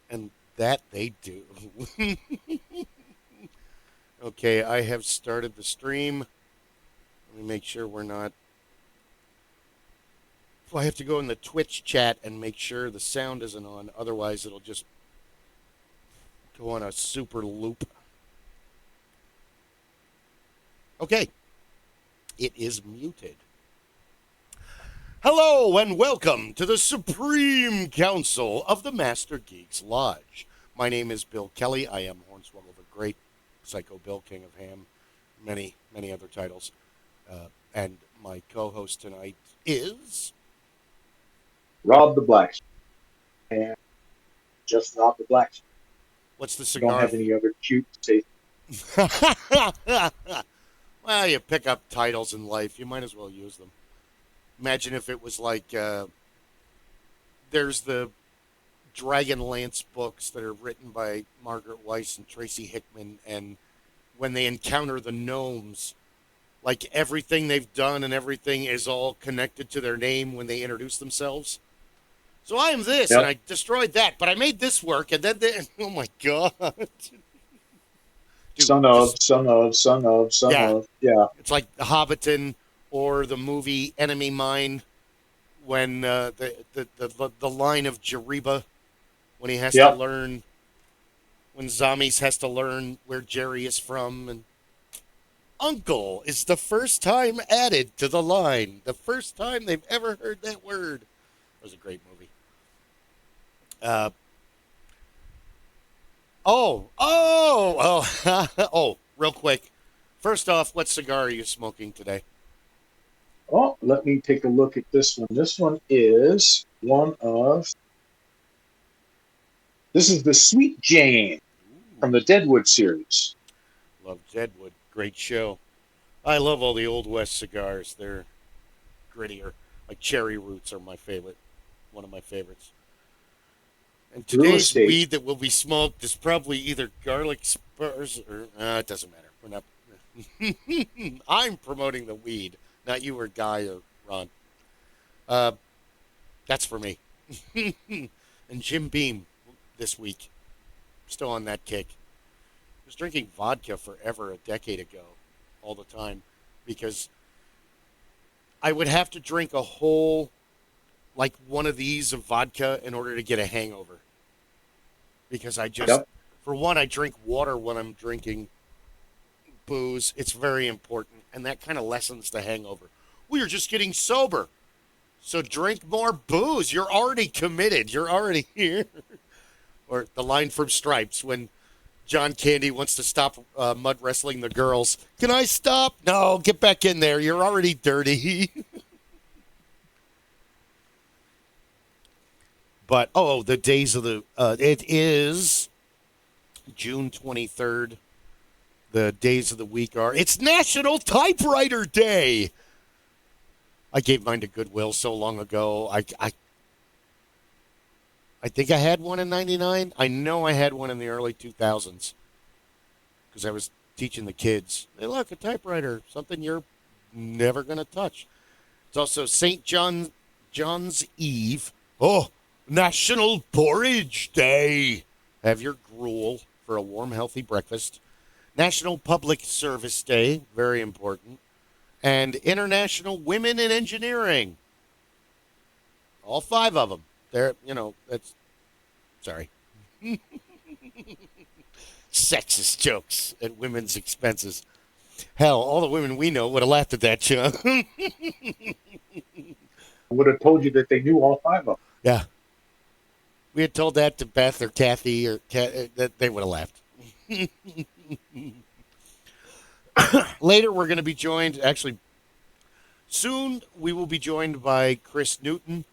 And that they do. Okay, I have started the stream. Let me make sure we're not. Well, I have to go in the Twitch chat and make sure the sound isn't on. Otherwise, it'll just go on a super loop. Okay, it is muted. Hello and welcome to the Supreme Council of the Master Geeks Lodge. My name is Bill Kelly. I am Hornswoggle the Great, Psycho Bill, King of Ham, many other titles. And my co-host tonight is Rob the Blacksmith. And just Rob the Blacksmith. What's the I don't cigar? have any other cute say. Well, you pick up titles in life. You might as well use them. Imagine if it was like there's the Dragonlance books that are written by Margaret Weiss and Tracy Hickman, and when they encounter the gnomes, like everything they've done and everything is all connected to their name when they introduce themselves. So I am this, and Yep. I destroyed that, but I made this work, and then oh my god, dude, Son of. yeah, Yeah. it's like the Hobbiton or the movie Enemy Mine when the line of Jariba when he has to Yep. learn when Zamis has to learn where Jerry is from, and uncle is the first time added to the line, the first time they've ever heard that word. It was a great movie. uh oh, real quick, first off, what cigar are you smoking today? Oh, let me take a look at this one. This one is one of. This is the Sweet Jane Ooh, from the Deadwood series. love Deadwood, great show. I love all the old west cigars. They're grittier. Like cherry roots are my favorite, one of my favorites. And Real today's estate. weed that will be smoked is probably either garlic spurs or it doesn't matter. We're not. I'm promoting the weed, not you or Guy or Ron. Uh, that's for me. And Jim Beam this week, still on that kick. I was drinking vodka forever, a decade ago, all the time, because I would have to drink a whole, like one of these of vodka in order to get a hangover. Because I just, Yep. for one, I drink water when I'm drinking booze. It's very important, and that kind of lessens the hangover. We are just getting sober, so drink more booze. You're already committed. You're already here. Or the line from Stripes when John Candy wants to stop mud wrestling the girls. Can I stop? No, get back in there. You're already dirty. But the days of the it is June 23rd. The days of the week are it's National Typewriter Day. I gave mine to Goodwill so long ago. I think I had one in '99. I know I had one in the early 2000s because I was teaching the kids. Hey, look, a typewriter, something you're never going to touch. It's also John's Eve. Oh, National Porridge Day. Have your gruel for a warm, healthy breakfast. National Public Service Day, very important. And International Women in Engineering. All five of them. That's, sorry. Sexist jokes at women's expenses. Hell, all the women we know would have laughed at that, Sean. I would have told you that they knew all five of them. Yeah. We had told that to Beth or Kathy or that they would have laughed. Later, we're going to be joined, actually, soon we will be joined by Kris Newton,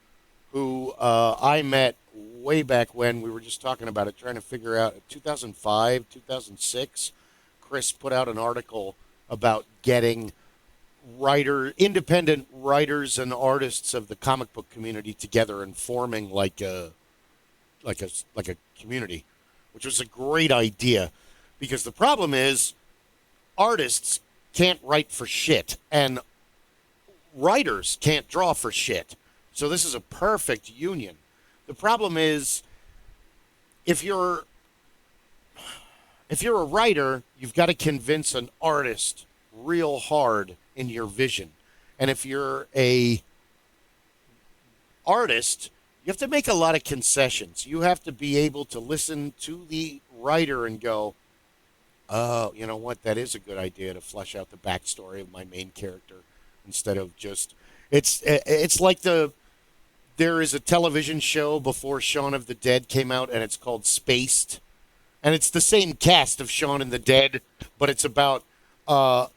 who I met way back when. We were just talking about it, trying to figure out 2005, 2006. Kris put out an article about getting independent writers and artists of the comic book community together and forming like a community, which was a great idea, because the problem is artists can't write for shit and writers can't draw for shit. So this is a perfect union. The problem is if you're a writer, you've got to convince an artist real hard in your vision. And if you're a artist, you have to make a lot of concessions. You have to be able to listen to the writer and go, "Oh, you know what? That is a good idea to flesh out the backstory of my main character instead of just." It's like there is a television show before Shaun of the Dead came out, and it's called Spaced, and it's the same cast of Shaun and the Dead, but it's about a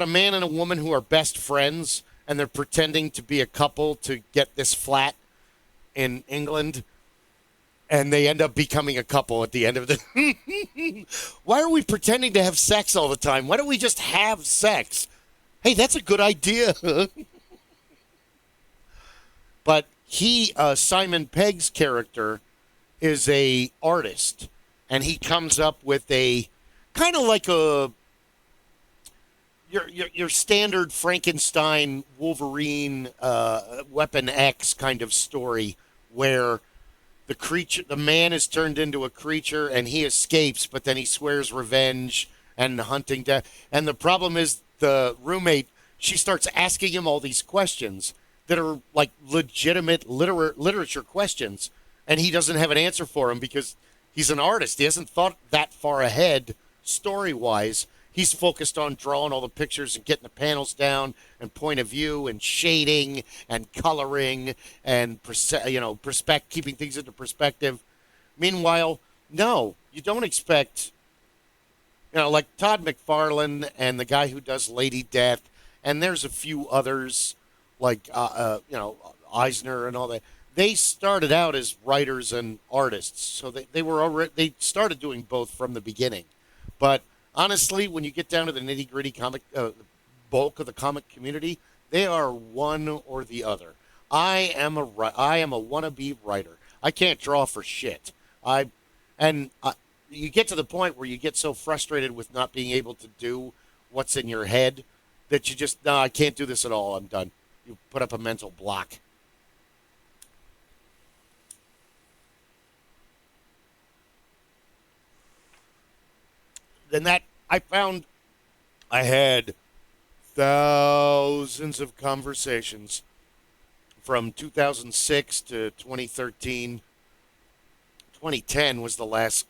man and a woman who are best friends, and they're pretending to be a couple to get this flat in England, and they end up becoming a couple at the end of the. Why are we pretending to have sex all the time? Why don't we just have sex? Hey, that's a good idea. But Simon Pegg's character is a artist, and he comes up with a kind of like your standard Frankenstein Wolverine Weapon X kind of story where the man is turned into a creature and he escapes, but then he swears revenge and hunting death. And the problem is the roommate, she starts asking him all these questions that are like legitimate literature questions, and he doesn't have an answer for them because he's an artist. He hasn't thought that far ahead story wise. He's focused on drawing all the pictures and getting the panels down and point of view and shading and coloring and keeping things into perspective. Meanwhile, no, you don't expect, like Todd McFarlane and the guy who does Lady Death, and there's a few others like Eisner and all that. They started out as writers and artists, so they started doing both from the beginning. But honestly, when you get down to the nitty gritty comic bulk of the comic community, they are one or the other. I am a wannabe writer. I can't draw for shit. You get to the point where you get so frustrated with not being able to do what's in your head that you just, no, I can't do this at all. I'm done. You put up a mental block. And that I found I had thousands of conversations from 2006 to 2013. 2010 was the last.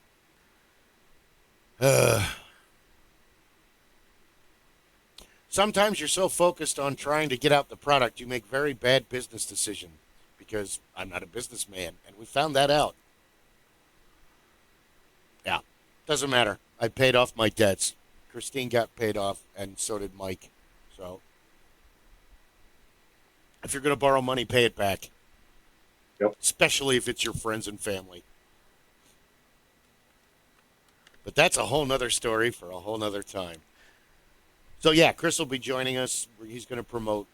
Sometimes you're so focused on trying to get out the product, you make very bad business decisions because I'm not a businessman, and we found that out. Yeah, doesn't matter. I paid off my debts. Christine got paid off, and so did Mike. So, if you're going to borrow money, pay it back. Yep. Especially if it's your friends and family. But that's a whole nother story for a whole nother time. So, yeah, Kris will be joining us. He's going to promote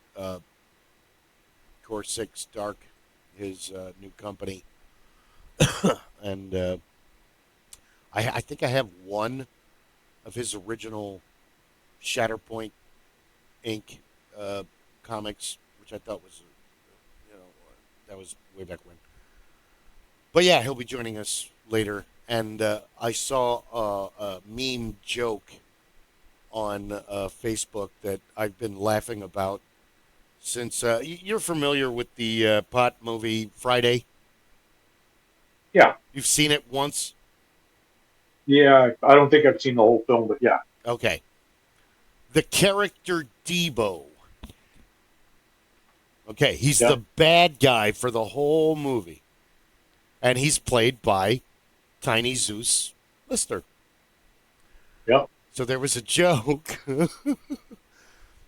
Core 6 Dark, his new company. And I think I have one of his original Shatterpoint Inc. Comics, which I thought was, that was way back when. But yeah, he'll be joining us later. And I saw a meme joke on Facebook that I've been laughing about since you're familiar with the pot movie Friday. Yeah. You've seen it once? Yeah, I don't think I've seen the whole film, but yeah. Okay. The character Debo. Okay, he's the bad guy for the whole movie. And he's played by Tiny Zeus Lister. Yep. So there was a joke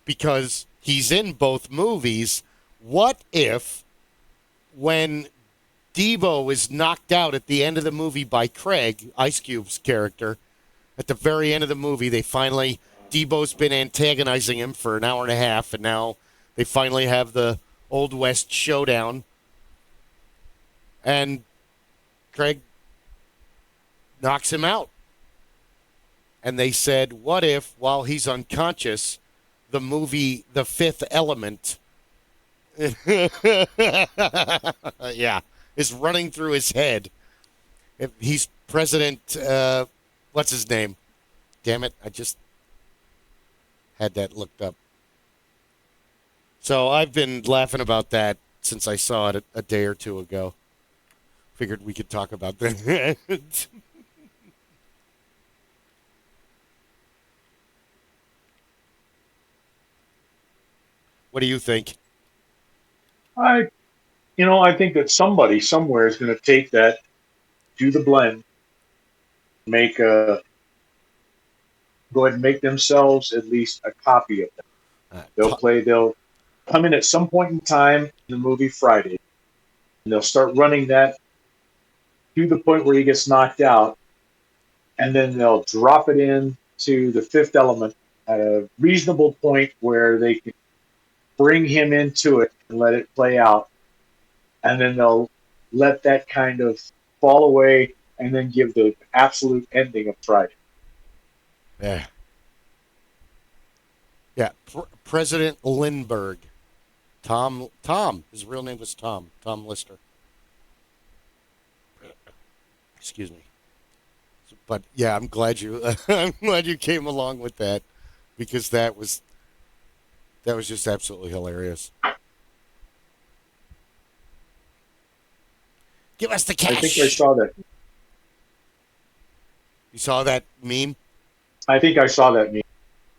because he's in both movies. What if when Debo is knocked out at the end of the movie by Craig, Ice Cube's character, at the very end of the movie, Debo's been antagonizing him for an hour and a half, and now they finally have the Old West showdown. And Craig knocks him out. And they said, what if, while he's unconscious, the movie The Fifth Element is running through his head. If he's President. What's his name? Damn it! I just had that looked up. So I've been laughing about that since I saw it a day or two ago. Figured we could talk about that. What do you think? I, I think that somebody somewhere is going to take that, do the blend, make a, go ahead and make themselves at least a copy of them. Uh, They'll t- play. They'll come in at some point in time in the movie Friday, and they'll start running that to the point where he gets knocked out, and then they'll drop it in to the Fifth Element at a reasonable point where they can bring him into it and let it play out, and then they'll let that kind of fall away, and then give the absolute ending of Friday. yeah, yeah. President Lindbergh. Tom. His real name was Tom. Tom Lister. Excuse me. But yeah, I'm glad you. I'm glad you came along with that because that was just absolutely hilarious. Give us the I think I cash. saw that. You saw that meme? I think I saw that meme.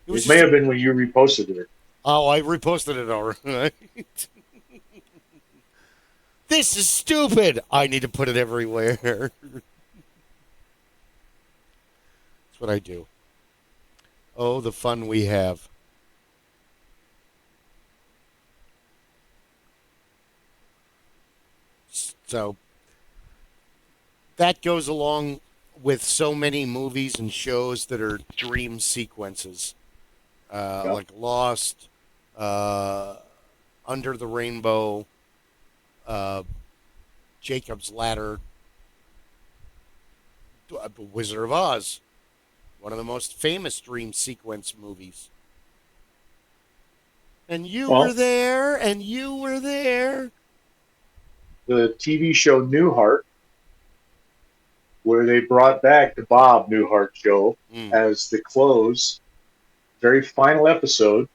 It was It may just. have been when you reposted it. Oh, I reposted it already. This is stupid. I need to put it everywhere. That's what I do. Oh, the fun we have. So that goes along with so many movies and shows that are dream sequences, Yep. like Lost, uh, Under the Rainbow, uh, Jacob's Ladder, The Wizard of Oz, one of the most famous dream sequence movies. And you were Well, there, and you were there. the TV show Newhart, where they brought back the Bob Newhart show Mm, as the close, very final episode.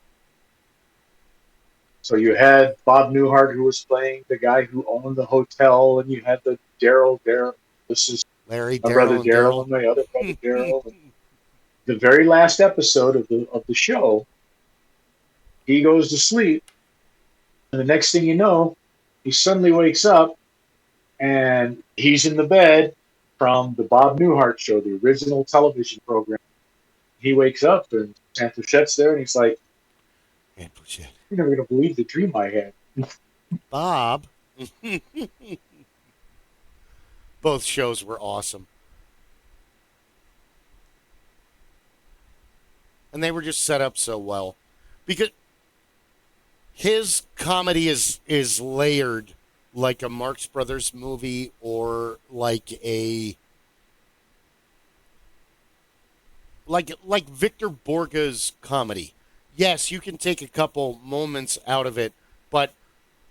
So you had Bob Newhart, who was playing the guy who owned the hotel, and you had the Daryl. This is Larry, my brother Daryl, and Daryl, Daryl. and my other brother Daryl. And the very last episode of the show, he goes to sleep, and the next thing you know, he suddenly wakes up, and he's in the bed from the Bob Newhart show, the original television program. He wakes up, and Santa Chet's there, and he's like, And shit. "You're never going to believe the dream I had." Bob. Both shows were awesome. And they were just set up so well. Because his comedy is layered like a Marx Brothers movie or like Victor Borga's comedy. Yes, you can take a couple moments out of it, but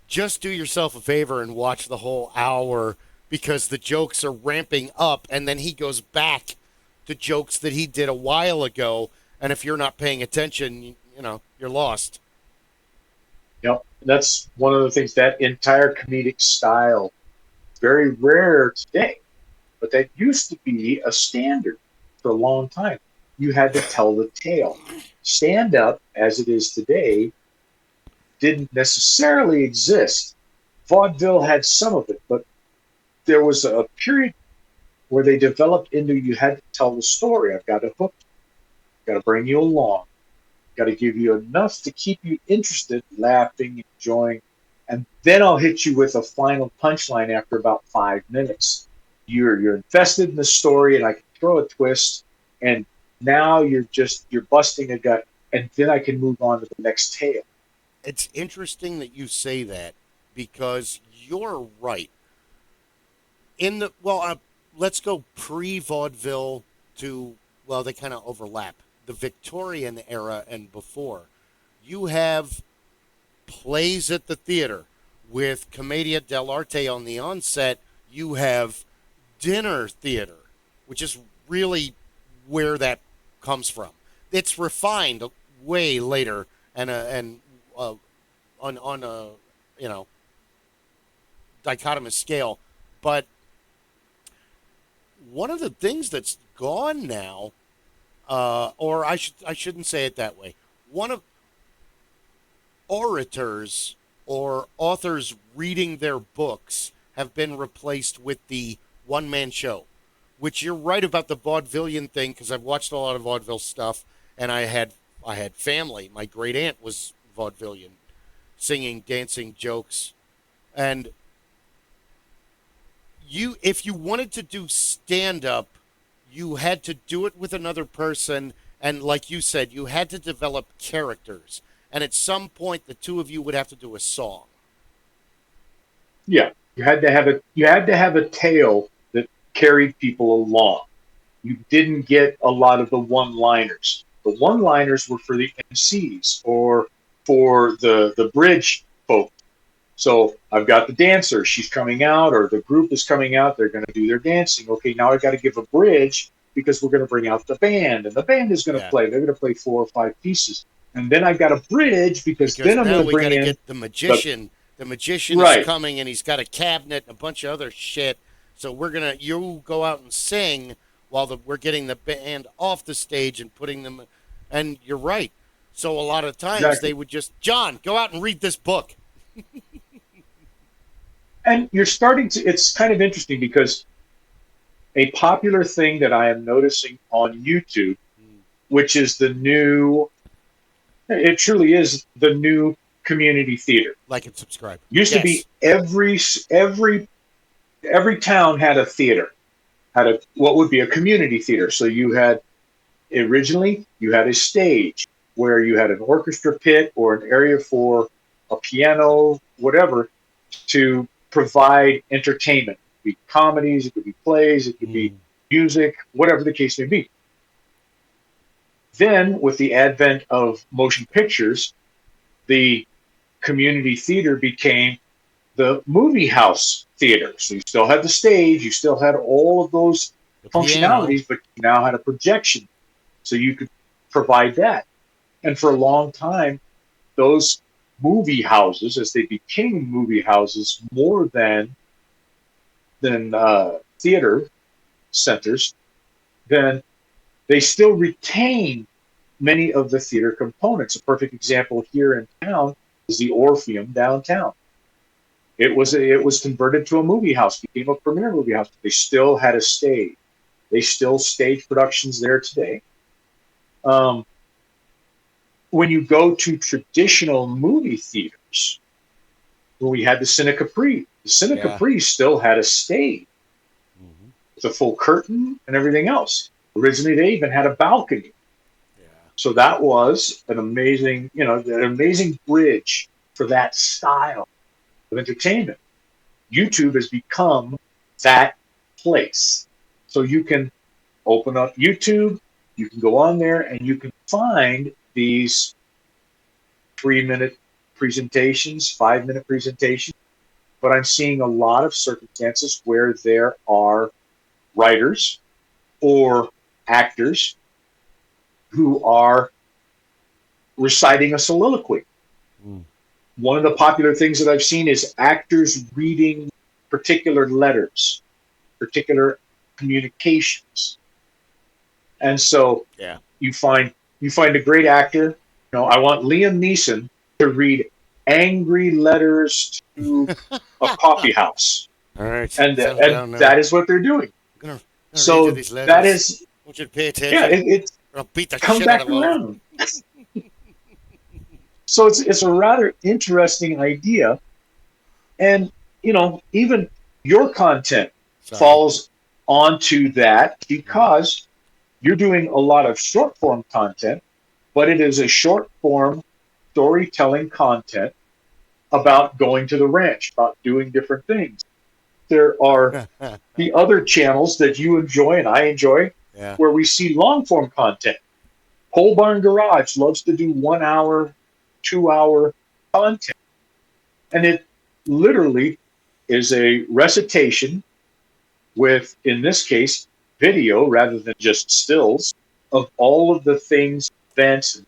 just do yourself a favor and watch the whole hour because the jokes are ramping up and then he goes back to jokes that he did a while ago, and if you're not paying attention, you're lost. That's one of the things, that entire comedic style, very rare today, but that used to be a standard for a long time. You had to tell the tale. Stand up, as it is today, didn't necessarily exist. Vaudeville had some of it, but there was a period where they developed into, you had to tell the story. I've got to hook you, got to bring you along, got to give you enough to keep you interested, laughing, enjoying, and then I'll hit you with a final punchline after about 5 minutes. You're invested in the story, and I can throw a twist, and now you're busting a gut, and then I can move on to the next tale. It's interesting that you say that because you're right. Let's go pre-vaudeville to, well, they kind of overlap. The Victorian era and before. You have plays at the theater with Commedia dell'arte on the onset. You have dinner theater, which is really where that comes from. It's refined way later and on a you know dichotomous scale, but one of the things that's gone now, or I shouldn't say it that way. One of orators or authors reading their books have been replaced with the one man show, which you're right about the vaudevillian thing because I've watched a lot of vaudeville stuff, and I had family. My great aunt was vaudevillian, singing, dancing, jokes, and you if you wanted to do stand up, you had to do it with another person, and like you said, you had to develop characters, and at some point the two of you would have to do a song. Yeah, you had to have a tale that carried people along. You didn't get a lot of the one-liners. The one-liners were for the MCs or for the bridge folk. So I've got the dancer, she's coming out, or the group is coming out, they're going to do their dancing. Okay, now I got to give a bridge because we're going to bring out the band, and the band is going to Yeah, play. They're going to play 4 or 5 pieces. And then I've got a bridge because because then I'm now going to we got bring to in get the the magician. The magician is right, coming, and he's got a cabinet and a bunch of other shit. So you go out and sing while we're getting the band off the stage and putting them. And you're right. So a lot of times exactly. they would just, John, go out and read this book. And you're starting to, it's kind of interesting because a popular thing that I am noticing on YouTube, which is the new, it truly is the new community theater. Like and subscribe. Used to be Yes. every town had a theater, had a what would be a community theater. So you had originally you had a stage where you had an orchestra pit or an area for a piano, whatever, to provide entertainment. It could be comedies, it could be plays, it could be Mm. music, whatever the case may be. Then, with the advent of motion pictures, the community theater became the movie house theater. So you still had the stage, you still had all of those The piano. functionalities, but you now had a projection. So you could provide that. And for a long time, those movie houses, as they became movie houses more than theater centers, then they still retain many of the theater components. A perfect example here in town is the Orpheum downtown. It was converted to a movie house, became a premier movie house. They still had a stage. They still stage productions there today. Um, when you go to traditional movie theaters, when we had the Cine Capri, the Cine Yeah. Capri still had a stage Hmm. with a full curtain and everything else. Originally, they even had a balcony. Yeah. So that was an amazing bridge for that style of entertainment. YouTube has become that place. So you can open up YouTube, you can go on there, and you can find these 3 minute presentations, 5 minute presentations. But I'm seeing a lot of circumstances where there are writers or actors who are reciting a soliloquy. Mm. One of the popular things that I've seen is actors reading particular letters, particular communications. And so Yeah. you find you find a great actor. I want Liam Neeson to read angry letters to a coffee house, All right. and Settle and down now. that is what they're doing. I'm gonna read you So these that letters. is, I want you to pay yeah, attention, it's or I'll beat the come shit out back of all of around. So it's a rather interesting idea, and even your content Sorry. falls onto that Mm. because you're doing a lot of short form content, but it is a short form storytelling content about going to the ranch, about doing different things. There are the other channels that you enjoy and I enjoy Yeah. where we see long form content. Pole Barn Garage loves to do 1 hour, 2 hour content. And it literally is a recitation with, in this case, video rather than just stills of all of the things, events, and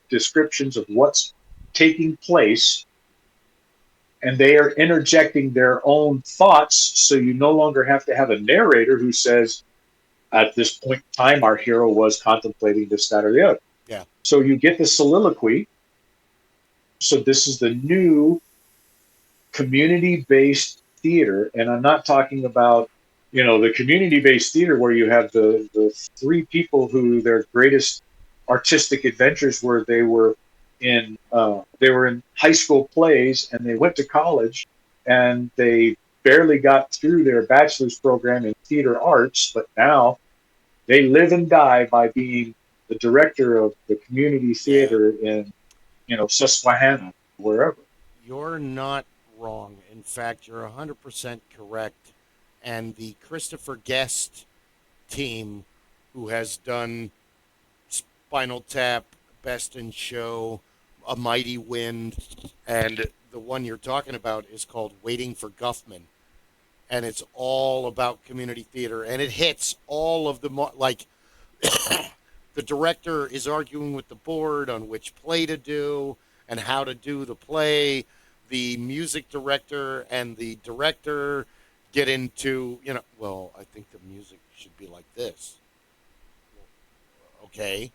descriptions of what's taking place. And they are interjecting their own thoughts. So you no longer have to have a narrator who says, at this point in time, our hero was contemplating this, that, or the other. Yeah. So you get the soliloquy. So this is the new community-based theater, and I'm not talking about, the community-based theater where you have the three people who their greatest artistic adventures were they were in high school plays and they went to college and they barely got through their bachelor's program in theater arts, but now they live and die by being the director of the community Yeah. theater in Susquehanna, wherever. You're not wrong. In fact, you're 100% correct. And the Christopher Guest team, who has done Spinal Tap, Best in Show, A Mighty Wind, and the one you're talking about is called Waiting for Guffman. And it's all about community theater. And it hits all of the, like, the director is arguing with the board on which play to do and how to do the play. The music director and the director get into, well, I think the music should be like this. Okay.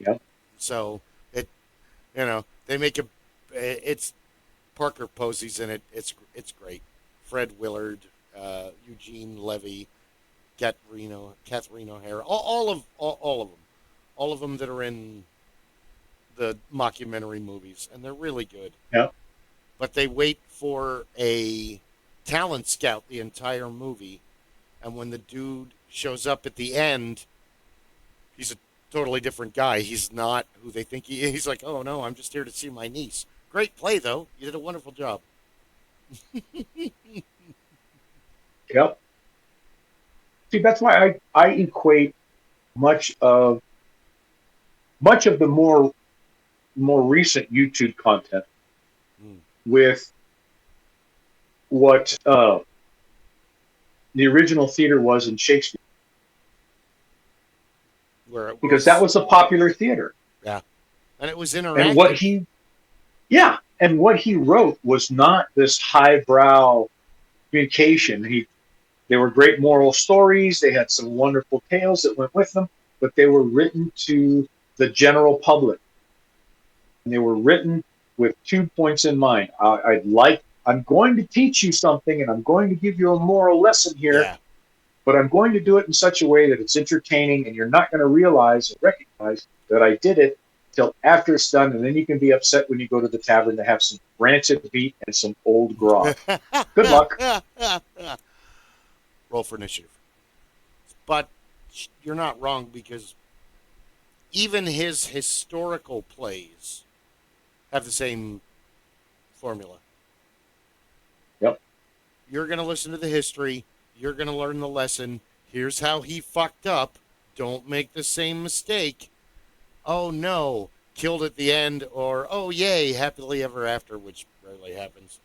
Yep. So they make it's Parker Posey's in it. It's great. Fred Willard, Eugene Levy, Catherine O'Hara, all of them that are in the mockumentary movies, and they're really good. Yep. But they wait for a talent scout the entire movie, and when the dude shows up at the end, he's a totally different guy. He's not who they think he is. He's like, oh no, I'm just here to see my niece. Great play though. You did a wonderful job. Yep. See, that's why I equate much of the more recent YouTube content with what the original theater was in Shakespeare, Where it because that was a popular theater, yeah, and it was and interactive. what he wrote was not this highbrow communication. They were great moral stories. They had some wonderful tales that went with them, but they were written to the general public. And they were written with 2 points in mind. I'm going to teach you something and I'm going to give you a moral lesson here, Yeah. but I'm going to do it in such a way that it's entertaining and you're not going to realize or recognize that I did it till after it's done. And then you can be upset when you go to the tavern to have some rancid meat and some old grog. Good luck. Roll for initiative. But you're not wrong, because even his historical plays have the same formula. Yep. You're going to listen to the history. You're going to learn the lesson. Here's how he fucked up. Don't make the same mistake. Oh no, killed at the end, or oh yay, happily ever after, which rarely happens.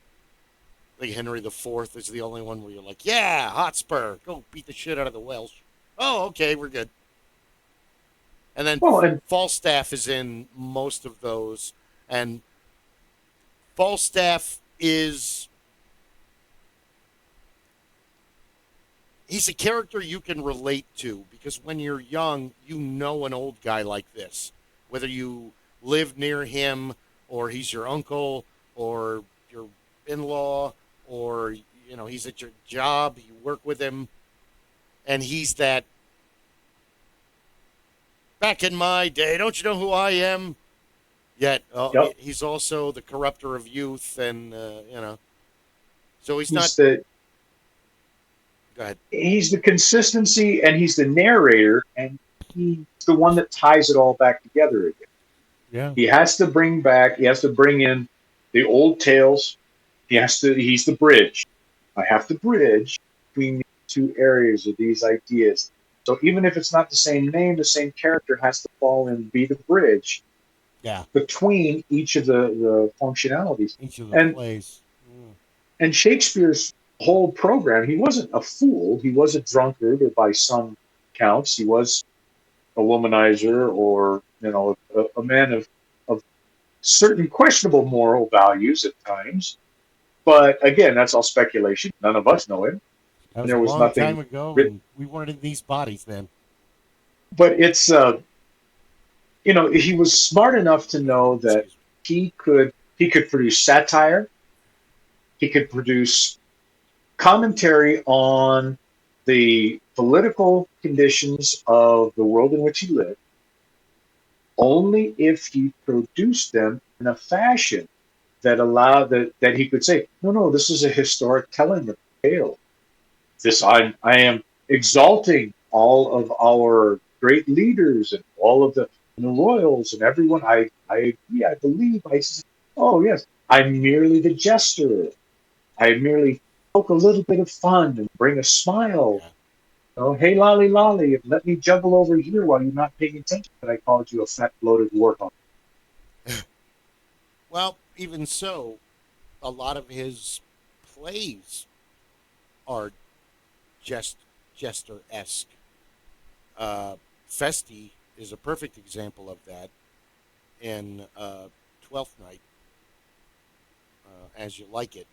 I think Henry IV is the only one where you're like, yeah, Hotspur, go beat the shit out of the Welsh. Oh, okay, we're good. And then Well, and Falstaff is in most of those, and Falstaff he's a character you can relate to, because when you're young, you know an old guy like this. Whether you live near him, or he's your uncle, or your in-law, or he's at your job, you work with him, and he's that back in my day, don't you know who I am? Yet yep, he's also the corrupter of youth, and so he's not. he's the Go ahead. he's the consistency, and he's the narrator, and he's the one that ties it all back together again. Yeah. He has to bring in the old tales. He's the bridge. I have to bridge between the two areas of these ideas. So even if it's not the same name, the same character has to fall and be the bridge Yeah. between each of the functionalities. Each of the And plays. and Shakespeare's whole program. He wasn't a fool. He was a drunkard, or by some counts, he was a womanizer, or a man of certain questionable moral values at times. But again, that's all speculation. None of us know him, That and was there a was long nothing time ago, written. and we weren't in these bodies then. But it's he was smart enough to know that Excuse me. he could produce satire, he could produce commentary on the political conditions of the world in which he lived, only if he produced them in a fashion that allowed that he could say, no, no, this is a historic telling of the tale. I am exalting all of our great leaders and all of the royals and everyone. I agree. I believe. Oh yes, I'm merely the jester. I merely poke a little bit of fun and bring a smile. Yeah. Oh, hey, lolly, lolly, and let me juggle over here while you're not paying attention that I called you a fat, bloated warthog. Well, even so, a lot of his plays are just jester esque. Festi is a perfect example of that in Twelfth Night, As You Like It,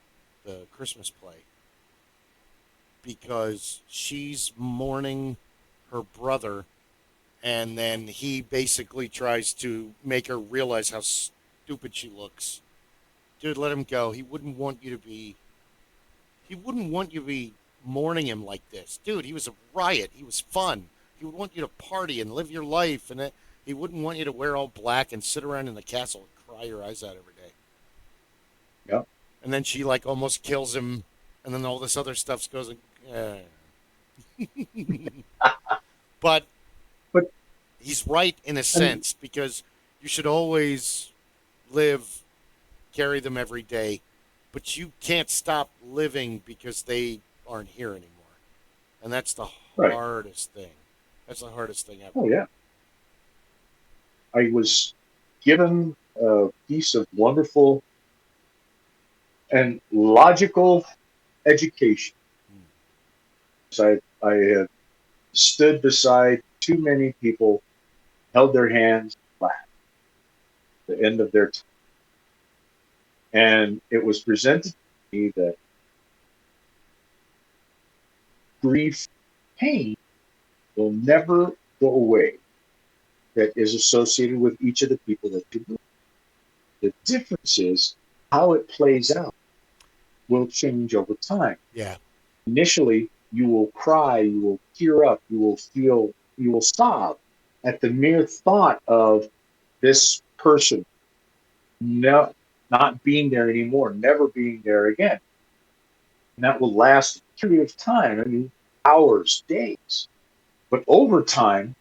the Christmas play, because she's mourning her brother, and then he basically tries to make her realize how stupid she looks. Dude, let him go. He wouldn't want you to be mourning him like this. Dude, he was a riot. He was fun. He would want you to party and live your life, and he wouldn't want you to wear all black and sit around in the castle and cry your eyes out every day. Yeah, And then she like almost kills him, and then all this other stuff goes. But but he's right in a and sense because you should always live, carry them every day, but you can't stop living because they aren't here anymore. And that's the right. hardest thing. That's the hardest thing ever. Oh yeah, I was given a piece of wonderful and logical education. So I had stood beside too many people, held their hands, laughed at the end of their time, and it was presented to me that grief, pain will never go away. That is associated with each of the people that you lose. The difference is how it plays out will change over time. Yeah. Initially, you will cry, you will tear up, you will sob at the mere thought of this person no, not being there anymore, never being there again. And that will last a period of time. I mean, hours, days. But over time,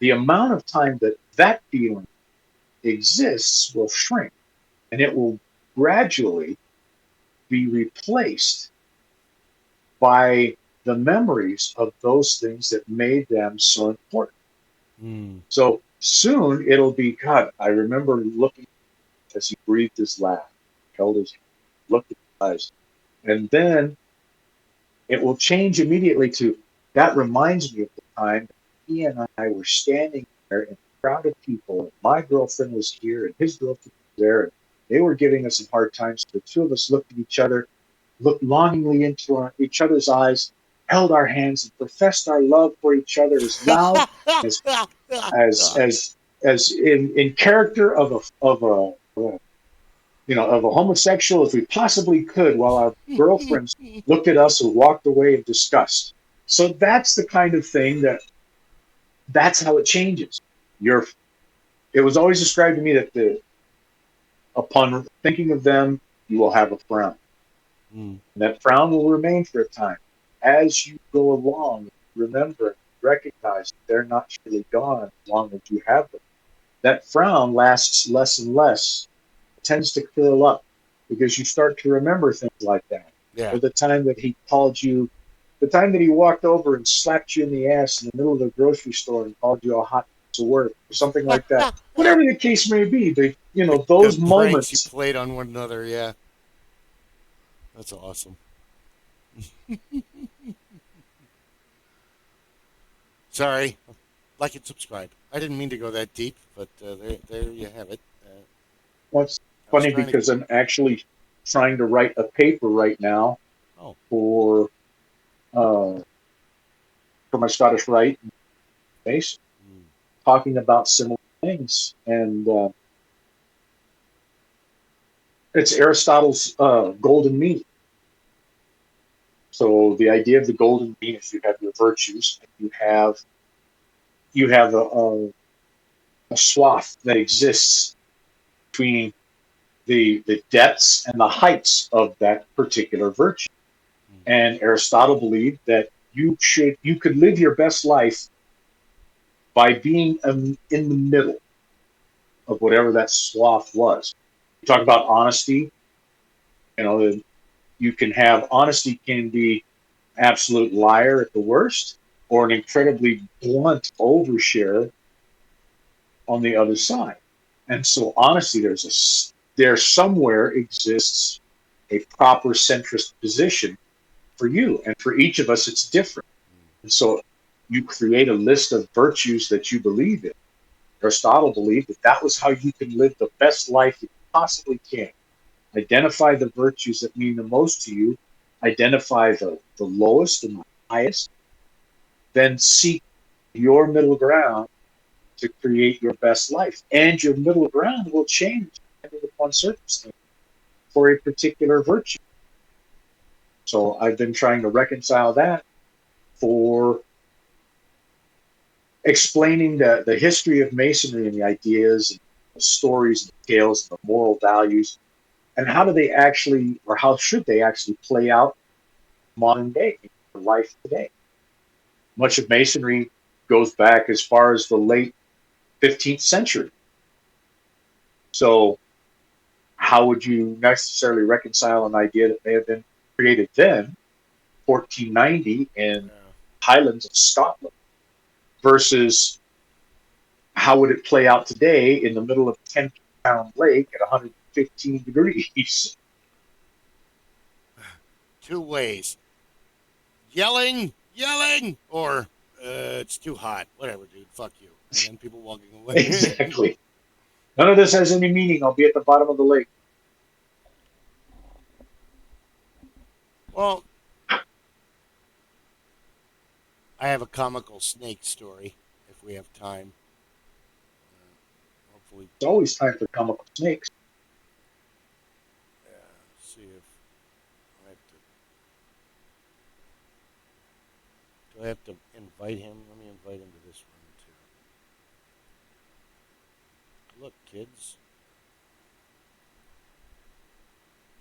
the amount of time that that feeling exists will shrink, and it will gradually be replaced by the memories of those things that made them so important. Mm. So soon it'll be, God, I remember looking as he breathed his last, held his, looked at his eyes. And then it will change immediately to, that reminds me of the time he and I were standing there in a crowd of people, and my girlfriend was here and his girlfriend was there, and they were giving us a hard time. So the two of us looked at each other, looked longingly into each other's eyes, held our hands, and professed our love for each other as loud as as as as in character of a homosexual as we possibly could, while our girlfriends looked at us and walked away in disgust. So that's the kind of thing that's how it changes. You're It was always described to me that upon thinking of them, you will have a frown. Mm. And that frown will remain for a time. As you go along, remember, recognize that they're not surely gone as long as you have them. That frown lasts less and less. It tends to curl up because you start to remember things like that. Yeah. Or the time that he called you, the time that he walked over and slapped you in the ass in the middle of the grocery store and called you a hot piece of work, or something like that. Whatever the case may be, The those pranks you moments. played on one another, yeah. That's awesome. Sorry. Like and subscribe. I didn't mean to go that deep, but there you have it. Well, it's I was funny trying to. because I'm actually trying to write a paper right now Oh. for uh, for my Scottish Rite base, Mm, talking about similar things, and it's Aristotle's golden mean. So the idea of the golden mean is you have your virtues, and you have a swath that exists between the depths and the heights of that particular virtue. mm, And Aristotle believed that you could live your best life by being in the middle of whatever that swath was. You talk about honesty, you know, you can have honesty can be absolute liar at the worst, or an incredibly blunt overshare on the other side. And so honesty, there somewhere exists a proper centrist position for you. And for each of us it's different. mm, And so you create a list of virtues that you believe in. Aristotle believed that that was how you can live the best life you possibly can. Identify the virtues that mean the most to you, identify the lowest and the highest, then seek your middle ground to create your best life. And your middle ground will change depending upon circumstance for a particular virtue. So I've been trying to reconcile that for explaining the history of masonry and the ideas and the stories and the tales and the moral values, and how do they actually, or how should they actually play out modern day in life today. Much of masonry goes back as far as the late 15th century. So how would you necessarily reconcile an idea that may have been created then, 1490, in yeah. Highlands of Scotland, versus how would it play out today in the middle of a 10-pound lake at 115 degrees? Two ways: yelling, or it's too hot. Whatever, dude. Fuck you. And then people walking away. Exactly. None of this has any meaning. I'll be at the bottom of the lake. Well, I have a comical snake story if we have time. Hopefully, It's always time for comical snakes. see if I have to. Do I have to invite him? Let me invite him to this room too. Look, kids.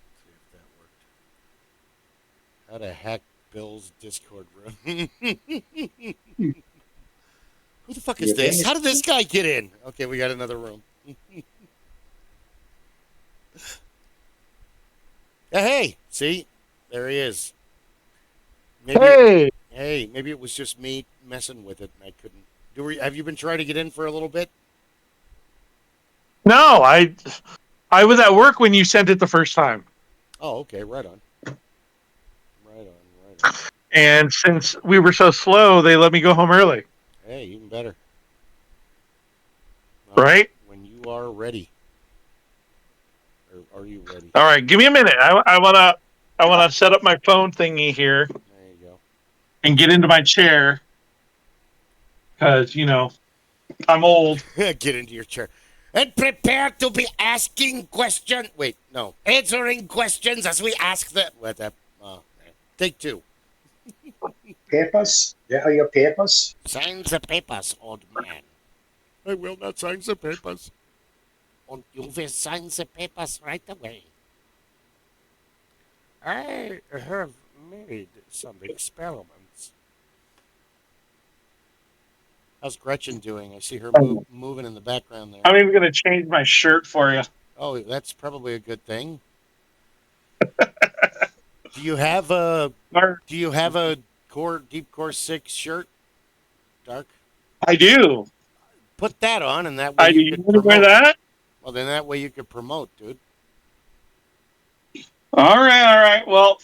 Let's see if that worked. How to hack Bill's Discord room? Who the fuck is You this? think How did this guy get in? Okay, we got another room. Hey, see, there he is. Maybe, Hey, hey, maybe it was just me messing with it, and I couldn't. Have you been trying to get in for a little bit? no, I was at work when you sent it the first time, Oh, okay, right on, right on. and since we were so slow, they let me go home early. Hey, even better. Well, Right? when you are ready, or are you ready? All right, give me a minute. I wanna set up my phone thingy here There you and get into my chair because I'm old. go. Get into your chair. And prepare to be asking questions. Wait, no. Answering questions as we ask them. What the? Take two. papers? Yeah, are your papers? Sign the papers, old man. I will not sign the papers. And you will sign the papers right away. I have made some experiments. How's Gretchen doing? I see her moving in the background there. I'm even gonna change my shirt for you. Oh, that's probably a good thing. Do you have a Do you have a Deep Core 6 shirt, Dark? I do. Put that on, and that way I do. you You could want to wear promote. that? Well, then that way you could promote, dude. All right. Well,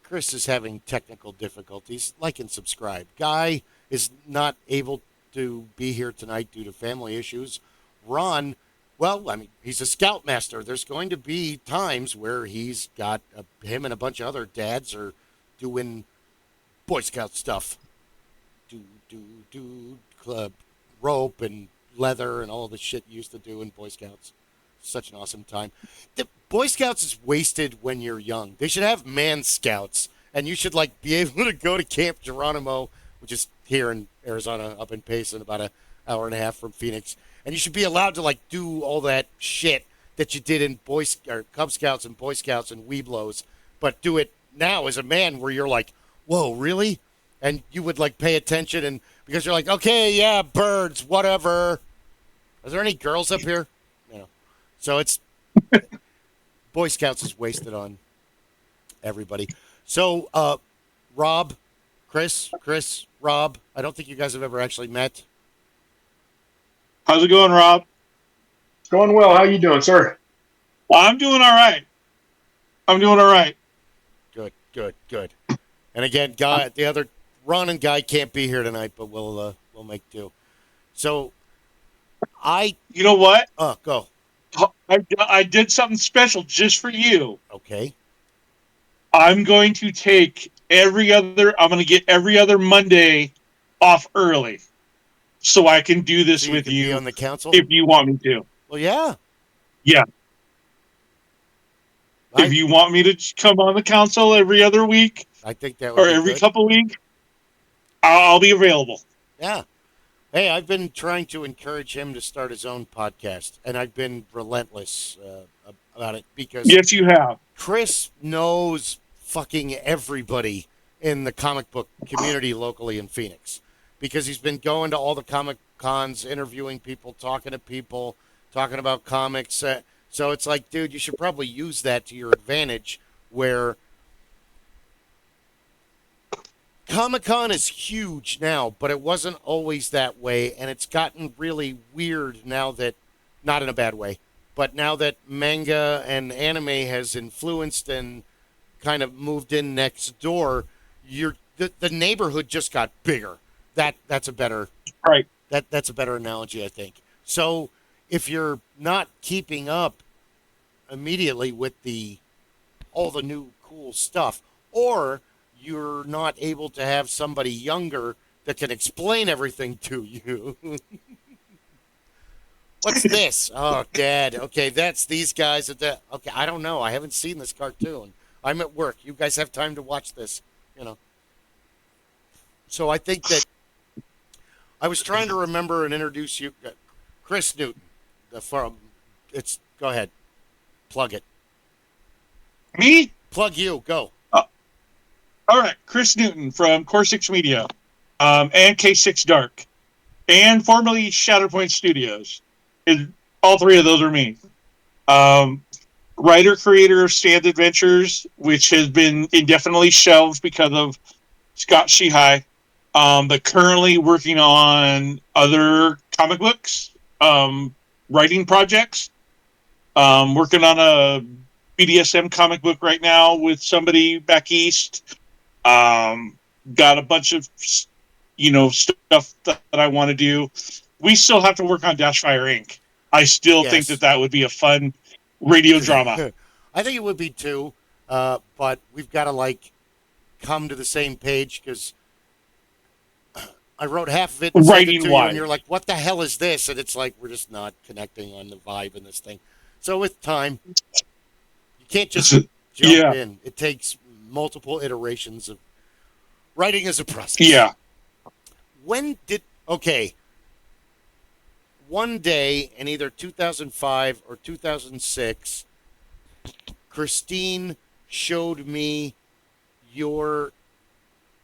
Kris is having technical difficulties. Like and subscribe. Guy is not able to be here tonight due to family issues. Ron, well, I mean, he's a scoutmaster. There's going to be times where he's got him and a bunch of other dads are doing Boy Scout stuff. Do club rope and leather and all the shit you used to do in Boy Scouts. Such an awesome time. The Boy Scouts is wasted when you're young. They should have man scouts, and you should like be able to go to Camp Geronimo, which is here in Arizona, up in Payson, about an hour and a half from Phoenix, and you should be allowed to like do all that shit that you did in or Cub Scouts and Boy Scouts and Weeblos, but do it now as a man, where you're like, whoa, really? And you would like pay attention, and because you're like, okay, yeah, birds, whatever. Are there any girls up here? You know, so it's Boy Scouts is wasted on everybody. So, Rob, Kris, Rob, I don't think you guys have ever actually met. How's it going, Rob? It's going well. How you doing, sir? Well, I'm doing all right. Good. And again, Guy, the other Ron and Guy can't be here tonight, but we'll make do. So, You know what? Go. I did something special just for you. Okay. I'm going to get every other Monday off early so I can do this So with can you be on the council. if you want me to. Well, yeah. Yeah. If you want me to come on the council every other week I think that would or be every good. couple weeks, I'll be available. Yeah. Hey, I've been trying to encourage him to start his own podcast, and I've been relentless about it because Yes, you have. Kris knows fucking everybody in the comic book community locally in Phoenix because he's been going to all the comic cons, interviewing people, talking to people, talking about comics. So it's like, dude, you should probably use that to your advantage where Comic Con is huge now, but it wasn't always that way, and it's gotten really weird now that, not in a bad way, but now that manga and anime has influenced and kind of moved in next door, the neighborhood just got bigger. That's a better Right. that's a better analogy, I think. So if you're not keeping up immediately with all the new cool stuff, or you're not able to have somebody younger that can explain everything to you. What's this? Oh, Dad. Okay, that's these guys at the. Okay, I don't know. I haven't seen this cartoon. I'm at work. You guys have time to watch this, you know. So I think that I was trying to remember and introduce you, Kris Newton. Go ahead, plug it. Me? Plug you. Go. All right. Kris Newton from Core 6 Media and K6 Dark and formerly Shatterpoint Studios. All three of those are me. Writer, creator of Stand Adventures, which has been indefinitely shelved because of Scott Shihai. But currently working on other comic books, writing projects. Working on a BDSM comic book right now with somebody back east. Got a bunch of, stuff that I want to do. We still have to work on Dashfire Inc. I still think that would be a fun radio drama. I think it would be too, but we've got to come to the same page because I wrote half of it and sent it to you, and you're like, "What the hell is this?" And it's like we're just not connecting on the vibe in this thing. So with time, you can't just jump in. It takes multiple iterations of writing as a process. Yeah. One day in either 2005 or 2006, Christine showed me your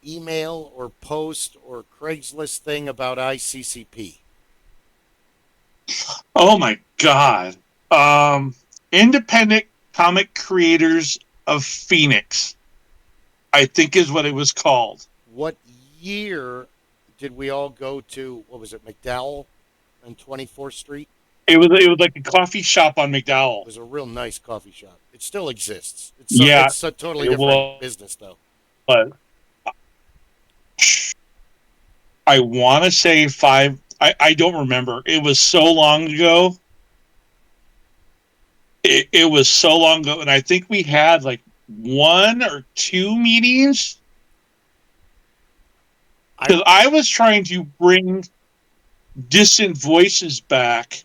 email or post or Craigslist thing about ICCP. Oh my God. Independent Comic Creators of Phoenix, I think is what it was called. What year did we all go to, what was it, McDowell and 24th Street? It was like a coffee shop on It McDowell. was a real nice coffee shop. It still exists. Yeah, It's a totally it different was. business, though. I want to say 5. I don't remember. It was so long ago. It was so long ago, and I think we had like 1 or 2 meetings because I was trying to bring distant voices back.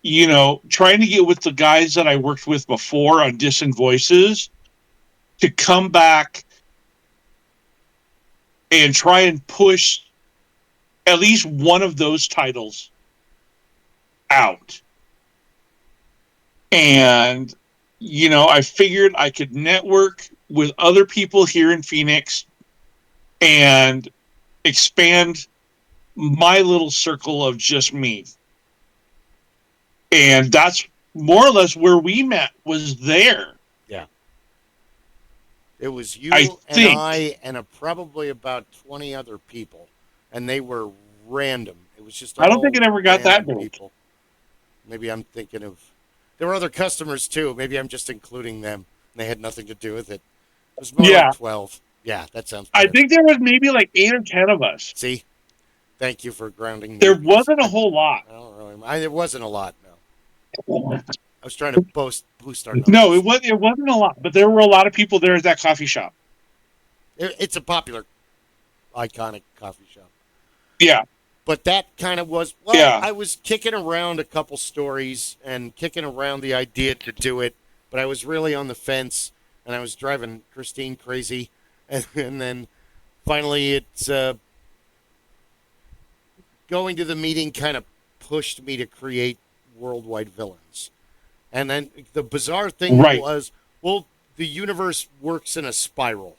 You know, trying to get with the guys that I worked with before on distant voices to come back and try and push at least one of those titles out. And, you know, I figured I could network with other people here in Phoenix and expand my little circle of just me. And that's more or less where we met, was there. Yeah. It was you I and think. I and probably about 20 other people. And they were random. It was just I don't think it ever got that big. people. Maybe I'm thinking of... There were other customers, too. Maybe I'm just including them. And they had nothing to do with it. It was more like 12. Yeah, that sounds better. I think there was maybe like 8 or 10 of us. See? Thank you for grounding me. There wasn't a whole lot. I don't really... There wasn't a lot, no. I was trying to boost our numbers. No, it wasn't a lot. But there were a lot of people there at that coffee shop. It's a popular, iconic coffee shop. Yeah. But that kind of was, I was kicking around a couple stories and kicking around the idea to do it, but I was really on the fence, and I was driving Christine crazy, and then finally it's going to the meeting kind of pushed me to create Worldwide Villains. And then the bizarre thing was, well, the universe works in a spiral.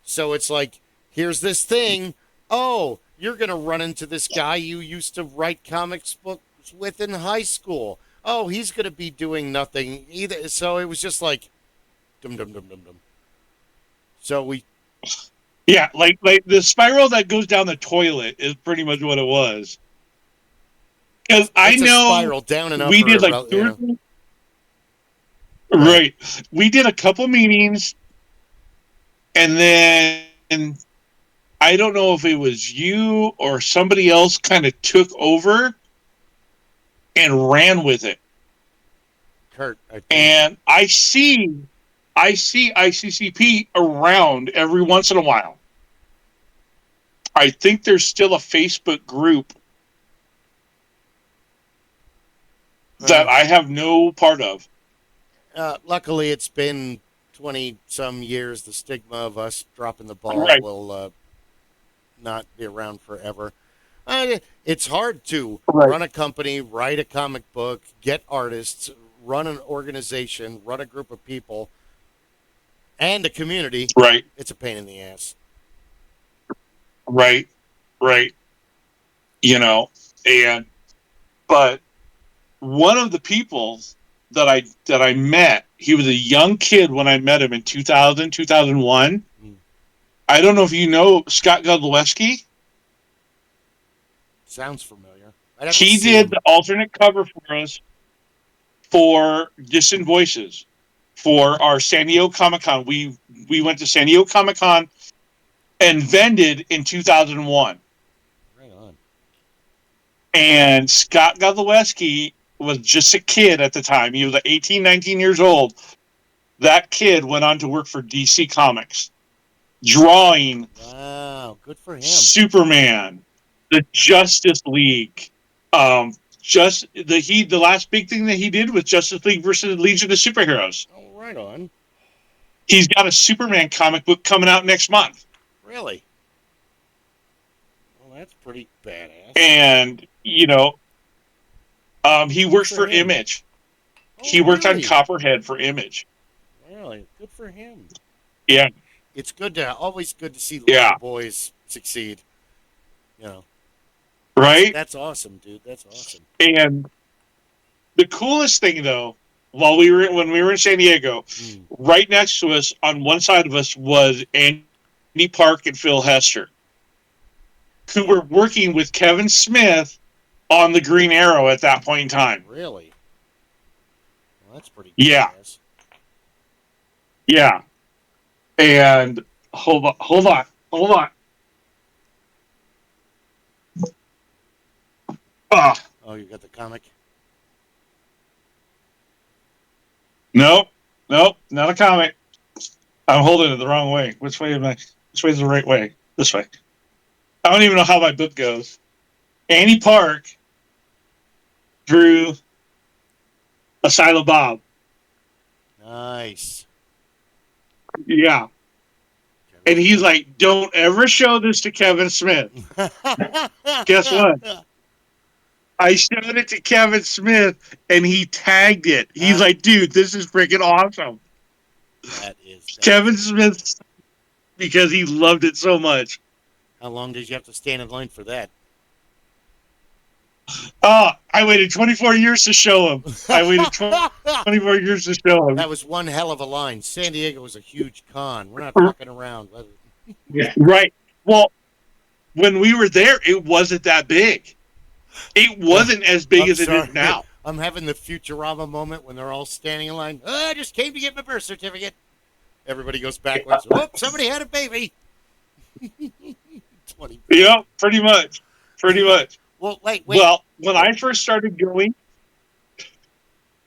So it's like, here's this thing, oh, you're going to run into this guy you used to write comics books with in high school. Oh, he's going to be doing nothing either. So it was just like, dum. So we... Yeah, like the spiral that goes down the toilet is pretty much what it was. Because I know a spiral down and up. We did like right. We did a couple meetings, and then I don't know if it was you or somebody else kind of took over and ran with it. Kurt, I think. And I see ICCP around every once in a while. I think there's still a Facebook group that I have no part of. Luckily, it's been 20-some years. The stigma of us dropping the ball will not be around forever. It's hard to run a company, write a comic book, get artists, run an organization, run a group of people, and a community. Right. It's a pain in the ass. Right. You know, but one of the people that I met, he was a young kid when I met him in 2000, 2001. I don't know if you know Scott Godlewski. Sounds familiar. He did the alternate cover for us for Distant Voices for our San Diego Comic-Con. We went to San Diego Comic-Con and vended in 2001. Right on. And Scott Godlewski was just a kid at the time. He was like 18, 19 years old. That kid went on to work for DC Comics, drawing. Wow, good for him. Superman, the Justice League. Just the last big thing that he did was Justice League versus Legion of Superheroes. Oh, right on. He's got a Superman comic book coming out next month. Really? Well, that's pretty badass. And, you know, he works for Image. He worked on Copperhead for Image. Really? Good for him. Yeah. It's always good to see little boys succeed. You know. Right? That's awesome, dude. That's awesome. And the coolest thing, though, when we were in San Diego, right next to us, on one side of us, was Andy Park and Phil Hester, who were working with Kevin Smith on the Green Arrow at that point in time. Really? Well, that's pretty Yeah. badass. Yeah. And hold on. Oh, you got the comic? Nope, not a comic. I'm holding it the wrong way. Which way am I? Which way is the right way? This way. I don't even know how my book goes. Annie Park drew a Silo Bob. Nice. Yeah. And he's like, don't ever show this to Kevin Smith. Guess what? I showed it to Kevin Smith, and he tagged it. He's like, dude, this is freaking awesome. That is Kevin Smith, because he loved it so much. How long did you have to stand in line for that? I waited 24 years to show him. I waited 24 years to show him. That was one hell of a line. San Diego was a huge con. We're not fucking around. Yeah. Right. Well, when we were there, it wasn't that big. It wasn't as big as it is now. I'm having the Futurama moment when they're all standing in line. Oh, I just came to get my birth certificate. Everybody goes backwards. Oh, somebody had a baby. 20. Yeah, pretty much. Well, wait. Well, when I first started going,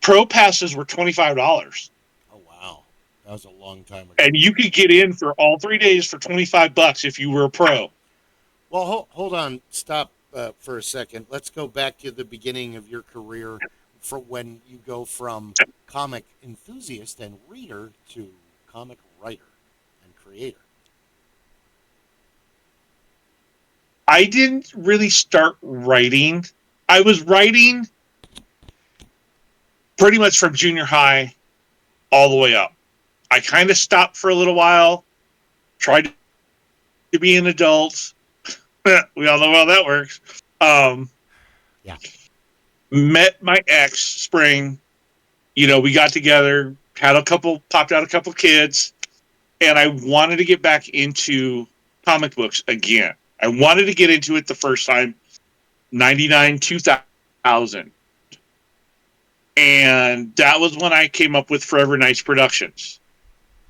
pro passes were $25. Oh, wow. That was a long time ago. And you could get in for all 3 days for $25 if you were a pro. Well, hold on. Stop for a second. Let's go back to the beginning of your career for when you go from comic enthusiast and reader to comic writer and creator. I didn't really start writing. I was writing pretty much from junior high all the way up. I kind of stopped for a little while, tried to be an adult. We all know how that works. Yeah. Met my ex spring. We got together, popped out a couple kids, and I wanted to get back into comic books again. I wanted to get into it the first time, 99, 2000. And that was when I came up with Forever Nights Productions.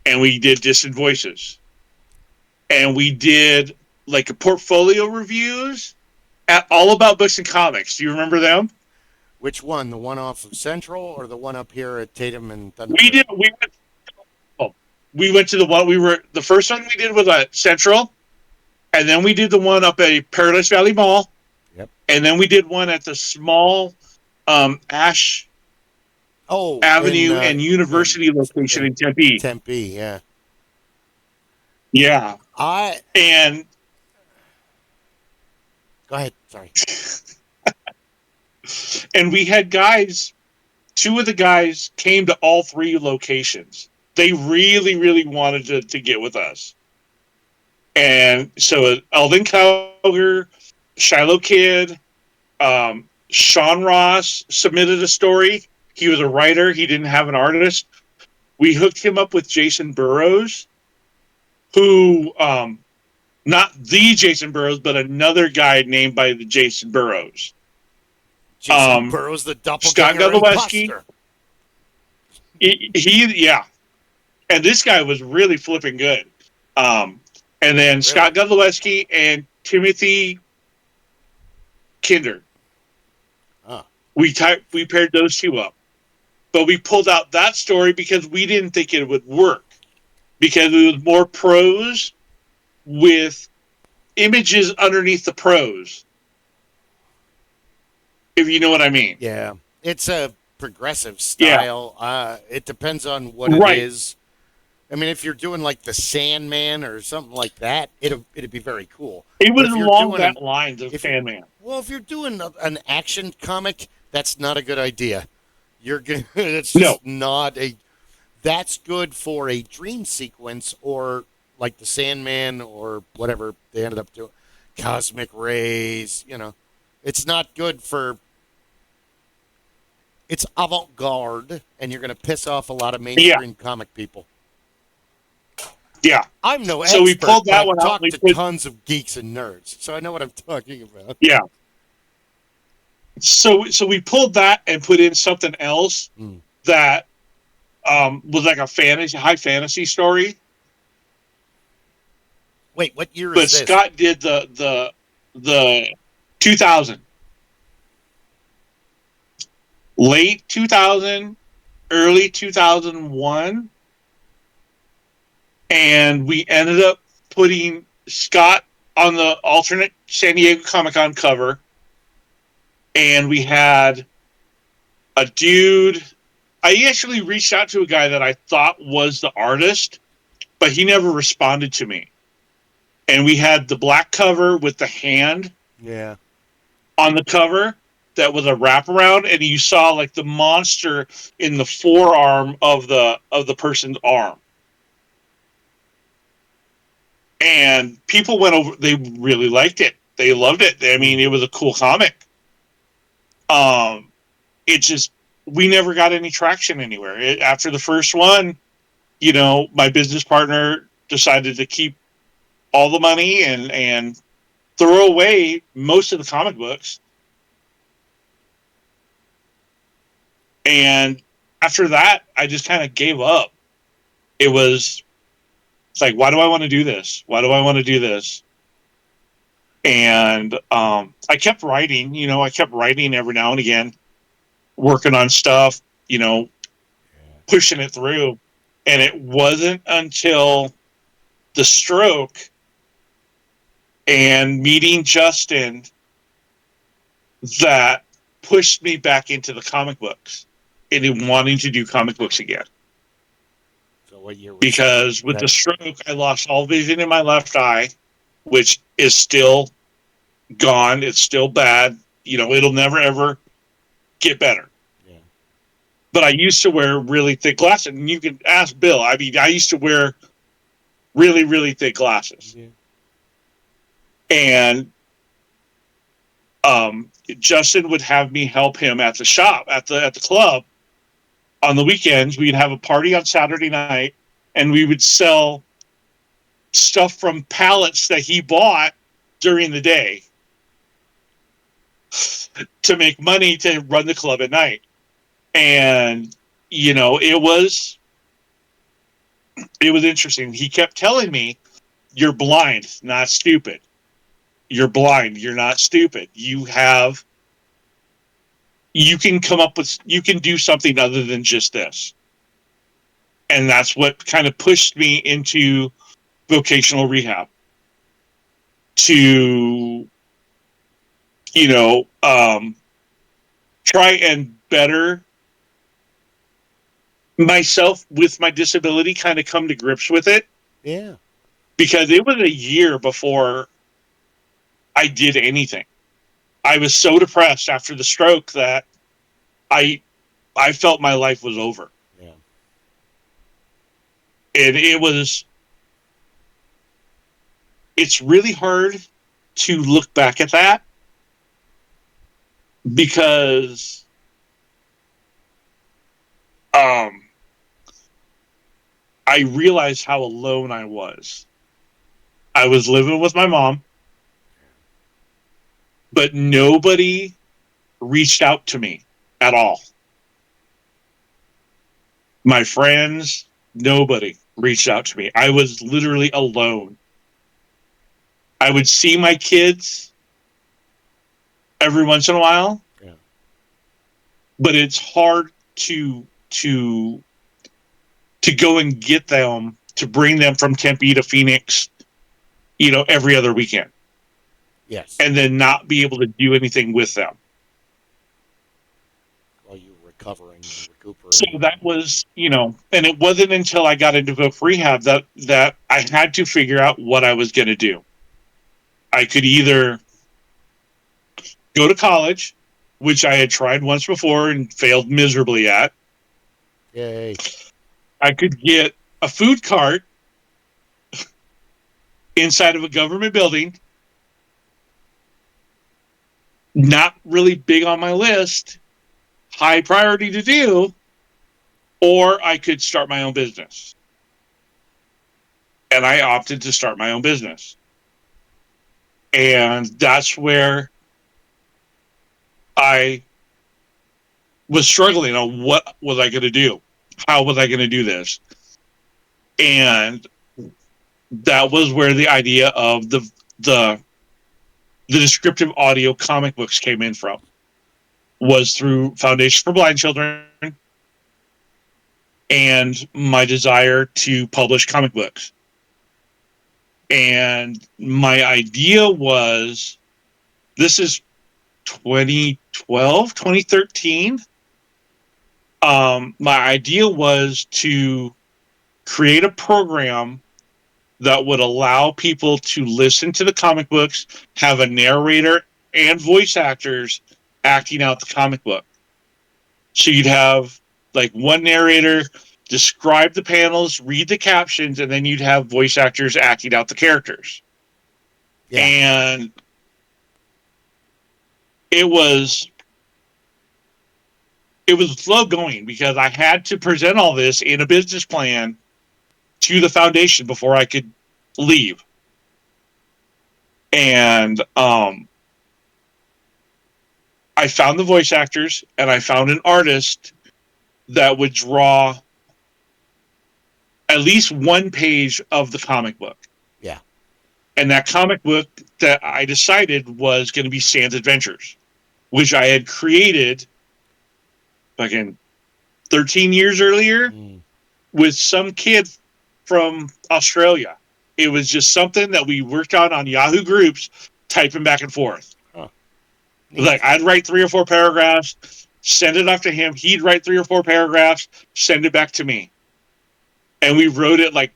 And we did Distant Voices. And we did like a portfolio reviews at All About Books and Comics. Do you remember them? Which one? The one off of Central or the one up here at Tatum and Thunder? We went to the one the first one we did was at Central. And then we did the one up at Paradise Valley Mall. Yep. And then we did one at the small Ash Avenue and University location in Tempe. Tempe, yeah. Yeah. Go ahead. Sorry. And we had guys, two of the guys came to all three locations. They really, really wanted to get with us. And so Eldon Cowger, Shiloh Kid, Sean Ross submitted a story. He was a writer. He didn't have an artist. We hooked him up with Jason Burrows, who, not the Jason Burrows, but another guy named by the Jason Burrows. Jason Burrows, the doppelganger Scott Godlewski. imposter. Yeah. And this guy was really flipping good. And then really? Scott Godlewski and Timothy Kinder. We paired those two up. But we pulled out that story because we didn't think it would work. Because it was more prose with images underneath the prose. If you know what I mean. Yeah. It's a progressive style. Yeah. It depends on what it is. I mean, if you're doing like the Sandman or something like that, it'd be very cool. It was along that lines of Sandman. Well, if you're doing an action comic, that's not a good idea. You're good. It's not a. That's good for a dream sequence or like the Sandman or whatever they ended up doing, cosmic rays. It's not good for. It's avant-garde, and you're going to piss off a lot of mainstream comic people. Yeah. I'm no expert, so we pulled that one I've out. talked to tons of geeks and nerds, so I know what I'm talking about. Yeah. So we pulled that and put in something else that was like a high fantasy story. Wait, what year But is this? Scott did the 2000, late 2000, early 2001, and we ended up putting Scott on the alternate San Diego Comic-Con cover, and we had a dude. I actually reached out to a guy that I thought was the artist, but he never responded to me. And we had the black cover with the hand on the cover that was a wraparound, and you saw like the monster in the forearm of the person's arm. And people went over, they really liked it. They loved it. I mean, it was a cool comic. It just, we never got any traction anywhere. After the first one, you know, my business partner decided to keep all the money and throw away most of the comic books. And after that, I just kind of gave up. It's like, why do I want to do this? Why do I want to do this? And I kept writing, every now and again, working on stuff, pushing it through. And it wasn't until the stroke and meeting Justin that pushed me back into the comic books and in wanting to do comic books again. So what year was because with the stroke, I lost all vision in my left eye, which is still gone. It's still bad. It'll never, ever get better. Yeah. But I used to wear really thick glasses. And you can ask Bill. I mean, I used to wear really, really thick glasses. Yeah. And Justin would have me help him at the shop, at the club. On the weekends, we'd have a party on Saturday night, and we would sell stuff from pallets that he bought during the day to make money to run the club at night. And, it was interesting. He kept telling me, you're blind, not stupid. You're blind. You're not stupid. You can do something other than just this. And that's what kind of pushed me into vocational rehab to, try and better myself with my disability, kind of come to grips with it. Yeah. Because it was a year before I did anything. I was so depressed after the stroke that I felt my life was over. Yeah. And it's really hard to look back at that because I realized how alone I was. I was living with my mom, but nobody reached out to me at all. My friends, nobody reached out to me. I was literally alone. I would see my kids every once in a while, but it's hard to go and get them, to bring them from Tempe to Phoenix, every other weekend. Yes. And then not be able to do anything with them. While you were recovering and recuperating. So that was, and it wasn't until I got into voc rehab that I had to figure out what I was going to do. I could either go to college, which I had tried once before and failed miserably at. Yay. I could get a food cart inside of a government building. Not really big on my list, high priority to do, or I could start my own business. And I opted to start my own business. And that's where I was struggling on what was I going to do? How was I going to do this? And that was where the idea of the descriptive audio comic books came in from, was through Foundation for Blind Children and my desire to publish comic books. And my idea was, this is 2012, 2013. My idea was to create a program that would allow people to listen to the comic books, have a narrator and voice actors acting out the comic book. So you'd have like one narrator describe the panels, read the captions, and then you'd have voice actors acting out the characters. Yeah. And it was slow going because I had to present all this in a business plan to the foundation before I could leave. And I found the voice actors, and I found an artist that would draw at least one page of the comic book. Yeah. And that comic book that I decided was going to be Stan's Adventures, which I had created fucking 13 years earlier with some kid from Australia. It was just something that we worked on Yahoo groups, typing back and forth. Huh. Like, I'd write 3 or 4 paragraphs, send it off to him. He'd write 3 or 4 paragraphs, send it back to me. And we wrote it like,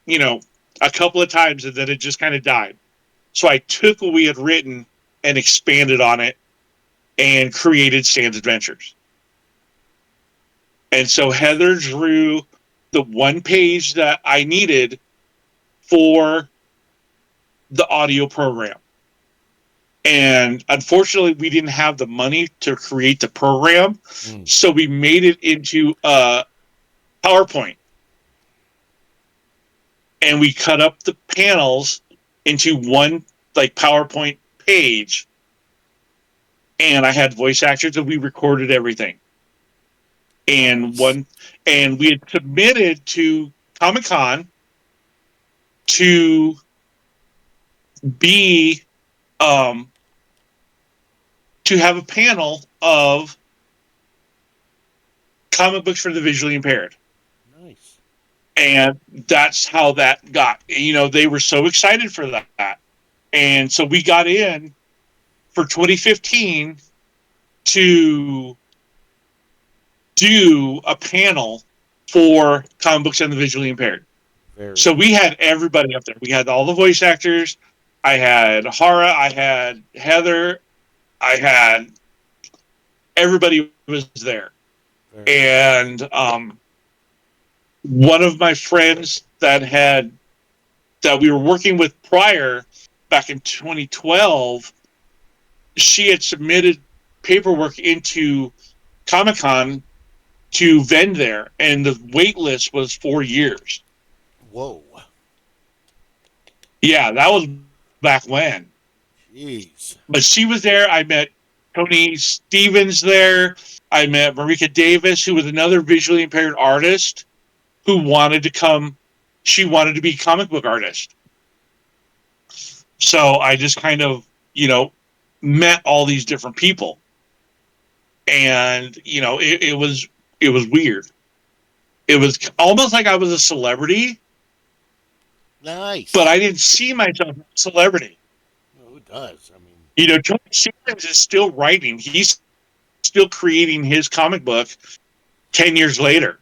you know, a couple of times, and then it just kind of died. So I took what we had written and expanded on it and created Stan's Adventures. And so Heather drew the one page that I needed for the audio program. And unfortunately, we didn't have the money to create the program. So we made it into a PowerPoint. And we cut up the panels into one like PowerPoint page. And I had voice actors, and we recorded everything. And we had submitted to Comic-Con to be to have a panel of comic books for the visually impaired. Nice. And that's how that got. You know, they were so excited for that. And so we got in for 2015 to do a panel for comic books and the visually impaired. So we had everybody up there. We had all the voice actors. I had Hara. I had Heather. I had everybody was there. And one of my friends that we were working with prior, back in 2012, she had submitted paperwork into Comic-Con to vend there, and the wait list was 4 years. Whoa. Yeah, that was back when. Jeez. But she was there. I met Tony Stevens there. I met Marika Davis, who was another visually impaired artist who wanted to come. She wanted to be a comic book artist. So I just kind of, you know, met all these different people. And, you know, it was weird. It was almost like I was a celebrity. Nice. But I didn't see myself as a celebrity. Well, who does? I mean, you know, Tony Stevens is still writing. He's still creating his comic book 10 years later.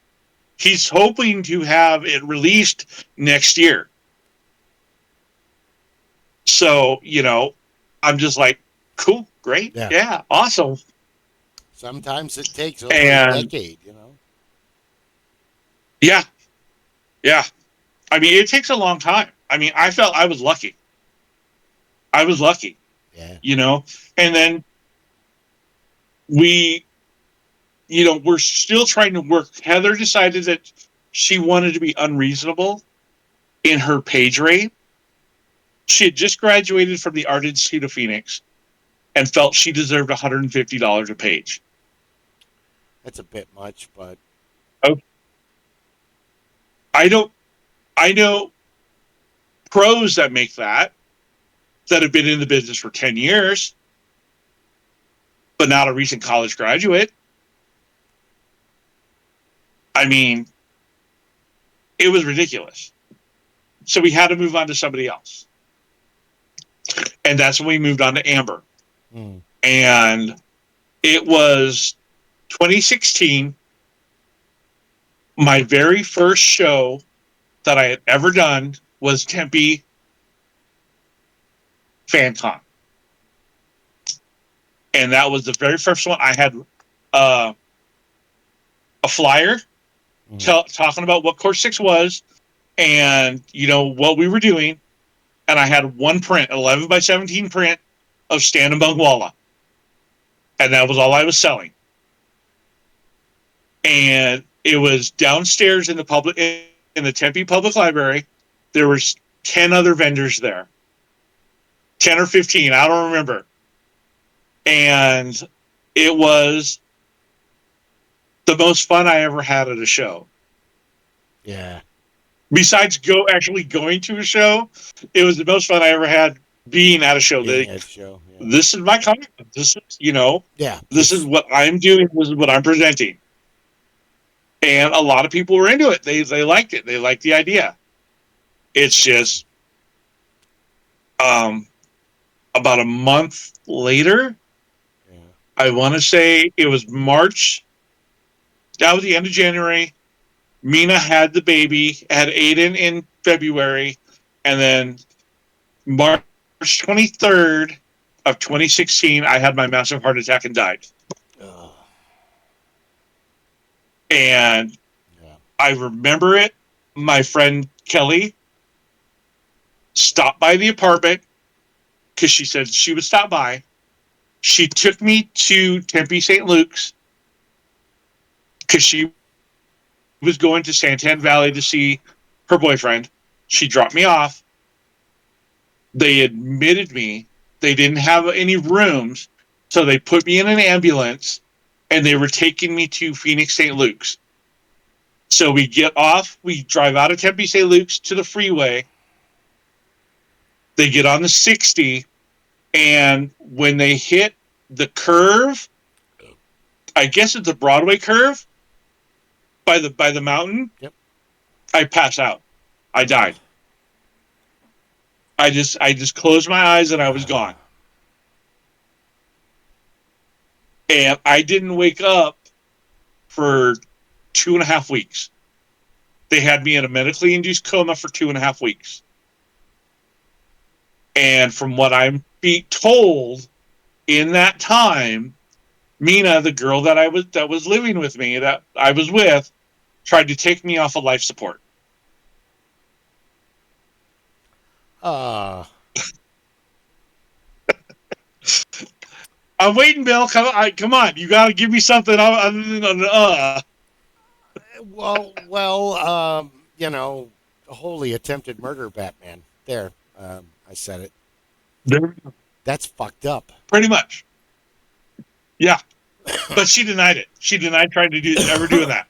He's hoping to have it released next year. So, you know, I'm just like, cool, great, yeah awesome. Sometimes it takes over a decade, you know? Yeah. I mean, it takes a long time. I mean, I felt I was lucky. Yeah. You know? And then we're still trying to work. Heather decided that she wanted to be unreasonable in her page rate. She had just graduated from the Art Institute of Phoenix. and felt she deserved $150 a page. That's a bit much, but Oh, I know pros that make that have been in the business for 10 years, but not a recent college graduate. I mean, it was ridiculous. So we had to move on to somebody else. And that's when we moved on to Amber. And it was 2016. My very first show that I had ever done was Tempe FanCon. And that was the very first one. I had a flyer talking about what Course 6 was and, you know, what we were doing. And I had one print, 11 by 17 print of Stan and Bungwalla. And that was all I was selling. And it was downstairs in the Tempe Public Library. There was 10 other vendors there. 10 or 15, I don't remember. And it was the most fun I ever had at a show. Yeah. Besides actually going to a show, it was the most fun I ever had being at a show. Yeah. This is my comic. This is, you know, yeah. This is what I'm doing. This is what I'm presenting. And a lot of people were into it. They liked it. They liked the idea. It's just about a month later, I want to say it was March. That was the end of January. Mina had the baby, had Aiden in February, and then March 23rd of 2016, I had my massive heart attack and died. And I remember it. My friend Kelly stopped by the apartment because she said she would stop by. She took me to Tempe St. Luke's because she was going to Santan Valley to see her boyfriend. She dropped me off. They admitted me. They didn't have any rooms, so they put me in an ambulance, and they were taking me to Phoenix St. Luke's. So we get off, we drive out of Tempe St. Luke's to the freeway. They get on the 60, and when they hit the curve, I guess it's a Broadway curve by the mountain. Yep. I pass out. I died. I just closed my eyes and I was gone. And I didn't wake up for 2.5 weeks. They had me in a medically induced coma for 2.5 weeks. And from what I'm being told, in that time, Mina, the girl that was living with me, that I was with, tried to take me off of life support. I'm waiting, Bill. Come on. You got to give me something other than Well, you know, holy attempted murder, Batman. There, I said it. There. That's fucked up. Pretty much. Yeah. But she denied it. She denied trying to ever doing that.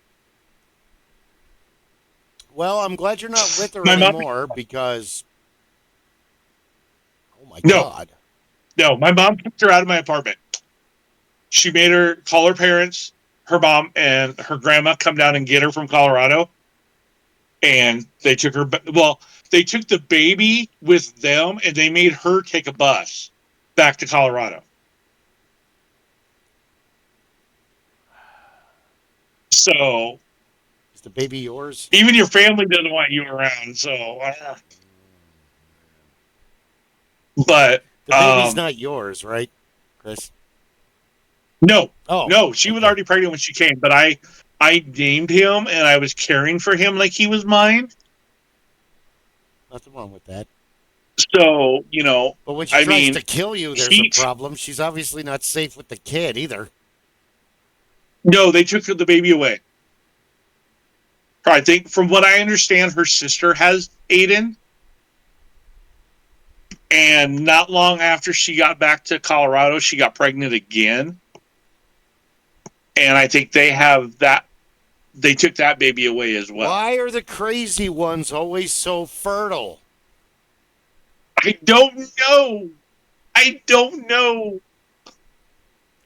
Well, I'm glad you're not with her anymore because... Oh, my God. No, my mom kicked her out of my apartment. She made her call her parents, her mom, and her grandma come down and get her from Colorado. And they took her... Well, they took the baby with them, and they made her take a bus back to Colorado. So... Is the baby yours? Even your family doesn't want you around, so... But... The baby's not yours, right, Chris? No. Oh. No, she was already pregnant when she came, but I named him, and I was caring for him like he was mine. Nothing wrong with that. So, you know... But when she tries to kill you, there's a problem. She's obviously not safe with the kid, either. No, they took the baby away. I think, from what I understand, her sister has Aiden. And not long after she got back to Colorado, she got pregnant again. And I think they took that baby away as well. Why are the crazy ones always so fertile? I don't know.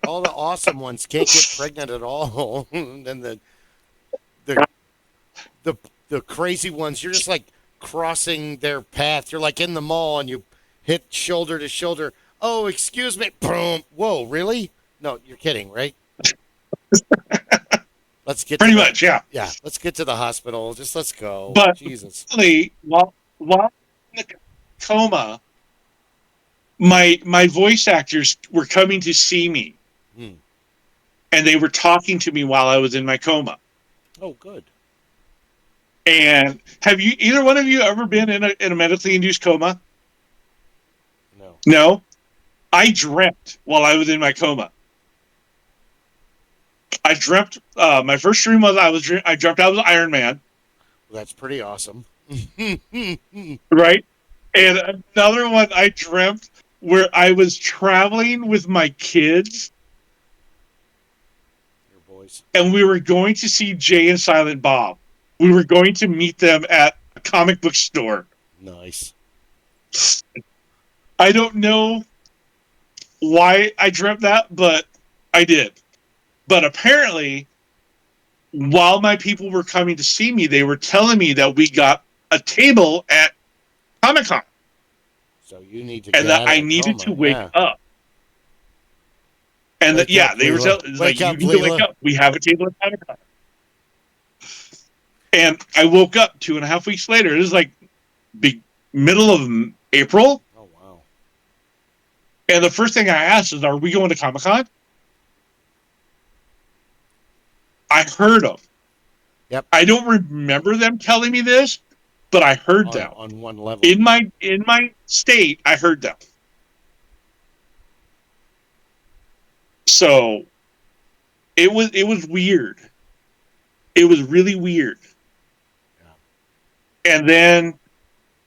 All the awesome ones can't get pregnant at all. And then the crazy ones, you're just like crossing their path. You're like in the mall and you hit shoulder to shoulder. Oh, excuse me. Boom. Whoa, really? No, you're kidding, right? Let's get Pretty much, yeah. Yeah, let's get to the hospital. Just let's go. But Jesus. while in the coma, my voice actors were coming to see me. And they were talking to me while I was in my coma. Oh, good. And have you either one of you ever been in a medically induced coma? No. No? I dreamt while I was in my coma. I dreamt my first dream was I dreamt I was Iron Man. Well, that's pretty awesome. Right? And another one I dreamt where I was traveling with my kids. Your boys. And we were going to see Jay and Silent Bob. We were going to meet them at a comic book store. Nice. I don't know why I dreamt that, but I did. But apparently, while my people were coming to see me, they were telling me that we got a table at Comic-Con. So you need to and that I needed to wake up. And that, yeah, they were telling like, you need to wake up. We have a table at Comic-Con. And I woke up 2.5 weeks later. It was like middle of April. Oh, wow. And the first thing I asked is, are we going to Comic-Con? I heard them. Yep. I don't remember them telling me this, but I heard them. On one level. In my state, I heard them. So it was weird. It was really weird. Yeah. And then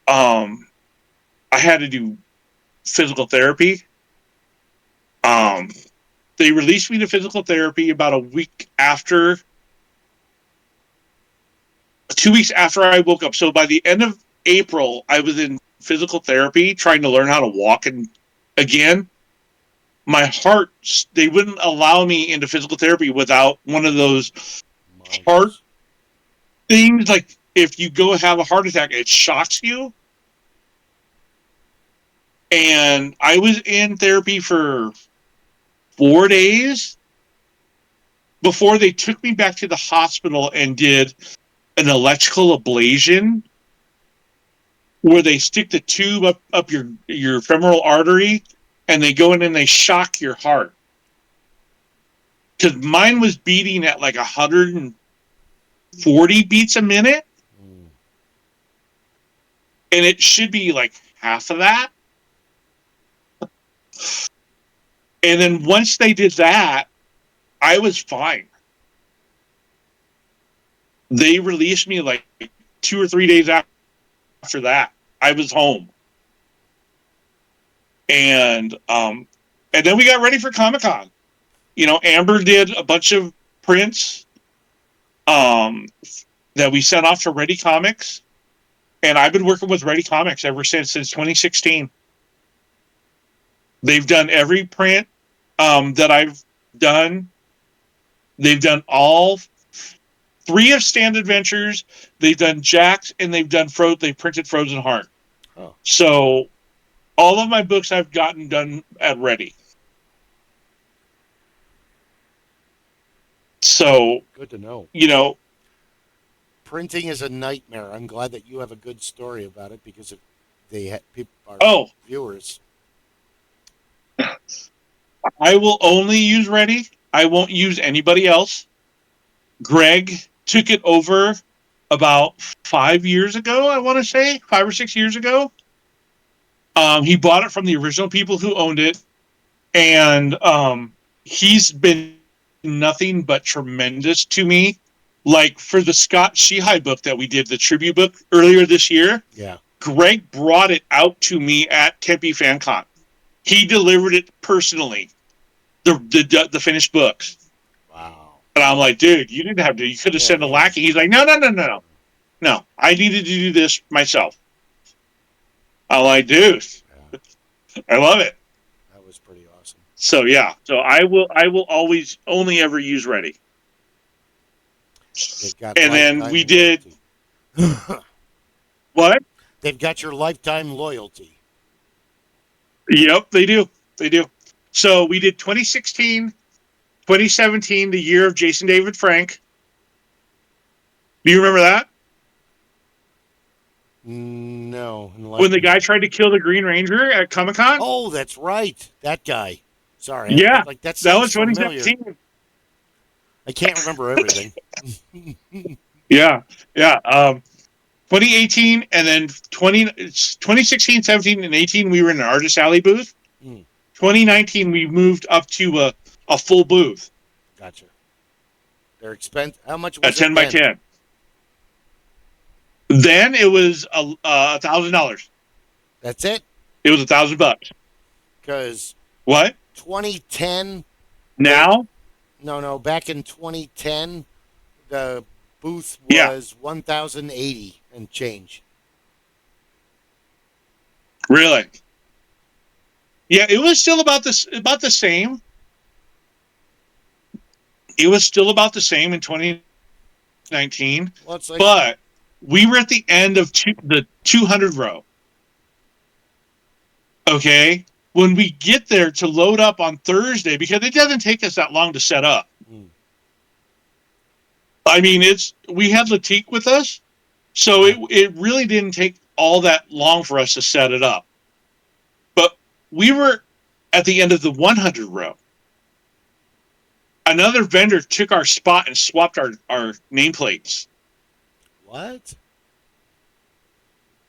I had to do physical therapy. They released me to physical therapy about 2 weeks after I woke up. So by the end of April, I was in physical therapy trying to learn how to walk again. My heart, they wouldn't allow me into physical therapy without one of those heart things. Like if you go have a heart attack, it shocks you. And I was in therapy for 4 days before they took me back to the hospital and did an electrical ablation where they stick the tube up your femoral artery and they go in and they shock your heart. Because mine was beating at like 140 beats a minute. And it should be like half of that. And then once they did that, I was fine. They released me like 2 or 3 days after that. I was home. And then we got ready for Comic-Con. You know, Amber did a bunch of prints that we sent off to Ready Comics. And I've been working with Ready Comics ever since 2016. They've done every print that I've done. They've done all 3 of Stand Adventures. They've done Jax, and they've done they printed Frozen Heart. Oh. So all of my books I've gotten done at Ready. So good to know. You know, printing is a nightmare. I'm glad that you have a good story about it because people are viewers. I will only use Ready. I won't use anybody else. Greg took it over about 5 years ago, I want to say, 5 or 6 years ago. He bought it from the original people who owned it. And he's been nothing but tremendous to me. Like for the Scott Sheehy book that we did, the tribute book earlier this year. Yeah. Greg brought it out to me at Tempe FanCon. He delivered it personally, the finished books. Wow. And I'm like, dude, you didn't have to. You could have sent a lackey. He's like, no. No, I needed to do this myself. I'm like, dude, I love it. That was pretty awesome. So yeah, so I will always only ever use Ready. And then we did what? They've got your lifetime loyalty. Yep, they do. They do. So we did 2016, 2017, the year of Jason David Frank. Do you remember that? No. When the guy tried to kill the Green Ranger at Comic-Con? Oh, that's right. That guy. Sorry. Yeah. Like that was familiar. 2017. I can't remember everything. Yeah. 2018 and then 2016, 17, and 18, we were in an Artist Alley booth. 2019, we moved up to a full booth. Gotcha. They're expensive. How much was it? A 10 by 10. Then it was $1,000. That's it? It was $1,000. Because what? 2010. Now? No. Back in 2010, the booth was 1,080 and change. Really? Yeah, it was still about the same. It was still about the same in 2019, but we were at the end of the 200 row. Okay, when we get there to load up on Thursday, because it doesn't take us that long to set up. I mean, we had Latique with us, so it really didn't take all that long for us to set it up. But we were at the end of the 100 row. Another vendor took our spot and swapped our nameplates. What?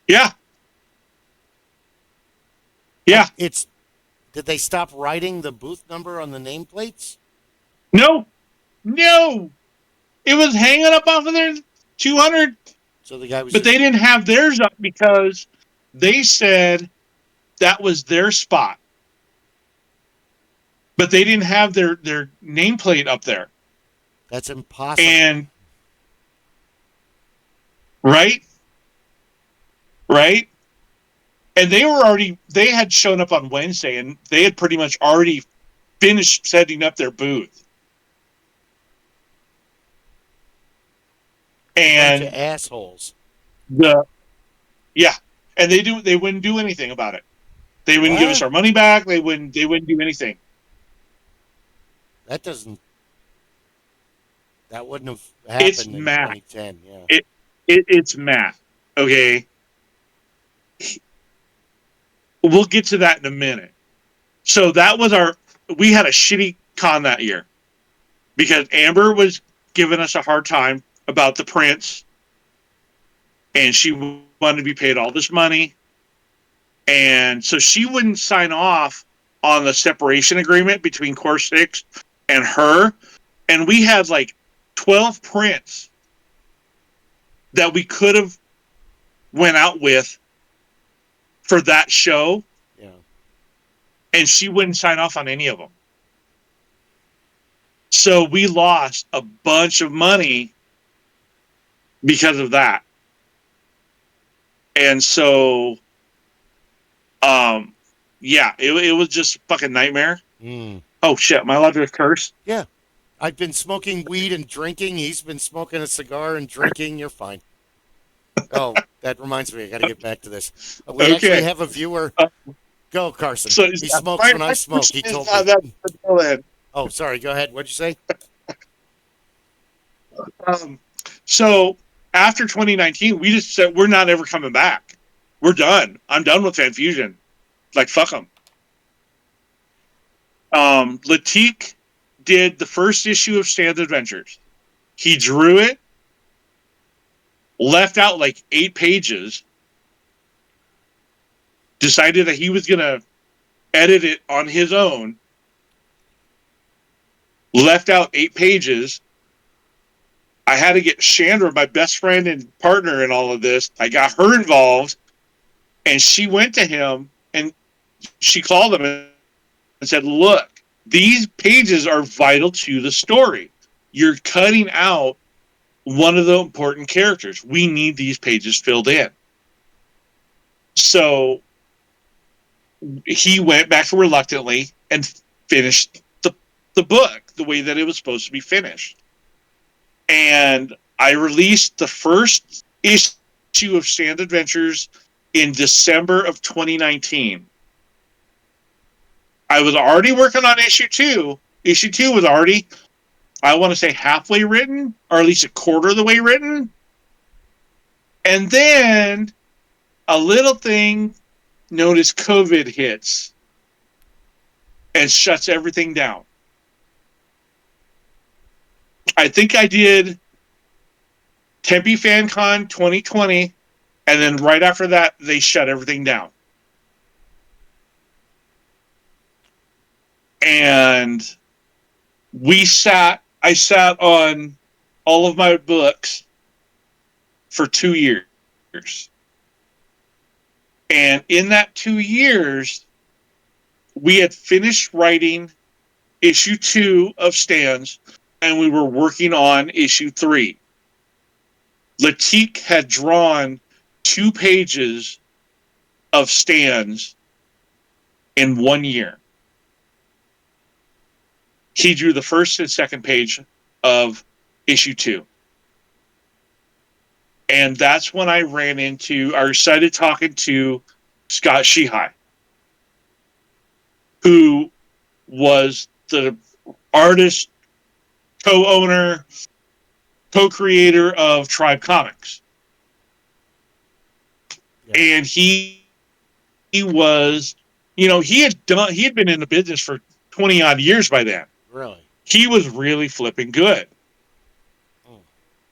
Yeah. Did they stop writing the booth number on the nameplates? No. It was hanging up off of their 200. So the guy was. But they didn't have theirs up because they said that was their spot. But they didn't have their nameplate up there. That's impossible. And right? And they had shown up on Wednesday and they had pretty much already finished setting up their booth. And bunch of assholes. And they wouldn't do anything about it. They wouldn't give us our money back. They wouldn't do anything. That wouldn't have happened in 2010. Yeah. It's math. Okay. We'll get to that in a minute. So that was we had a shitty con that year because Amber was giving us a hard time about the prints and she wanted to be paid all this money. And so she wouldn't sign off on the separation agreement between Core 6 and her. And we had like 12 prints that we could have went out with for that show. Yeah. And she wouldn't sign off on any of them. So we lost a bunch of money because of that. And so, it was just a fucking nightmare. Oh shit, am I allowed to curse? Yeah. I've been smoking weed and drinking. He's been smoking a cigar and drinking. You're fine. Oh, that reminds me. I got to get back to this. We actually have a viewer. Go, Carson. So he smokes when I smoke. He told me. Oh, sorry. Go ahead. What'd you say? So after 2019, we just said we're not ever coming back. We're done. I'm done with Fan Fusion. Like, fuck them. Latique did the first issue of Stan's Adventures. He drew it, left out like 8 pages, decided that he was going to edit it on his own, left out 8 pages. I had to get Chandra, my best friend and partner in all of this. I got her involved. And she went to him and she called him and said, look, these pages are vital to the story. You're cutting out one of the important characters. We need these pages filled in. So he went back reluctantly and finished the book the way that it was supposed to be finished. And I released the first issue of Stand Adventures in December of 2019. I was already working on issue 2. Issue 2 was already, I want to say, halfway written, or at least a quarter of the way written. And then a little thing known as COVID hits and shuts everything down. I think I did Tempe FanCon 2020, and then right after that, they shut everything down. And I sat on all of my books for 2 years. And in that 2 years, we had finished writing issue 2 of Stands, and we were working on issue 3. Latique had drawn 2 pages of Stands in 1 year. He drew the first and second page of issue 2. And that's when I started talking to Scott Shihai, who was the artist, co-owner, co-creator of Tribe Comics. Yeah. And he was, he had been in the business for 20 odd years by then. Really? He was really flipping good.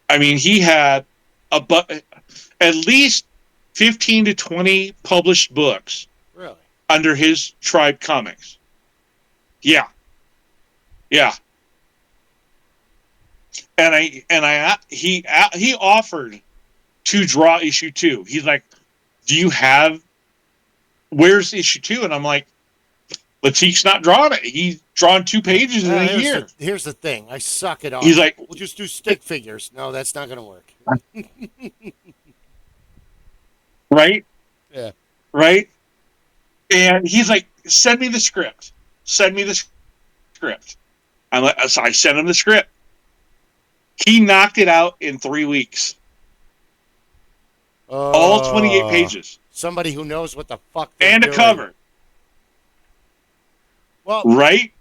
I mean, he had at least 15 to 20 published books. Really? Under his Tribe Comics. Yeah. Yeah. And he offered to draw issue 2. He's like, where's issue 2? And I'm like, Latique's not drawing it. He's drawn 2 pages in a year. Here's the thing. I suck it off. He's like, we'll just do stick figures. No, that's not going to work. Right? Yeah. Right? And he's like, send me the script. Send me the script. So I sent him the script. He knocked it out in 3 weeks. All 28 pages. Somebody who knows what the fuck they're and doing. A cover. Well, right?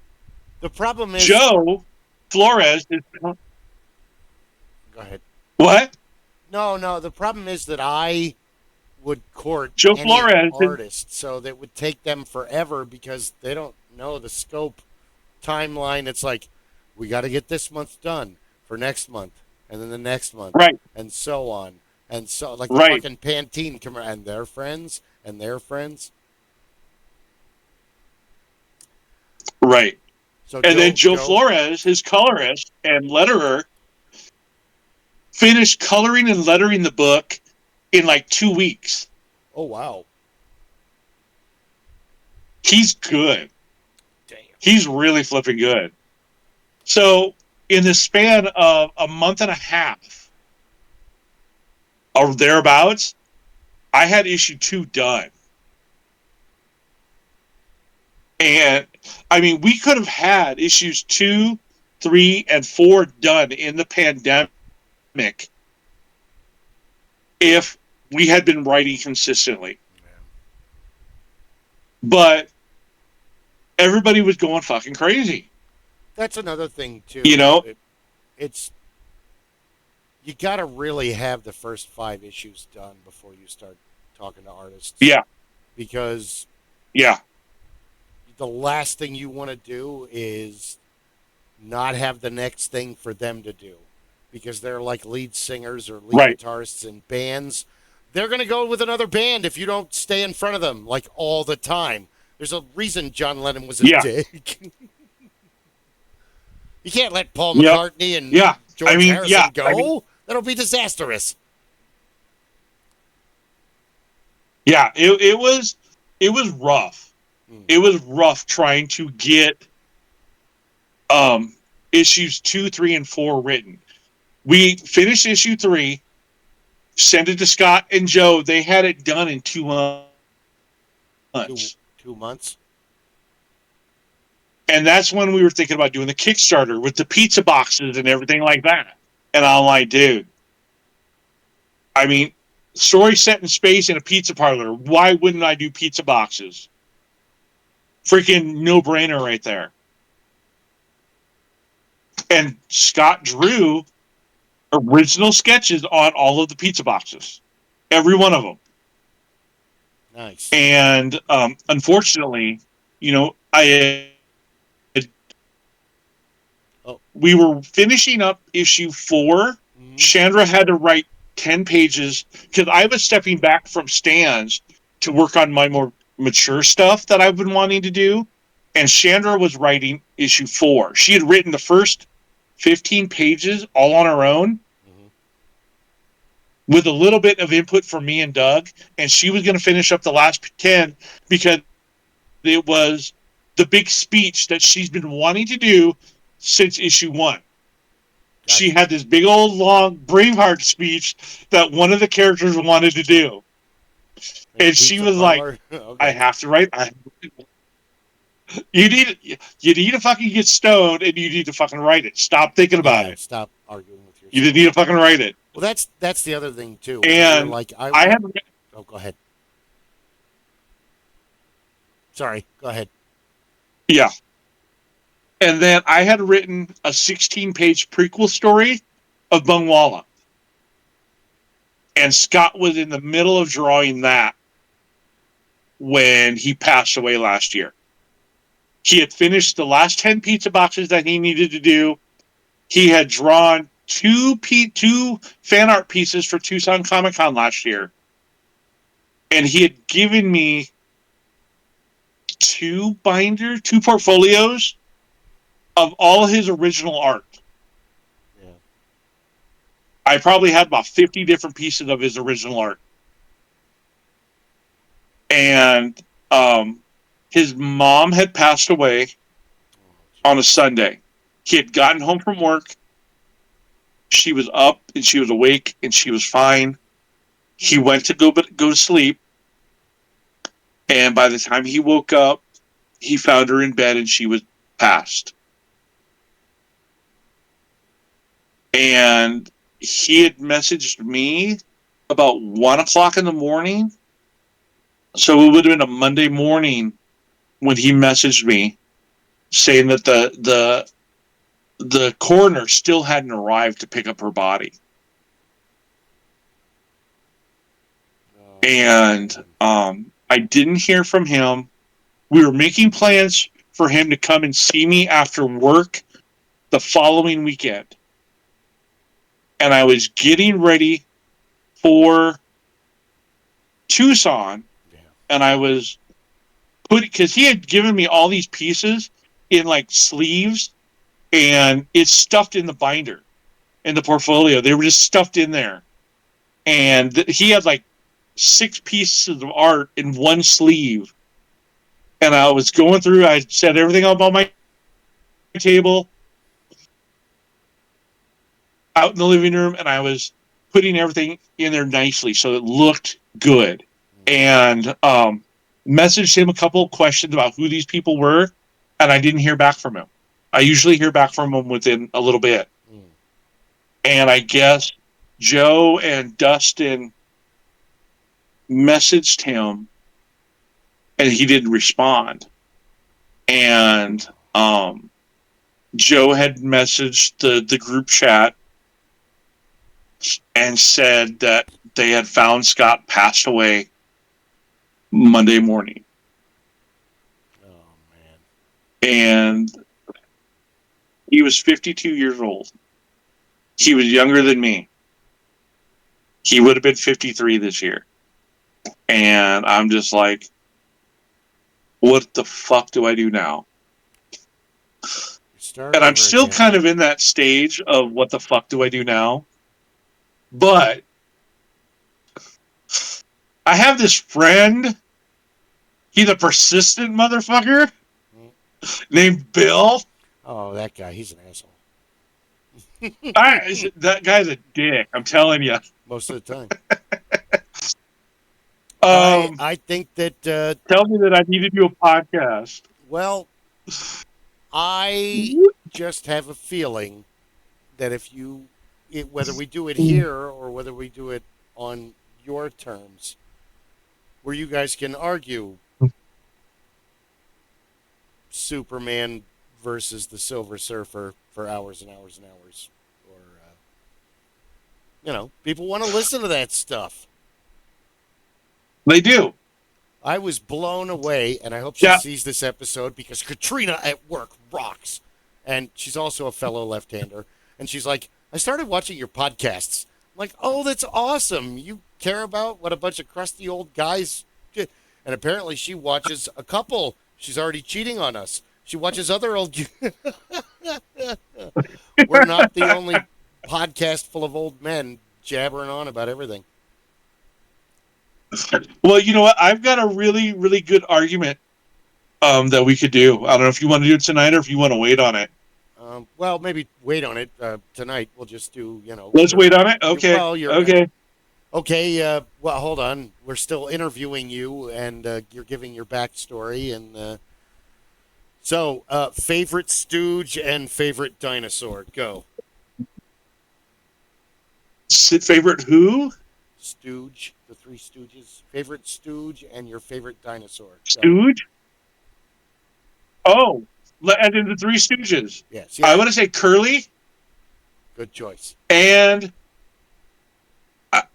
The problem is Joe Flores is. Go ahead. What? No. The problem is that I would court Joe any Flores artist, so that would take them forever because they don't know the scope, timeline. It's like, we got to get this month done for next month, and then the next month, right, and so on, and so like right. The fucking Pantene commercial, and their friends, and their friends. Right. So then Joe Flores, his colorist and letterer, finished coloring and lettering the book in like 2 weeks. Oh, wow. He's good. Damn. He's really flipping good. So in the span of a month and a half or thereabouts, I had issue 2 done. And I mean, we could have had issues 2, 3, and 4 done in the pandemic if we had been writing consistently. Yeah. But everybody was going fucking crazy. That's another thing too. It's you got to really have the first 5 issues done before you start talking to artists. Yeah. Because the last thing you want to do is not have the next thing for them to do, because they're like lead singers or lead guitarists in bands. They're going to go with another band if you don't stay in front of them like all the time. There's a reason John Lennon was a dick. You can't let Paul McCartney and George Harrison go. That'll be disastrous. Yeah, it was rough. It was rough trying to get issues 2, 3, and 4 written. We finished issue 3, sent it to Scott and Joe. They had it done in 2 months. 2 months. And that's when we were thinking about doing the Kickstarter with the pizza boxes and everything like that. And I'm like, dude, I mean, story set in space in a pizza parlor. Why wouldn't I do pizza boxes? Freaking no brainer right there. And Scott drew original sketches on all of the pizza boxes, every one of them. Nice. And unfortunately, you know, we were finishing up issue 4. Chandra had to write 10 pages because I was stepping back from stands to work on my more mature stuff that I've been wanting to do. And Chandra was writing issue 4. She had written the first 15 pages all on her own with a little bit of input from me and Doug. And she was going to finish up the last 10 because it was the big speech that she's been wanting to do since issue 1. She had this big old long Braveheart speech that one of the characters wanted to do. And she was like, okay. I have to write. You need to fucking get stoned and you need to fucking write it. Stop thinking about it. Stop arguing with yourself. You need to fucking write it. Well, that's the other thing too. And like, I have. Oh, go ahead. Sorry, go ahead. Yeah. And then I had written a 16-page prequel story of Bungwala. And Scott was in the middle of drawing that when he passed away last year. He had finished the last 10 pizza boxes that he needed to do. He had drawn two fan art pieces for Tucson Comic Con last year. And he had given me 2 portfolios of all his original art. Yeah. I probably had about 50 different pieces of his original art. And his mom had passed away on a Sunday. He had gotten home from work. She was up and she was awake and she was fine. He went to go to sleep. And by the time he woke up, he found her in bed and she was passed. And he had messaged me about 1 o'clock in the morning. So it would have been a Monday morning when he messaged me saying that the coroner still hadn't arrived to pick up her body. And I didn't hear from him. We were making plans for him to come and see me after work the following weekend. And I was getting ready for Tucson. Yeah. And I was because he had given me all these pieces in like sleeves and it's stuffed in the binder in the portfolio. They were just stuffed in there. And he had like 6 pieces of art in one sleeve. And I was going through, I set everything up on my table out in the living room, and I was putting everything in there nicely so it looked good. And messaged him a couple of questions about who these people were, and I didn't hear back from him. I usually hear back from him within a little bit. And I guess Joe and Dustin messaged him, and he didn't respond. And Joe had messaged the group chat and said that they had found Scott passed away Monday morning. Oh, man. And he was 52 years old. He was younger than me. He would have been 53 this year. And I'm just like, what the fuck do I do now? And I'm still kind of in that stage of what the fuck do I do now? But I have this friend. He's a persistent motherfucker named Bill. Oh, that guy. He's an asshole. That guy's a dick. I'm telling you. Most of the time. I think that. Tell me that I need to do a podcast. Well, I just have a feeling that whether we do it here or whether we do it on your terms, where you guys can argue Superman versus the Silver Surfer for hours and hours and hours, or people want to listen to that stuff. They do. I was blown away, and I hope she sees this episode because Katrina at work rocks. And she's also a fellow left-hander. And she's like, I started watching your podcasts. I'm like, oh, that's awesome. You care about what a bunch of crusty old guys did. And apparently she watches a couple. She's already cheating on us. She watches other old... We're not the only podcast full of old men jabbering on about everything. Well, you know what? I've got a really, really good argument that we could do. I don't know if you want to do it tonight or if you want to wait on it. Well, maybe wait on it tonight. We'll just do, Let's wait on it? Okay. Well, okay. Okay, well, hold on. We're still interviewing you, and you're giving your backstory. And so, favorite stooge and favorite dinosaur. Go. Favorite who? Stooge. The Three Stooges. Favorite stooge and your favorite dinosaur. Go. Stooge? Oh, and in the Three Stooges. Yes. I want to say Curly. Good choice. And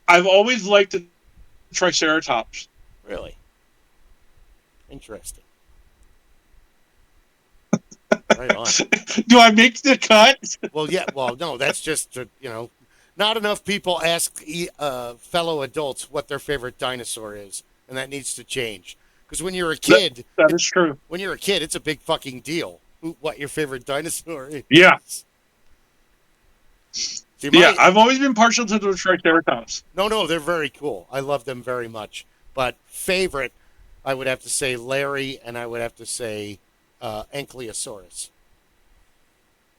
I've always liked the Triceratops. Really? Interesting. Right on. Do I make the cut? Well, yeah. Well, no, that's just, not enough people ask fellow adults what their favorite dinosaur is, and that needs to change. Because when you're a kid... That is true. When you're a kid, it's a big fucking deal. What your favorite dinosaur is. Yeah. See, I've always been partial to the Triceratops. No, they're very cool. I love them very much. But favorite, I would have to say Larry, and I would have to say Ankylosaurus.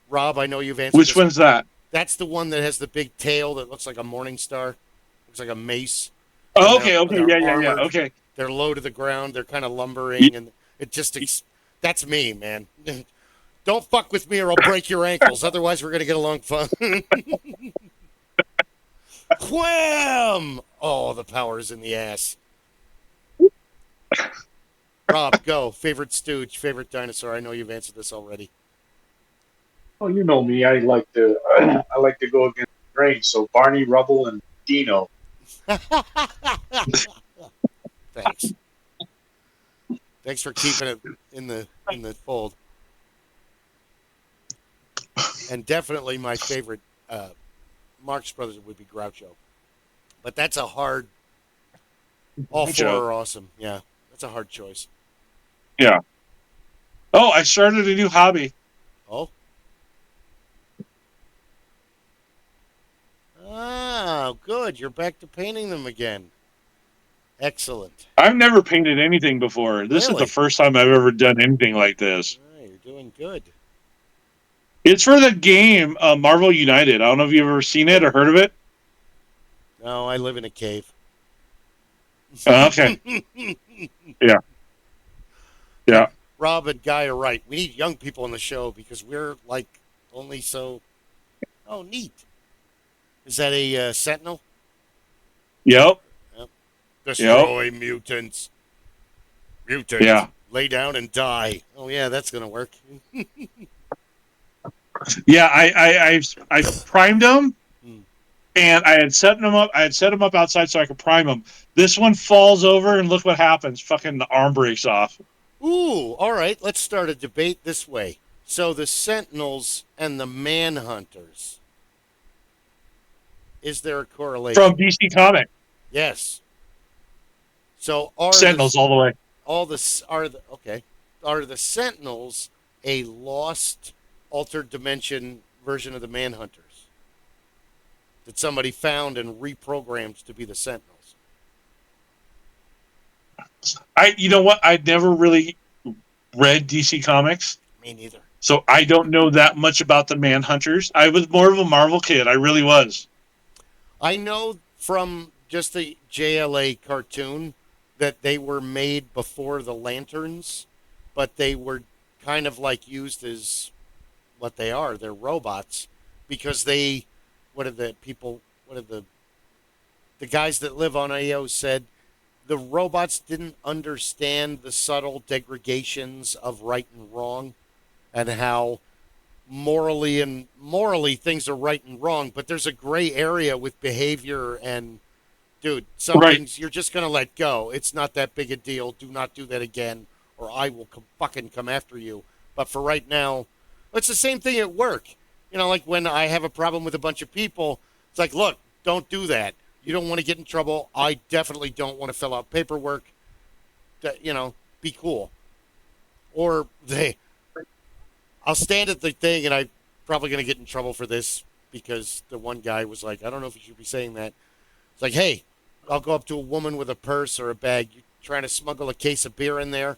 Rob, I know you've answered Which one's that? That's the one that has the big tail that looks like a morning star. Looks like a mace. Oh, okay, yeah, armored. okay. They're low to the ground. They're kind of lumbering, and it just... that's me, man. Don't fuck with me or I'll break your ankles. Otherwise, we're going to get along fun. Wham! Oh, the power's in the ass. Rob, go. Favorite stooge, favorite dinosaur. I know you've answered this already. Oh, you know me. I like to go against the grain. So Barney, Rubble, and Dino. Thanks. Thanks for keeping it in the fold. And definitely my favorite Marx Brothers would be Groucho. But that's a hard... All four are awesome. Yeah, that's a hard choice. Yeah. Oh, I started a new hobby. Oh? Oh, good. You're back to painting them again. Excellent. I've never painted anything before. This is the first time I've ever done anything like this. Oh, you're doing good. It's for the game Marvel United. I don't know if you've ever seen it or heard of it. No, I live in a cave. Okay. Yeah. Yeah. Rob and Guy are right. We need young people on the show because we're like only so... Oh, neat. Is that a Sentinel? Yep. Destroy mutants. Mutants. Yeah. Lay down and die. Oh, yeah, that's going to work. Yeah, I primed them, and I had set them up. I had set them up outside so I could prime them. This one falls over, and look what happens. Fucking the arm breaks off. Ooh, all right. Let's start a debate this way. So the Sentinels and the Manhunters. Is there a correlation? From DC Comics. Yes. So are Sentinels all the way. Are the Sentinels a lost, altered dimension version of the Manhunters that somebody found and reprogrammed to be the Sentinels? You know what? I never really read DC Comics, Me neither. so I don't know that much about the Manhunters. I was more of a Marvel kid. I really was. I know from just the JLA cartoon that they were made before the Lanterns, but they were kind of like used as what they are. They're robots because they, what are the people, what are the guys that live on AO said the robots didn't understand the subtle degradations of right and wrong and how morally things are right and wrong, but there's a gray area with behavior and dude, some Right. things you're just gonna let go. It's not that big a deal. Do not do that again, or I will fucking come after you. But for right now, it's the same thing at work. You know, like when I have a problem with a bunch of people, it's like, look, don't do that. You don't want to get in trouble. I definitely don't want to fill out paperwork. You know, be cool. Or I'll stand at the thing, and I'm probably going to get in trouble for this because the one guy was like, I don't know if you should be saying that. It's like, hey, I'll go up to a woman with a purse or a bag. You trying to smuggle a case of beer in there? And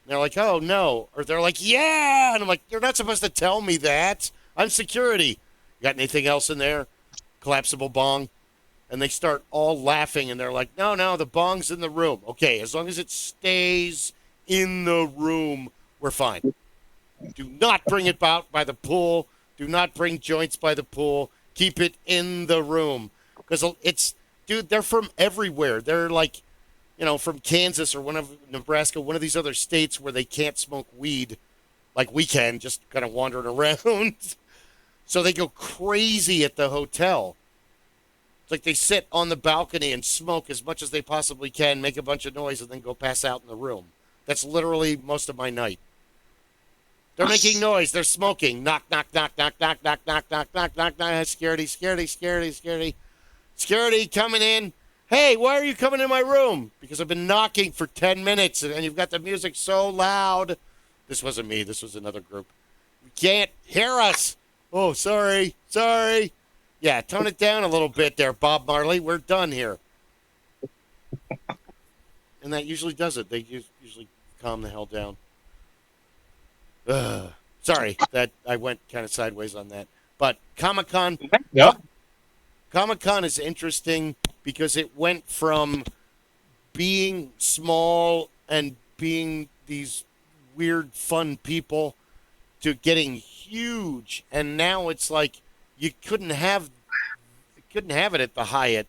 they're like, oh, no. Or they're like, yeah. And I'm like, you're not supposed to tell me that. I'm security. You got anything else in there? Collapsible bong? And they start all laughing, and they're like, no, the bong's in the room. Okay, as long as it stays in the room, we're fine. Do not bring it out by the pool. Do not bring joints by the pool. Keep it in the room. Because it's, dude, they're from everywhere. They're like, you know, from Kansas or one of Nebraska, one of these other states where they can't smoke weed like we can, just kind of wandering around. So they go crazy at the hotel. It's like they sit on the balcony and smoke as much as they possibly can, make a bunch of noise, and then go pass out in the room. That's literally most of my night. They're making noise. They're smoking. Knock, knock, knock, knock, knock, knock, knock, knock, knock, knock, knock. Security, security, security, security. Security coming in. Hey, why are you coming in my room? Because I've been knocking for 10 minutes and you've got the music so loud. This wasn't me. This was another group. You can't hear us. Oh, sorry. Sorry. Yeah, tone it down a little bit there, Bob Marley. We're done here. And that usually does it. They usually calm the hell down. Sorry that I went kind of sideways on that. But Comic-Con, Yep. Comic-Con is interesting because it went from being small and being these weird, fun people to getting huge. And now it's like you couldn't have it at the Hyatt,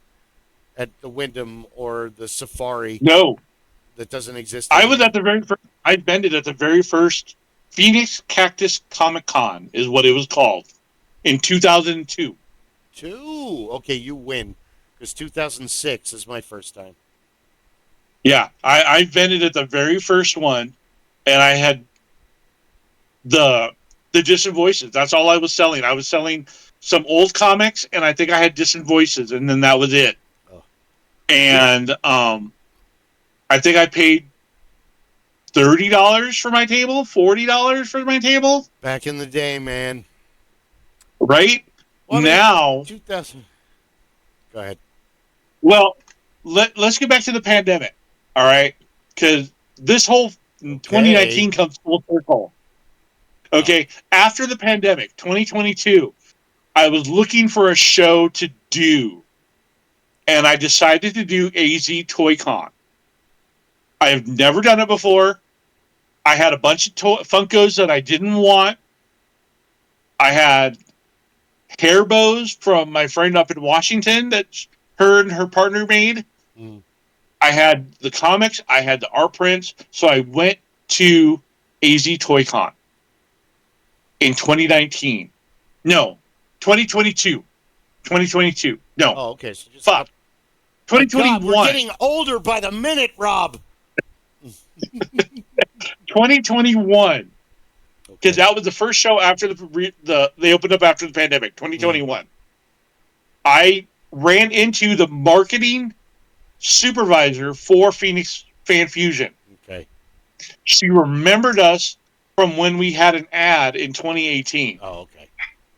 at the Wyndham, or the Safari No, that doesn't exist I anymore. was at the very first. I bended at the very first Phoenix Cactus Comic Con is what it was called in 2002. Two. Okay, you win. Because 2006 is my first time. Yeah, I vended at the very first one, and I had the distant voices. That's all I was selling. I was selling some old comics, and I think I had distant voices, and then that was it. Oh. And I think I paid $30 for my table, $40 for my table. Back in the day, man. Right Well, I mean, now, 2000. Go ahead. well, let's get back to the pandemic. All right, because this whole 2019 comes full circle. Okay, after the pandemic, 2022, I was looking for a show to do, and I decided to do AZ Toy Con. I have never done it before. I had a bunch of Funkos that I didn't want. I had hair bows from my friend up in Washington that her and her partner made. Mm. I had the comics. I had the art prints. So I went to AZ Toy Con in 2019. No, 2022. 2022. No. Oh, okay. So just Fuck. 2021. God, we're getting older by the minute, Rob. 2021. Because Okay. that was the first show after they opened up after the pandemic. 2021. I ran into the marketing supervisor for Phoenix Fan Fusion. Okay. She remembered us from when we had an ad in 2018. Oh, okay.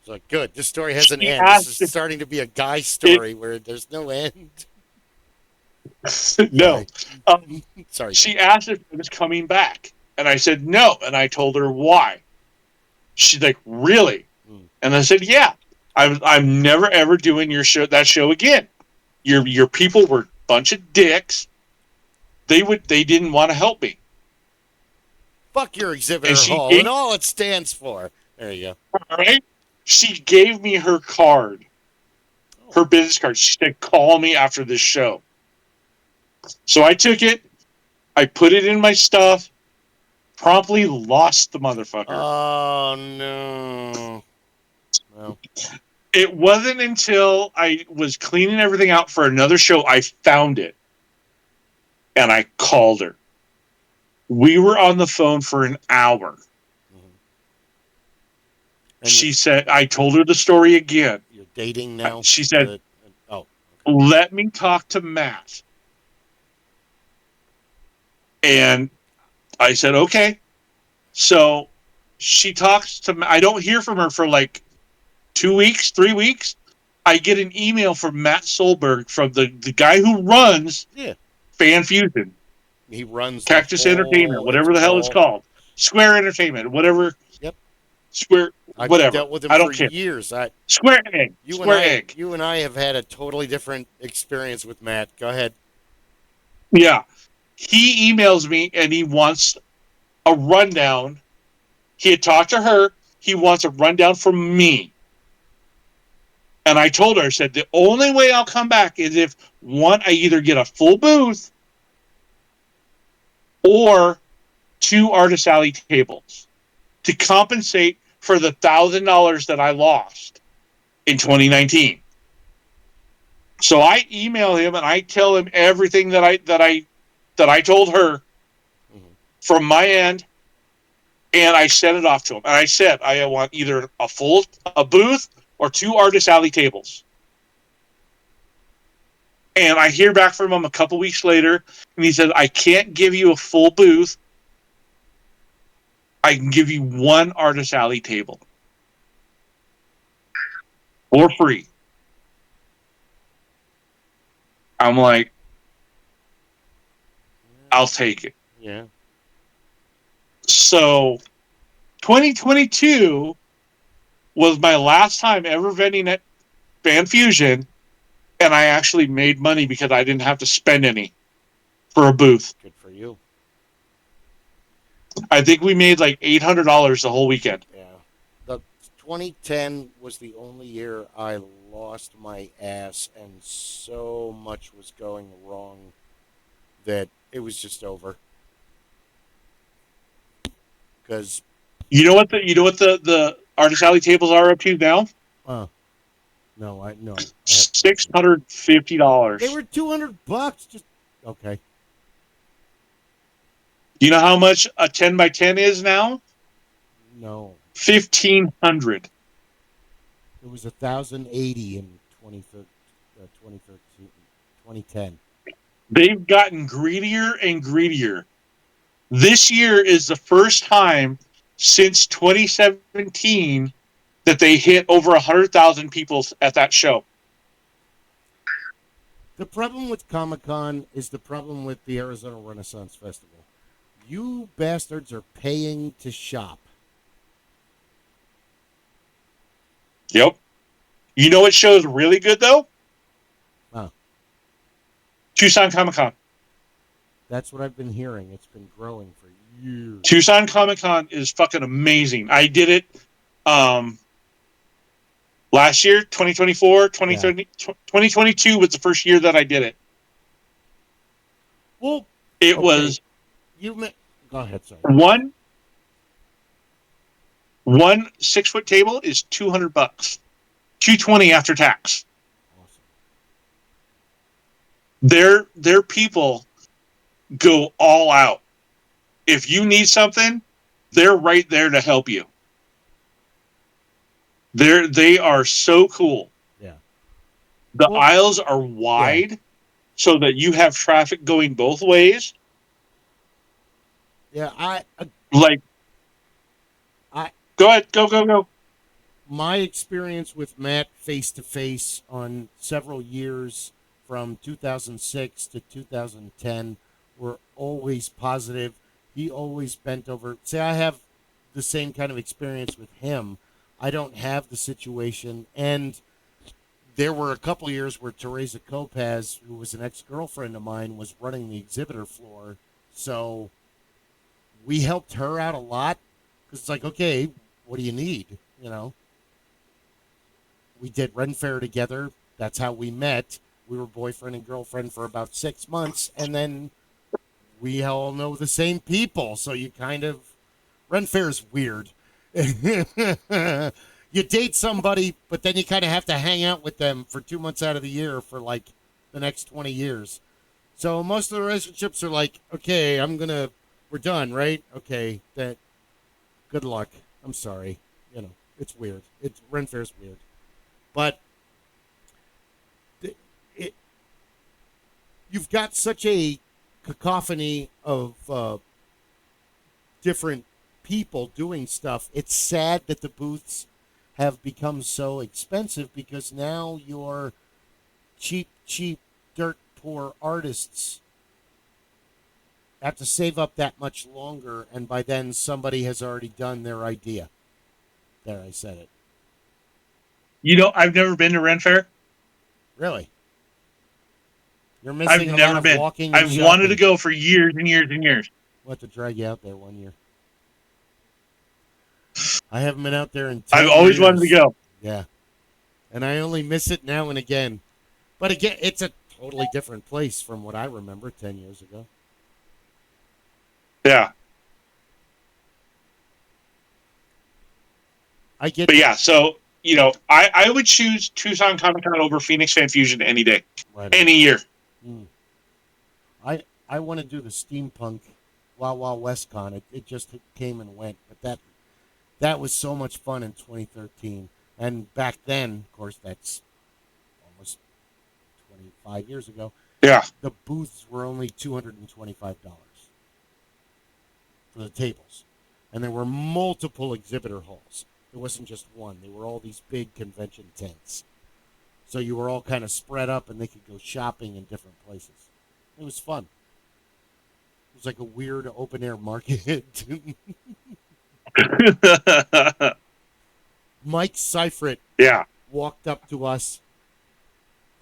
So good. This story has an She end. asked This is if- starting to be a guy story where there's no end. No. Sorry. Sorry. She asked if I was coming back, and I said no, and I told her why. She's like, "Really?" And I said, "Yeah, I'm never ever doing that show again. Your people were a bunch of dicks. They didn't want to help me." Fuck your And exhibitor she hall and gave, all it stands for. There you go. right? She gave me her card, her business card. She said, "Call me after this show." So I took it. I put it in my stuff. Promptly lost the motherfucker. Oh no. Well, It wasn't until I was cleaning everything out for another show I found it, and I called her. We were on the phone for an hour. and She said, I told her the story again. you're dating now. She said, okay. Let me talk to Matt. And I said, okay. So she talks to I don't hear from her for like 2 weeks, 3 weeks. I get an email from Matt Solberg, from the guy who runs Fan Fusion. He runs Cactus Entertainment, whatever the hell it's called. Square Entertainment, whatever. Yep. Square, whatever. I've dealt with him I don't for care. years. Square Egg. You and I have had a totally different experience with Matt. Go ahead. Yeah. He emails me and he wants a rundown. He had talked to her. He wants a rundown from me. And I told her, I said, the only way I'll come back is if, one, I either get a full booth or 2 Artist Alley tables to compensate for the $1,000 that I lost in 2019. So I email him and I tell him everything that I told her from my end, and I sent it off to him. And I said, I want either a booth or 2 Artist Alley tables. And I hear back from him a couple weeks later, and he said, I can't give you a full booth. I can give you 1 Artist Alley table for free. I'm like, I'll take it. Yeah. So 2022 was my last time ever vending at Fan Fusion, and I actually made money because I didn't have to spend any for a booth. Good for you. I think we made like $800 the whole weekend. Yeah. The 2010 was the only year I lost my ass, and so much was going wrong that it was just over. Because you know what the Artist Alley tables are up to now? No. $650. They were $200. Just okay. You know how much a 10x10 is now? No. $1,500. It was 1,080 in 2010. They've gotten greedier and greedier. This year is the first time since 2017 that they hit over 100,000 people at that show. The problem with Comic-Con is the problem with the Arizona Renaissance Festival. You bastards are paying to shop. Yep. You know what show's really good, though? Tucson Comic-Con. That's what I've been hearing. It's been growing for years. Tucson Comic-Con is fucking amazing. I did it last year, 2024, 2022 was the first year that I did it. Well, it was... Go ahead, sorry. One 6-foot table is $200. $220 after tax. Their people go all out. If you need something, they're right there to help you. They are so cool. Yeah. The aisles are wide so that you have traffic going both ways. Yeah, go ahead, go. My experience with Matt face to face on several years from 2006 to 2010 were always positive. He always bent over. Say, I have the same kind of experience with him. I don't have the situation. And there were a couple years where Teresa Kopaz, who was an ex-girlfriend of mine, was running the exhibitor floor. So we helped her out a lot because it's like, okay, what do you need? You know, we did Ren Fair together. That's how we met. We were boyfriend and girlfriend for about 6 months, and then we all know the same people. So you kind of, Ren Fair is weird. You date somebody, but then you kind of have to hang out with them for 2 months out of the year for like the next 20 years. So most of the relationships are like, okay, we're done, right? Okay, good luck. I'm sorry. You know, it's weird. Ren Fair's weird. But you've got such a cacophony of different people doing stuff. It's sad that the booths have become so expensive because now your cheap, dirt poor artists have to save up that much longer, and by then somebody has already done their idea. There, I said it. You know, I've never been to Ren Fair. Really? You're missing I've a never lot of been. walking and I've wanted to shopping. go for years and years and years. We'll have to drag you out there one year. I haven't been out there in 10 I've always years. wanted to go. Yeah. And I only miss it now and again. But again, it's a totally different place from what I remember 10 years ago. Yeah. But yeah, so, you know, I would choose Tucson Comic Con over Phoenix Fan Fusion any day, right any year. I want to do the steampunk Wild Wild West Con. It just came and went. But that was so much fun in 2013. And back then, of course, that's almost 25 years ago. Yeah. The booths were only $225 for the tables. And there were multiple exhibitor halls. There wasn't just one. They were all these big convention tents. So you were all kind of spread up and they could go shopping in different places. It was fun. It was like a weird open-air market. Mike Seifert walked up to us,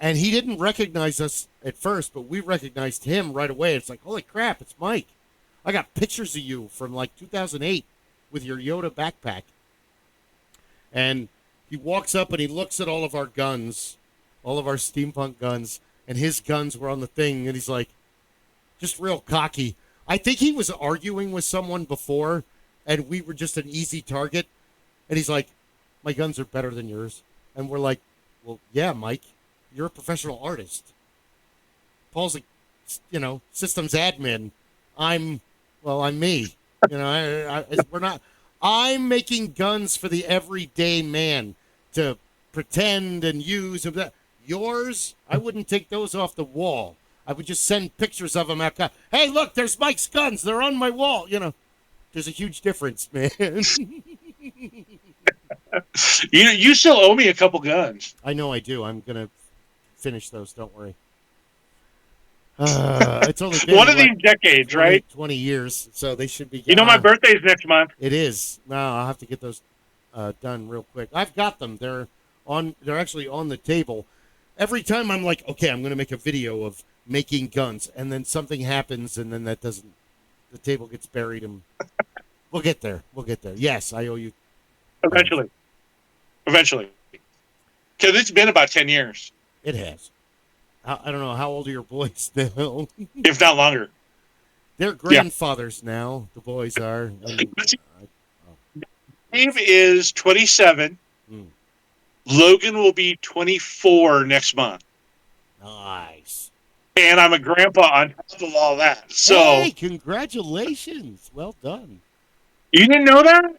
and he didn't recognize us at first, but we recognized him right away. It's like, holy crap, it's Mike. I got pictures of you from like 2008 with your Yoda backpack. And he walks up and he looks at all of our guns, all of our steampunk guns, and his guns were on the thing, and he's like, just real cocky. I think he was arguing with someone before, and we were just an easy target. And he's like, my guns are better than yours. And we're like, well, yeah, Mike, you're a professional artist. Paul's a, systems admin. I'm me. We're not. I'm making guns for the everyday man to pretend and use. Yours, I wouldn't take those off the wall. I would just send pictures of them out. Hey, look, there's Mike's guns. They're on my wall. There's a huge difference, man. You still owe me a couple guns. I know I do. I'm going to finish those. Don't worry. It's only been one of these decades, 20, right? 20 years, so they should be. My birthday's next month. It is. No, I'll have to get those done real quick. I've got them. They're actually on the table. Every time I'm like, okay, I'm going to make a video of making guns, and then something happens, and then that doesn't. The table gets buried, and we'll get there. Yes, I owe you. Eventually. Because it's been about 10 years. It has. I don't know. How old are your boys now? If not longer. They're grandfathers now. The boys are. Dave is 27. Logan will be 24 next month. Nice. And I'm a grandpa on top of all that. So, hey, congratulations. Well done. You didn't know that?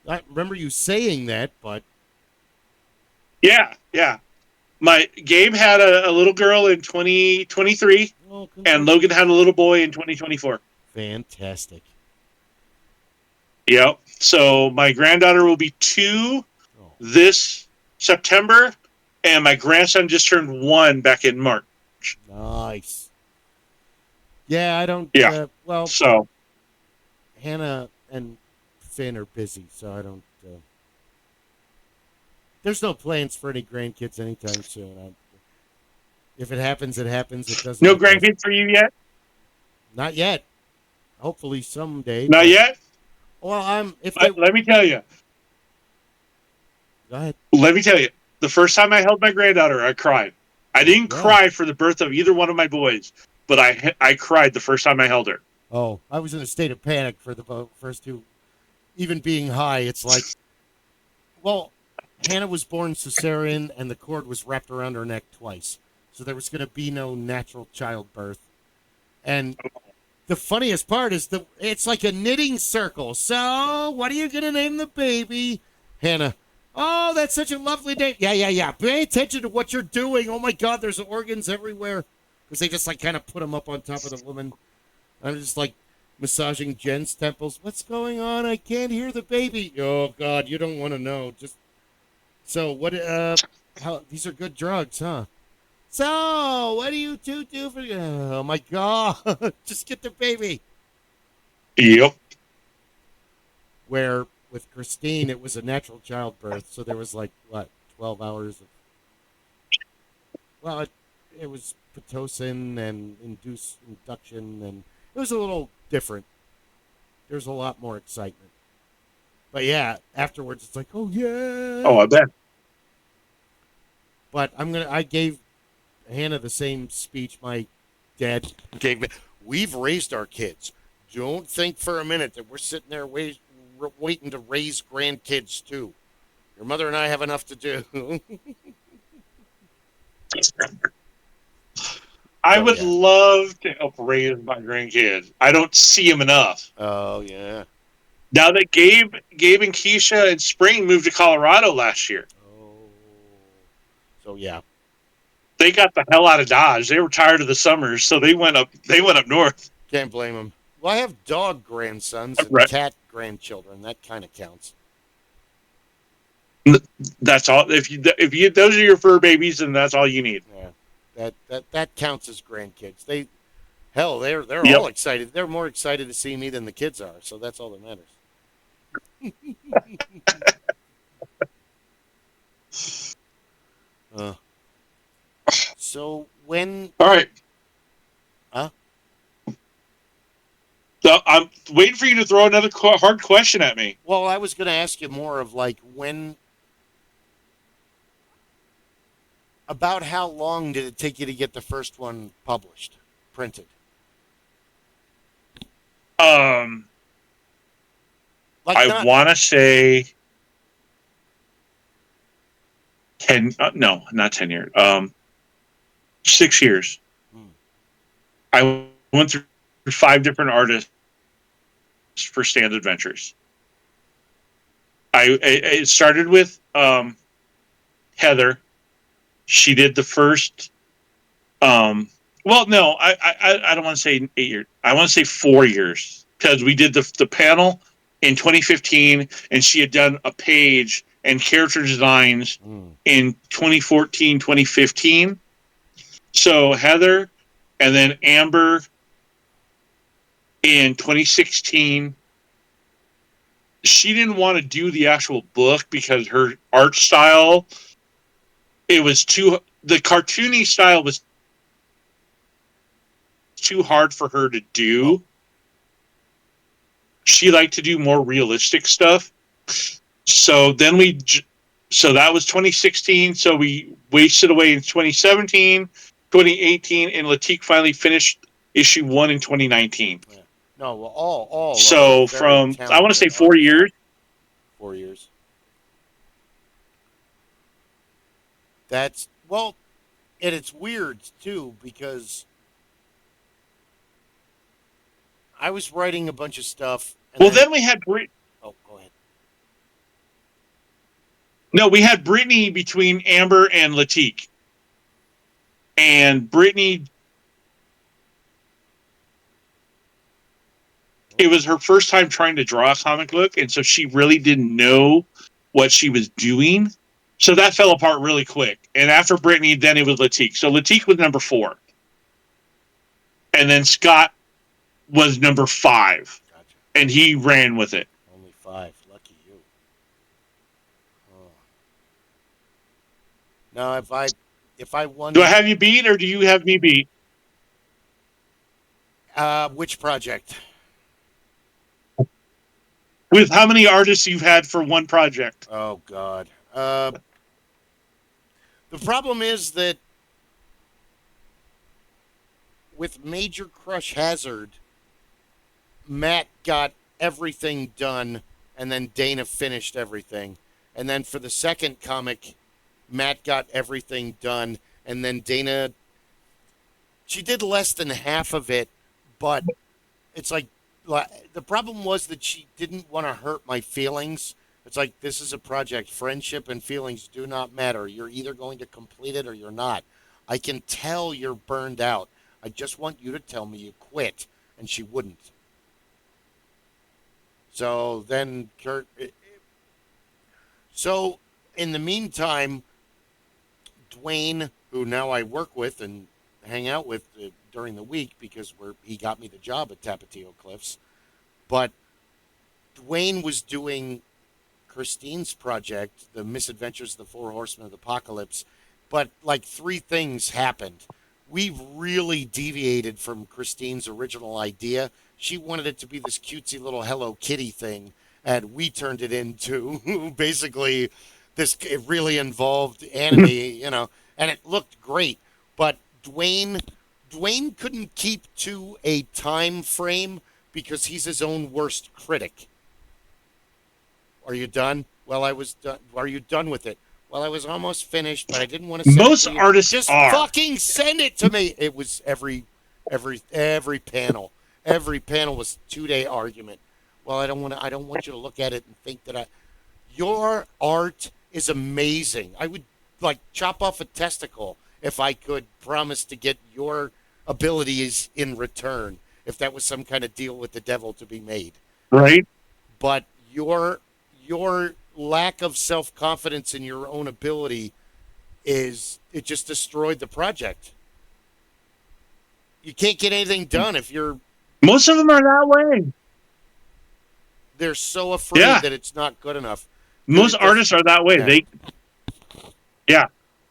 I remember you saying that, but... Yeah. My Gabe had a little girl in 2023, and Logan had a little boy in 2024. Fantastic. Yep. So my granddaughter will be 2 this September, and my grandson just turned 1 back in March. March. Nice. Yeah, I don't. Yeah. Well, So Hannah and Finn are busy, so I don't. There's no plans for any grandkids anytime soon. If it happens, it happens. It doesn't. no It doesn't. grandkids for you yet? Not yet. Hopefully someday. Not But yet. well, if they Let me tell you. go ahead. Let me tell you. The first time I held my granddaughter, I cried. I didn't Yeah. cry for the birth of either one of my boys, but I cried the first time I held her. Oh, I was in a state of panic for the first two. Even being high, it's like, well, Hannah was born cesarean, and the cord was wrapped around her neck twice, so there was going to be no natural childbirth. And the funniest part is it's like a knitting circle. So, what are you going to name the baby? Hannah. Oh, that's such a lovely name. Yeah. Pay attention to what you're doing. Oh my God, there's organs everywhere. Because they just like kind of put them up on top of the woman. I'm just like massaging Jen's temples. What's going on? I can't hear the baby. Oh God, you don't want to know. Just so what? How these are good drugs, huh? So what do you two do for? Oh my God, just get the baby. Yep. Where with Christine, it was a natural childbirth, so there was like what 12 hours of. Well, it was pitocin and induction, and it was a little different. There's a lot more excitement. But yeah, afterwards it's like, oh yeah. Oh, I bet. But I gave Hannah the same speech my dad gave me. We've raised our kids. Don't think for a minute that we're sitting there waiting to raise grandkids too. Your mother and I have enough to do. I would love to help raise my grandkids. I don't see them enough. Oh yeah. Now that Gabe and Keisha and Spring moved to Colorado last year. Oh. So yeah. They got the hell out of Dodge. They were tired of the summers, so they went up north. Can't blame them. Well, I have dog grandsons and Right. cat grandchildren. That kind of counts. That's all. If you those are your fur babies, then that's all you need. Yeah. That counts as grandkids. They're Yep. all excited. They're more excited to see me than the kids are, so that's all that matters. So when All right. Huh? So I'm waiting for you to throw another hard question at me. Well, I was going to ask you more of like about how long did it take you to get the first one published, printed? Like I want to say 10. No, not 10 years. 6 years. I went through 5 different artists for Stand Adventures. It started with Heather. She did the first. Well, no, I don't want to say 8 years. I want to say 4 years because we did the panel in 2015, and she had done a page and character designs in 2014, 2015. So Heather, and then Amber in 2016. She didn't want to do the actual book because her art style, the cartoony style was too hard for her to do. She liked to do more realistic stuff. So then so that was 2016. So we wasted away in 2017, 2018, and Latique finally finished issue 1 in 2019. Yeah. No, well, all. So from, I want to say 4 years. 4 years. That's, well, and it's weird too because I was writing a bunch of stuff. Well, then we had Oh, go ahead. No, we had Brittany between Amber and Latique. And Brittany, it was her first time trying to draw a comic book, and so she really didn't know what she was doing. So that fell apart really quick. And after Brittany, then it was Latique. So Latique was number 4. and then Scott was number 5, Gotcha. and he ran with it. Only 5. Lucky you. Oh. Now, if I won, Do I have you beat, or do you have me beat? which project? With how many artists you've had for one project? Oh God. The problem is that with Major Crush Hazard, Matt got everything done, and then Dana finished everything. And then for the second comic, Matt got everything done, and then Dana, she did less than half of it, but it's like the problem was that she didn't want to hurt my feelings. It's like, this is a project. Friendship and feelings do not matter. You're either going to complete it or you're not. I can tell you're burned out. I just want you to tell me you quit. And she wouldn't. So then Kurt. So in the meantime, Dwayne, who now I work with and hang out with during the week because he got me the job at Tapatio Cliffs, but Dwayne was doing Christine's project, The Misadventures of the Four Horsemen of the Apocalypse, but like 3 things happened. We've really deviated from Christine's original idea. She wanted it to be this cutesy little Hello Kitty thing, and we turned it into basically this really involved anime, and it looked great. But Dwayne couldn't keep to a time frame because he's his own worst critic. Are you done? Well, I was done. Are you done with it? Well, I was almost finished, but I didn't want to send Most it to you. artists Just are. fucking send it to me. It was every panel. Every panel was 2-day argument. Well, I don't want you to look at it and think that your art is amazing. I would like chop off a testicle if I could promise to get your abilities in return, if that was some kind of deal with the devil to be made. Right? But your lack of self-confidence in your own ability it just destroyed the project. You can't get anything done if Most of them are that way. they're so afraid that it's not good enough. Most artists are that way. Yeah.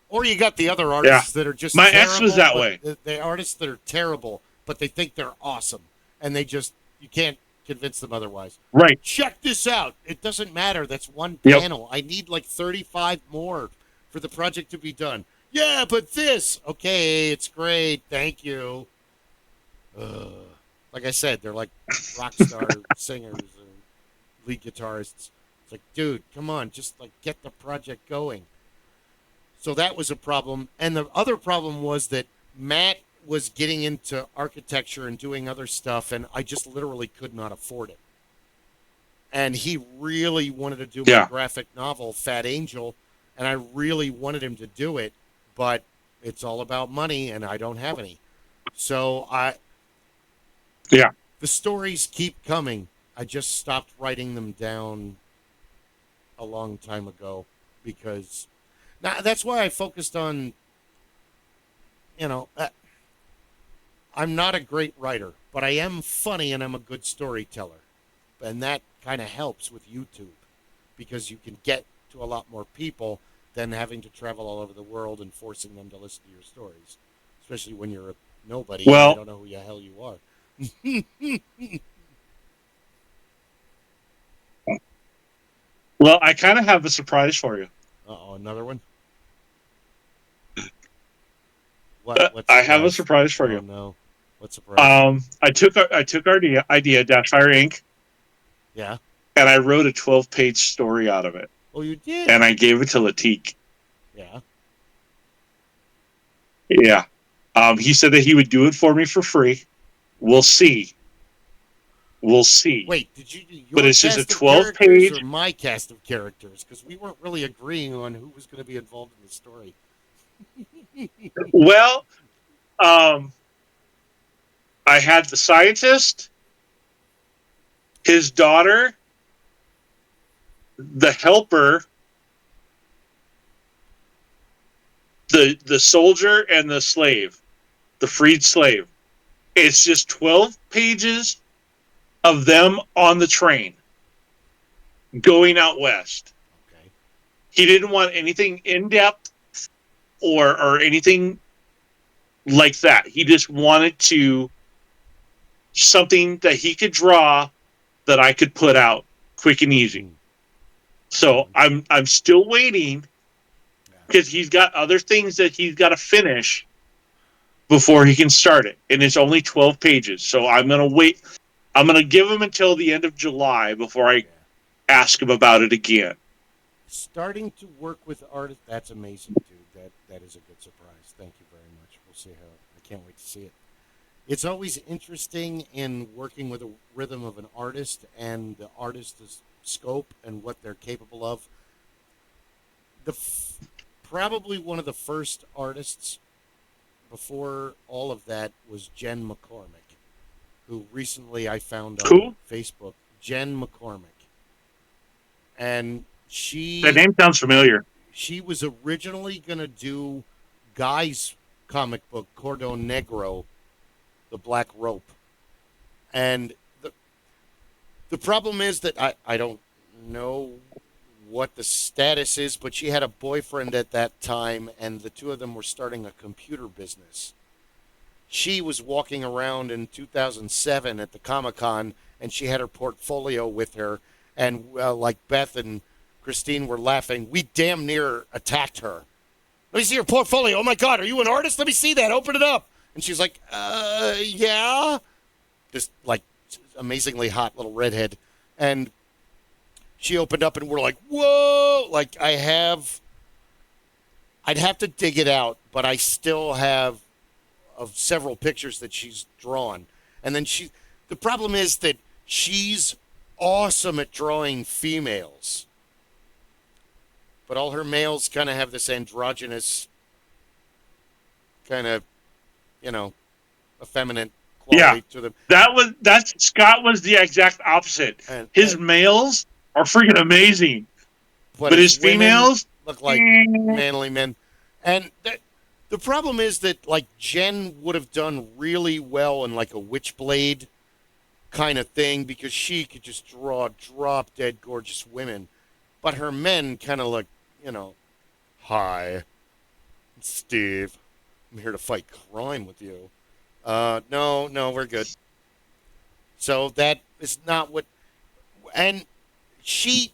Or you got the other artists that are just my terrible, ex was that way. The artists that are terrible, but they think they're awesome, and you can't convince them otherwise. Right. Check this out. It doesn't matter. That's one panel. I need like 35 more for the project to be done. Yeah, but this. Okay, it's great. Thank you. Like I said, they're like rock star singers and lead guitarists. It's like, dude, come on, just like get the project going. So that was a problem. And the other problem was that Matt was getting into architecture and doing other stuff, and I just literally could not afford it. And he really wanted to do my graphic novel, Fat Angel, and I really wanted him to do it, but it's all about money, and I don't have any. So the stories keep coming. I just stopped writing them down a long time ago because now that's why I focused on, I'm not a great writer, but I am funny and I'm a good storyteller. And that kind of helps with YouTube because you can get to a lot more people than having to travel all over the world and forcing them to listen to your stories, especially when you're a nobody and they don't know who the hell you are. Well, I kind of have a surprise for you. Uh-oh, another one? I have a surprise for you. No. What surprise? I took our idea, Dashfire Inc. Yeah. And I wrote a 12-page story out of it. Oh, you did? And I gave it to Latique. Yeah. Yeah. He said that he would do it for me for free. We'll see. Wait, did you do your but it's cast just a of 12-page or my cast of characters? Because we weren't really agreeing on who was going to be involved in the story. Well, I had the scientist, his daughter, the helper, the soldier, and the slave, the freed slave. It's just 12 pages of them on the train going out west. Okay. He didn't want anything in depth or anything like that. He just wanted to something that he could draw that I could put out quick and easy. So I'm still waiting because he's got other things that he's got to finish before he can start it, and it's only 12 pages. So I'm gonna wait. I'm gonna give him until the end of July before I ask him about it again. Starting to work with artists, that's amazing, dude. That is a good surprise. Thank you very much. We'll see how. I can't wait to see it. It's always interesting in working with a rhythm of an artist and the artist's scope and what they're capable of. Probably one of the first artists before all of that was Jen McCormick, who recently I found on Facebook. Jen McCormick, and that name sounds familiar. She was originally going to do Guy's comic book Cordon Negro, the Black Rope, and the problem is that I don't know what the status is, but she had a boyfriend at that time, and the two of them were starting a computer business. She was walking around in 2007 at the Comic-Con, and she had her portfolio with her, and like Beth and Christine were laughing. We damn near attacked her. Let me see your portfolio. Oh, my God, are you an artist? Let me see that. Open it up. And she's like, yeah. This, like, amazingly hot little redhead. And she opened up, and we're like, whoa. Like, I'd have to dig it out, but I still have of several pictures that she's drawn. And then the problem is that she's awesome at drawing females. But all her males kind of have this androgynous kind of, effeminate quality to them. Scott was the exact opposite. His males are freaking amazing. But his females look like manly men. And the problem is that, like, Jen would have done really well in, like, a Witchblade kind of thing because she could just draw drop-dead gorgeous women. But her men kind of look, hi, Steve. I'm here to fight crime with you. No, we're good. So that is not what... And she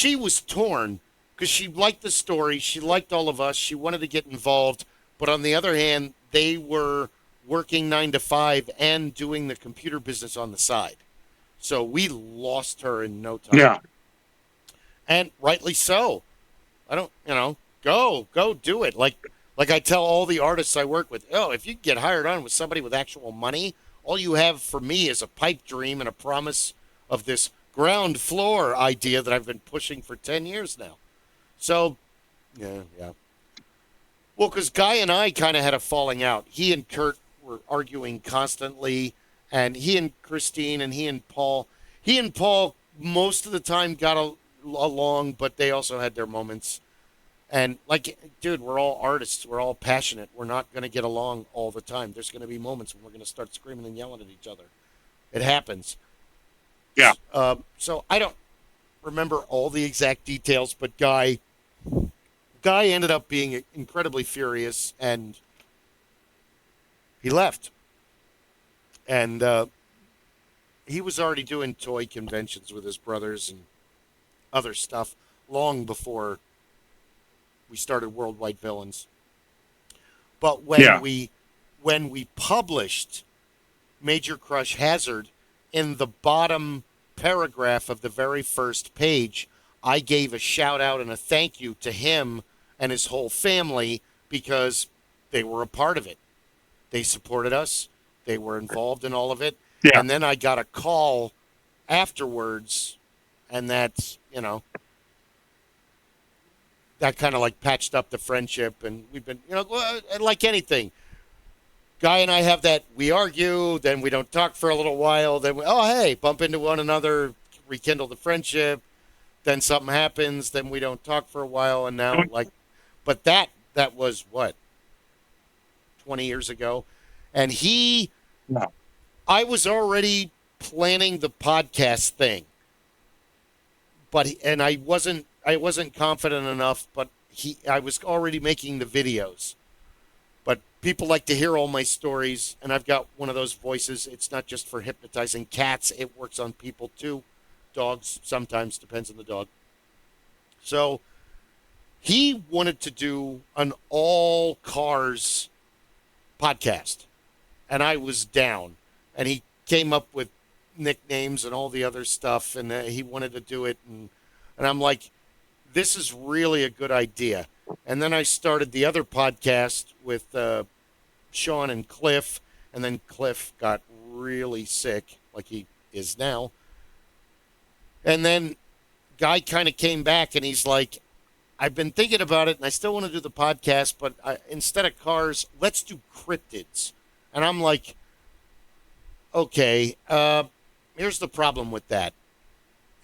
was torn because she liked the story. She liked all of us. She wanted to get involved. But on the other hand, they were working 9 to 5 and doing the computer business on the side. So we lost her in no time. Yeah. And rightly so. I don't, go do it. Like I tell all the artists I work with, if you get hired on with somebody with actual money, all you have for me is a pipe dream and a promise of this ground floor idea that I've been pushing for 10 years now. So, yeah. Well, because Guy and I kind of had a falling out. He and Kurt were arguing constantly, and he and Christine and he and Paul most of the time got along, but they also had their moments. And, like, dude, we're all artists. We're all passionate. We're not going to get along all the time. There's going to be moments when we're going to start screaming and yelling at each other. It happens. Yeah. So I don't remember all the exact details, but Guy ended up being incredibly furious, and he left. And he was already doing toy conventions with his brothers and other stuff long before we started Worldwide Villains. But when we published Major Crush Hazard, in the bottom paragraph of the very first page, I gave a shout out and a thank you to him and his whole family because they were a part of it. They supported us. They were involved in all of it. Yeah. And then I got a call afterwards, and that's, that kind of like patched up the friendship. And we've been, like anything. Guy and I have that, we argue, then we don't talk for a little while, then we, bump into one another, rekindle the friendship, then something happens, then we don't talk for a while, and now, but that was, 20 years ago? And he I was already planning the podcast thing, and I wasn't confident enough. But I was already making the videos. But people like to hear all my stories, and I've got one of those voices. It's not just for hypnotizing cats; it works on people too. Dogs sometimes, depends on the dog. So he wanted to do an all cars podcast, and I was down. And he came up with nicknames and all the other stuff, and he wanted to do it, and I'm like, this is really a good idea. And then I started the other podcast with Sean and Cliff, and then Cliff got really sick, like he is now. And then Guy kind of came back, and he's like, I've been thinking about it, and I still want to do the podcast, but instead of cars, let's do cryptids. And I'm like, okay, here's the problem with that.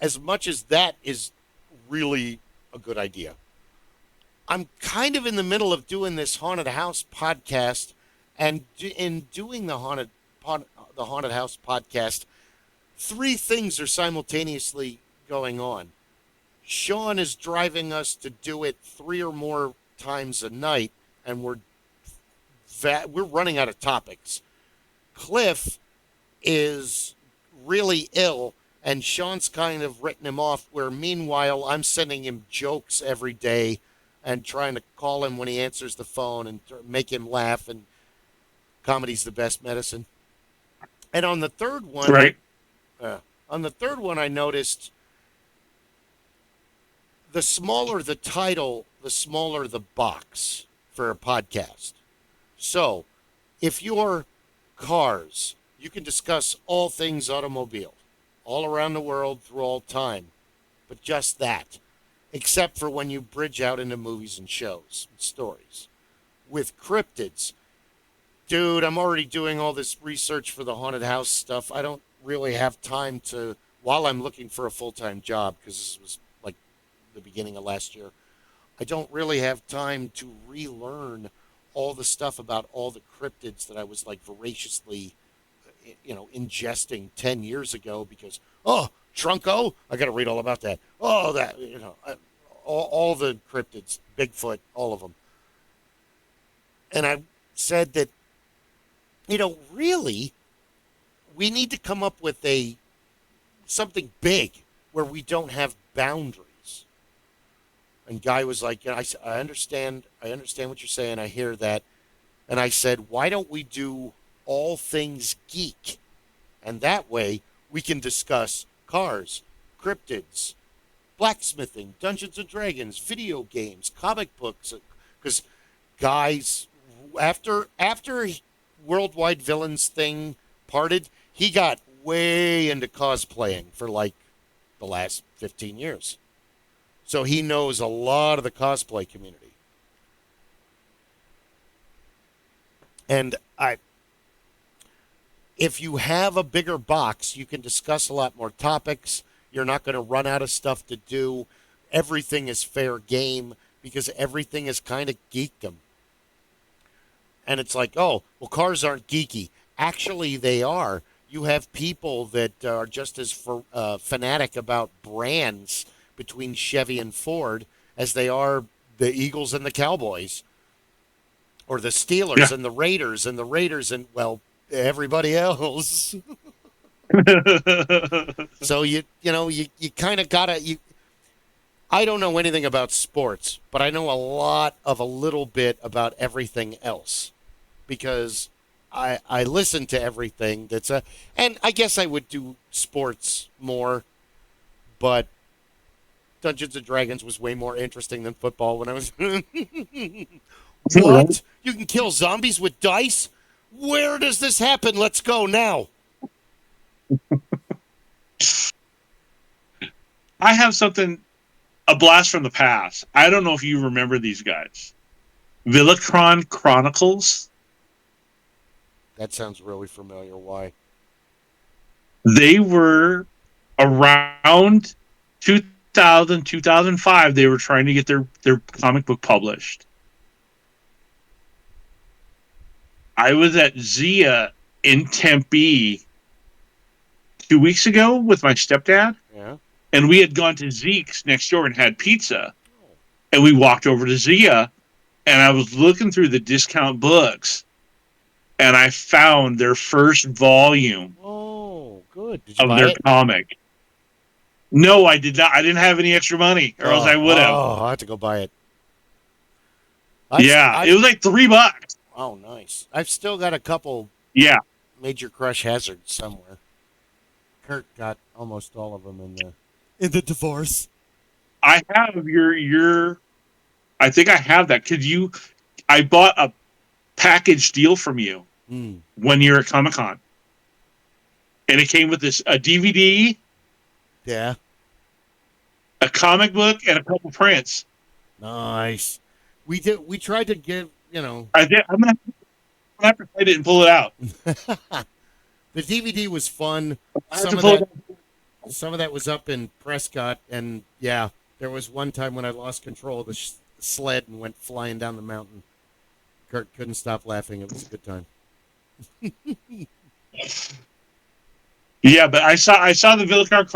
As much as that is really a good idea, I'm kind of in the middle of doing this haunted house podcast, and in doing the haunted house podcast, three things are simultaneously going on. Sean is driving us to do it 3 or more times a night, and we're running out of topics. Cliff is really ill, and Sean's kind of written him off, where meanwhile I'm sending him jokes every day and trying to call him when he answers the phone and make him laugh, and comedy's the best medicine. And on the third one, Right. I noticed the smaller the title, the smaller the box for a podcast. So if you're cars, you can discuss all things automobile, all around the world, through all time, but just that, except for when you bridge out into movies and shows and stories. With cryptids, dude, I'm already doing all this research for the haunted house stuff. I don't really have time to, while I'm looking for a full-time job, because this was like the beginning of last year, I don't really have time to relearn all the stuff about all the cryptids that I was like voraciously, ingesting 10 years ago, because, Trunko, I got to read all about that. Oh, that, all the cryptids, Bigfoot, all of them. And I said that, really, we need to come up with something big where we don't have boundaries. And Guy was like, I understand what you're saying. I hear that. And I said, why don't we do all things geek? And that way we can discuss cars, cryptids, blacksmithing, Dungeons and Dragons, video games, comic books. Because Guy's, after Worldwide Villains thing parted, he got way into cosplaying for like the last 15 years. So he knows a lot of the cosplay community. And if you have a bigger box, you can discuss a lot more topics. You're not going to run out of stuff to do. Everything is fair game, because everything is kind of geekdom. And it's like, oh, well, cars aren't geeky. Actually, they are. You have people that are just as fanatic about brands between Chevy and Ford as they are the Eagles and the Cowboys, or the Steelers and the Raiders and, well, everybody else. So you kind of gotta. I don't know anything about sports, but I know a little bit about everything else, because I listen to everything and I guess I would do sports more, but Dungeons and Dragons was way more interesting than football when I was. What? You can kill zombies with dice? Where does this happen? Let's go now. I have something, a blast from the past. I don't know if you remember these guys. Villacron Chronicles. That sounds really familiar. Why? They were around 2000, 2005. They were trying to get their comic book published. I was at Zia in Tempe 2 weeks ago with my stepdad, Yeah. and we had gone to Zeke's next door and had pizza. Oh. And we walked over to Zia, and I was looking through the discount books, and I found their first volume Oh, good. Did you of buy their it? comic. No, I did not. I didn't have any extra money, or else I would have. I have to go buy it. Yeah, it was like $3. Oh, nice. I've still got a couple Yeah, Major Crush hazards somewhere. Kurt got almost all of them in the divorce. I have your. I think I have that. Could you? I bought a package deal from you when you're at Comic-Con, and it came with a DVD, Yeah. a comic book, and a couple prints. Nice. We tried to give, I'm gonna have to find it and pull it out. the DVD was fun. Some of that was up in Prescott, and yeah, there was one time when I lost control of the sled and went flying down the mountain. Kurt couldn't stop laughing. It was a good time. Yeah, but I saw the Villicar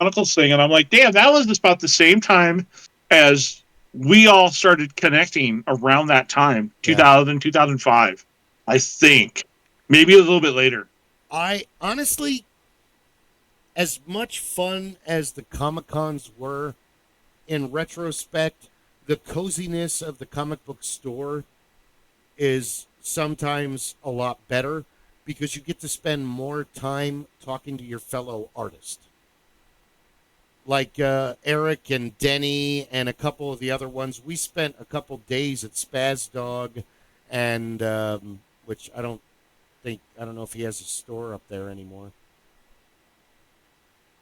Chronicles thing, and I'm like, damn, that was just about the same time as we all started connecting around that time, 2000, 2005, I think. Maybe a little bit later. I honestly, as much fun as the Comic-Cons were, in retrospect, the coziness of the comic book store is sometimes a lot better because you get to spend more time talking to your fellow artist. Like Eric and Denny and a couple of the other ones, we spent a couple days at Spaz Dog, and which I don't know if he has a store up there anymore.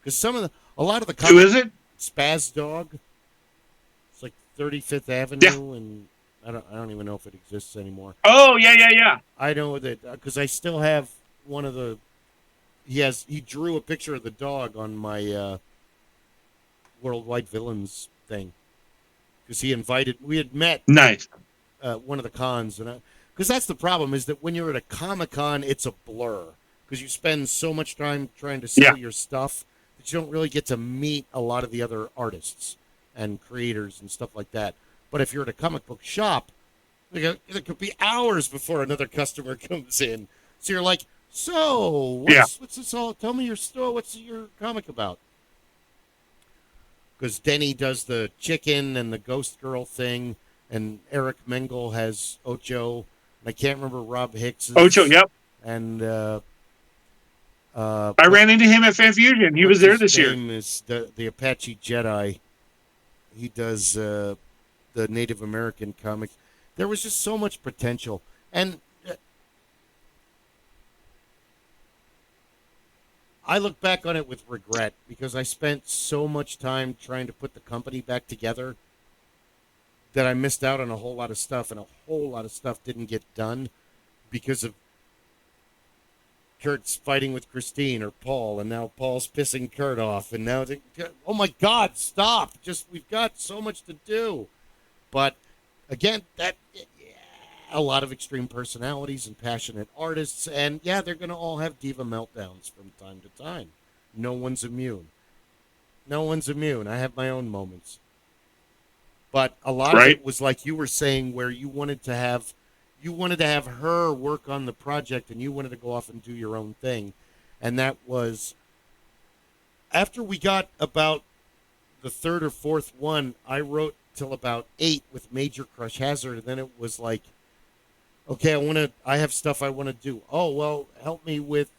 Because a lot of the Who is it? Spaz Dog. It's like 35th Avenue, and I don't even know if it exists anymore. Oh yeah. I know that because I still have one of the. He drew a picture of the dog on my Worldwide Villains thing because we had met. Nice. One of the cons, and because that's the problem is that when you're at a Comic-Con, it's a blur because you spend so much time trying to sell your stuff that you don't really get to meet a lot of the other artists and creators and stuff like that. But if you're at a comic book shop, there could be hours before another customer comes in. So you're like, so what's this all? Tell me your store. What's your comic about? Because Denny does the chicken and the ghost girl thing, and Eric Mengel has Ocho. And I can't remember Rob Hicks's. Ocho, yep. And I ran into him at Fan Fusion. He was there this year. His name is the Apache Jedi. He does the Native American comics. There was just so much potential. And I look back on it with regret because I spent so much time trying to put the company back together that I missed out on a whole lot of stuff, and a whole lot of stuff didn't get done because of Kurt's fighting with Christine or Paul, and now Paul's pissing Kurt off, and now oh my God, stop! We've got so much to do. But again, a lot of extreme personalities and passionate artists, and they're going to all have diva meltdowns from time to time. No one's immune. I have my own moments. But a lot of it was like you were saying, where you wanted to have her work on the project, and you wanted to go off and do your own thing. And that was after we got about the third or fourth one. I wrote till about 8 with Major Crush Hazard, and then it was like, okay, I have stuff I want to do. Oh, well, help me with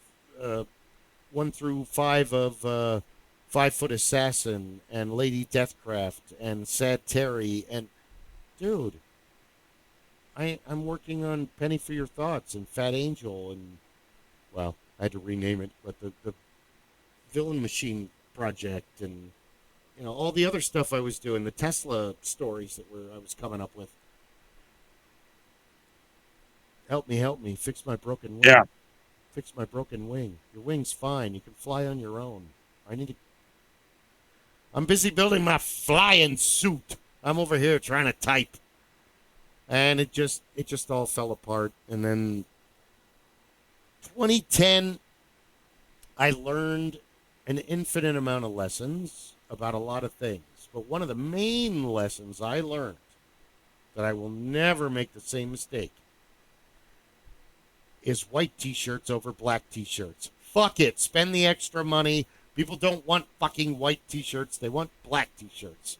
1 through 5 of 5 Foot Assassin and Lady Deathcraft and Sad Terry. And, dude, I'm working on Penny for Your Thoughts and Fat Angel and, well, I had to rename it, but the Villain Machine Project and, all the other stuff I was doing, the Tesla stories that I was coming up with. Help me, fix my broken wing. Yeah. Fix my broken wing. Your wing's fine. You can fly on your own. I'm busy building my flying suit. I'm over here trying to type. And it just all fell apart. And then 2010 I learned an infinite amount of lessons about a lot of things. But one of the main lessons I learned that I will never make the same mistake is white t-shirts over black t-shirts. Fuck it. Spend the extra money. People don't want fucking white t-shirts. They want black t-shirts.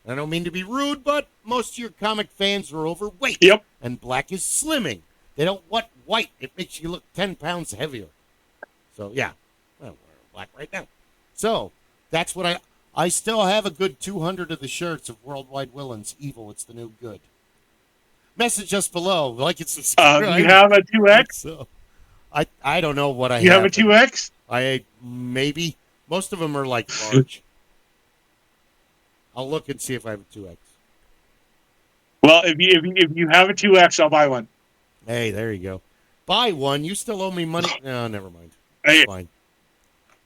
I don't mean to be rude, but most of your comic fans are overweight. Yep. And black is slimming. They don't want white. It makes you look 10 pounds heavier. So, yeah. Well, we're black right now. So, that's what I still have a good 200 of the shirts of Worldwide Villains. Evil, it's the new good. Message us below. Like and subscribe. You have a 2X? So, I don't know what I have. You have a 2X? I maybe. Most of them are like large. I'll look and see if I have a 2X. Well, if you have a 2X, I'll buy one. Hey, there you go. Buy one. You still owe me money. No, never mind. Hey. It's fine.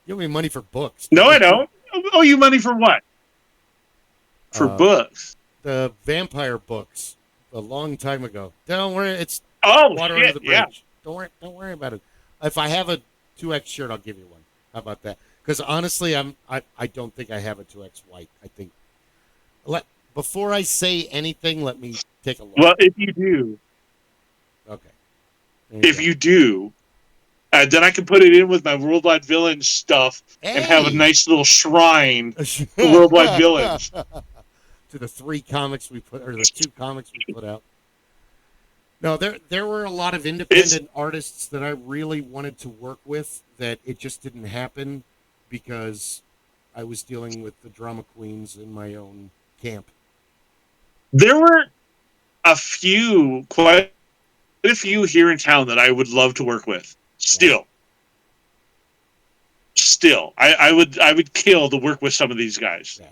You owe me money for books. No, I don't. I owe you money for what? For books. The vampire books. A long time ago. Don't worry. It's water shit, under the bridge. yeah. Don't worry about it. If I have a 2X shirt, I'll give you one. How about that? Because honestly, I don't think I have a 2X white. I think. Before I say anything, let me take a look. Well, if you do. Okay. If you do, then I can put it in with my Worldwide Villains stuff and have a nice little shrine to Worldwide Villains. To the 3 comics we put, or the 2 comics we put out. No, there were a lot of independent artists that I really wanted to work with that it just didn't happen because I was dealing with the drama queens in my own camp. There were quite a few here in town that I would love to work with. Still, I would kill to work with some of these guys. Yeah.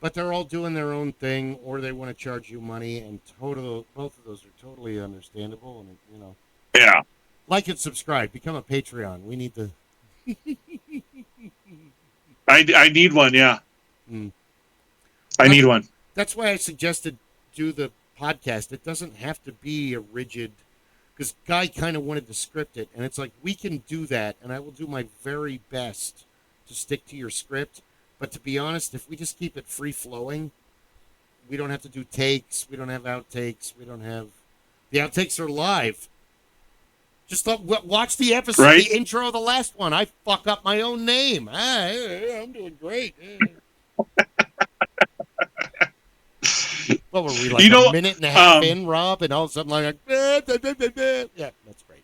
But they're all doing their own thing, or they want to charge you money, and both of those are totally understandable. And Yeah. Like and subscribe, become a Patreon. We need the. I need one. Yeah. Mm. I need one. That's why I suggested do the podcast. It doesn't have to be a rigid, because Guy kind of wanted to script it, and it's like, we can do that, and I will do my very best to stick to your script. But to be honest, if we just keep it free-flowing, we don't have to do takes, we don't have outtakes, the outtakes are live. Just watch the episode, right? The intro of the last one. I fuck up my own name. I'm doing great. What were we, like a minute and a half in, Rob? And all of a sudden, like, yeah, that's great.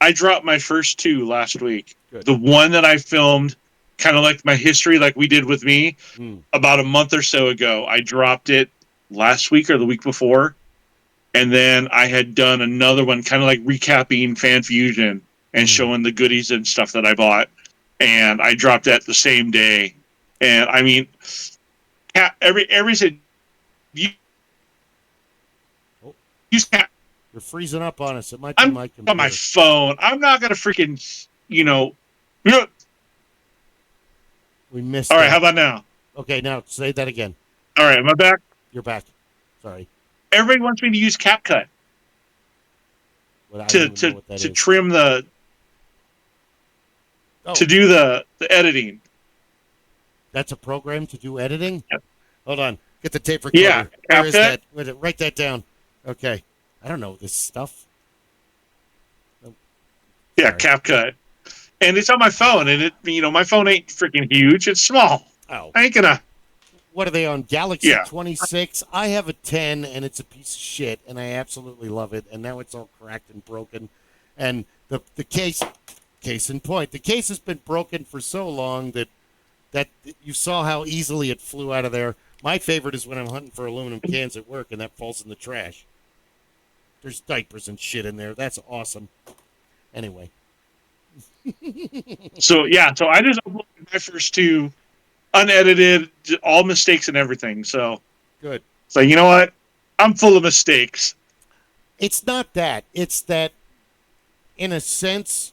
I dropped my first 2 last week. Good. The one that I filmed, kind of like my history, like we did with me, about a month or so ago. I dropped it last week or the week before. And then I had done another one, kind of like recapping Fan Fusion and showing the goodies and stuff that I bought. And I dropped that the same day. And I mean, every use cat. You're freezing up on us. It might be my computer. On my phone. I'm not gonna freaking, We missed. All right, how about now? Okay, now say that again. All right, am I back? You're back. Sorry. Everybody wants me to use CapCut to trim the to do the editing. That's a program to do editing? Yep. Hold on. Get the tape recorder. Yeah, where is that? Write that down. Okay. I don't know this stuff. Oh, yeah, CapCut. And it's on my phone, and my phone ain't freaking huge. It's small. Oh. I ain't gonna. What are they on? Galaxy 26? I have a 10, and it's a piece of shit, and I absolutely love it. And now it's all cracked and broken. And the case in point, the case has been broken for so long that you saw how easily it flew out of there. My favorite is when I'm hunting for aluminum cans at work, and that falls in the trash. There's diapers and shit in there. That's awesome. Anyway. So I just uploaded my first 2 unedited, all mistakes and everything. So good. So you know what? I'm full of mistakes. It's not that. It's that, in a sense,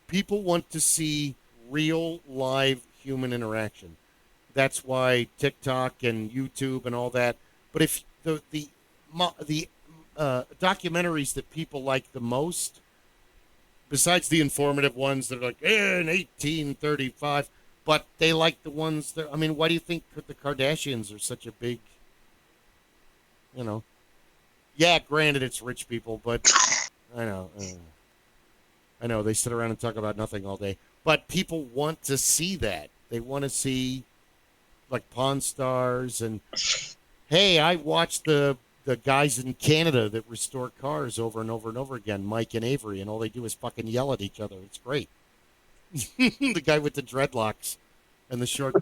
people want to see real, live human interaction. That's why TikTok and YouTube and all that. But if the documentaries that people like the most, besides the informative ones that are like, in 1835, but they like the ones that, I mean, why do you think the Kardashians are such a big, you know, yeah, granted it's rich people, but I know they sit around and talk about nothing all day, but people want to see that. They want to see like Pawn Stars and hey, I watched the guys in Canada that restore cars over and over and over again, Mike and Avery, and all they do is fucking yell at each other. It's great. The guy with the dreadlocks and the short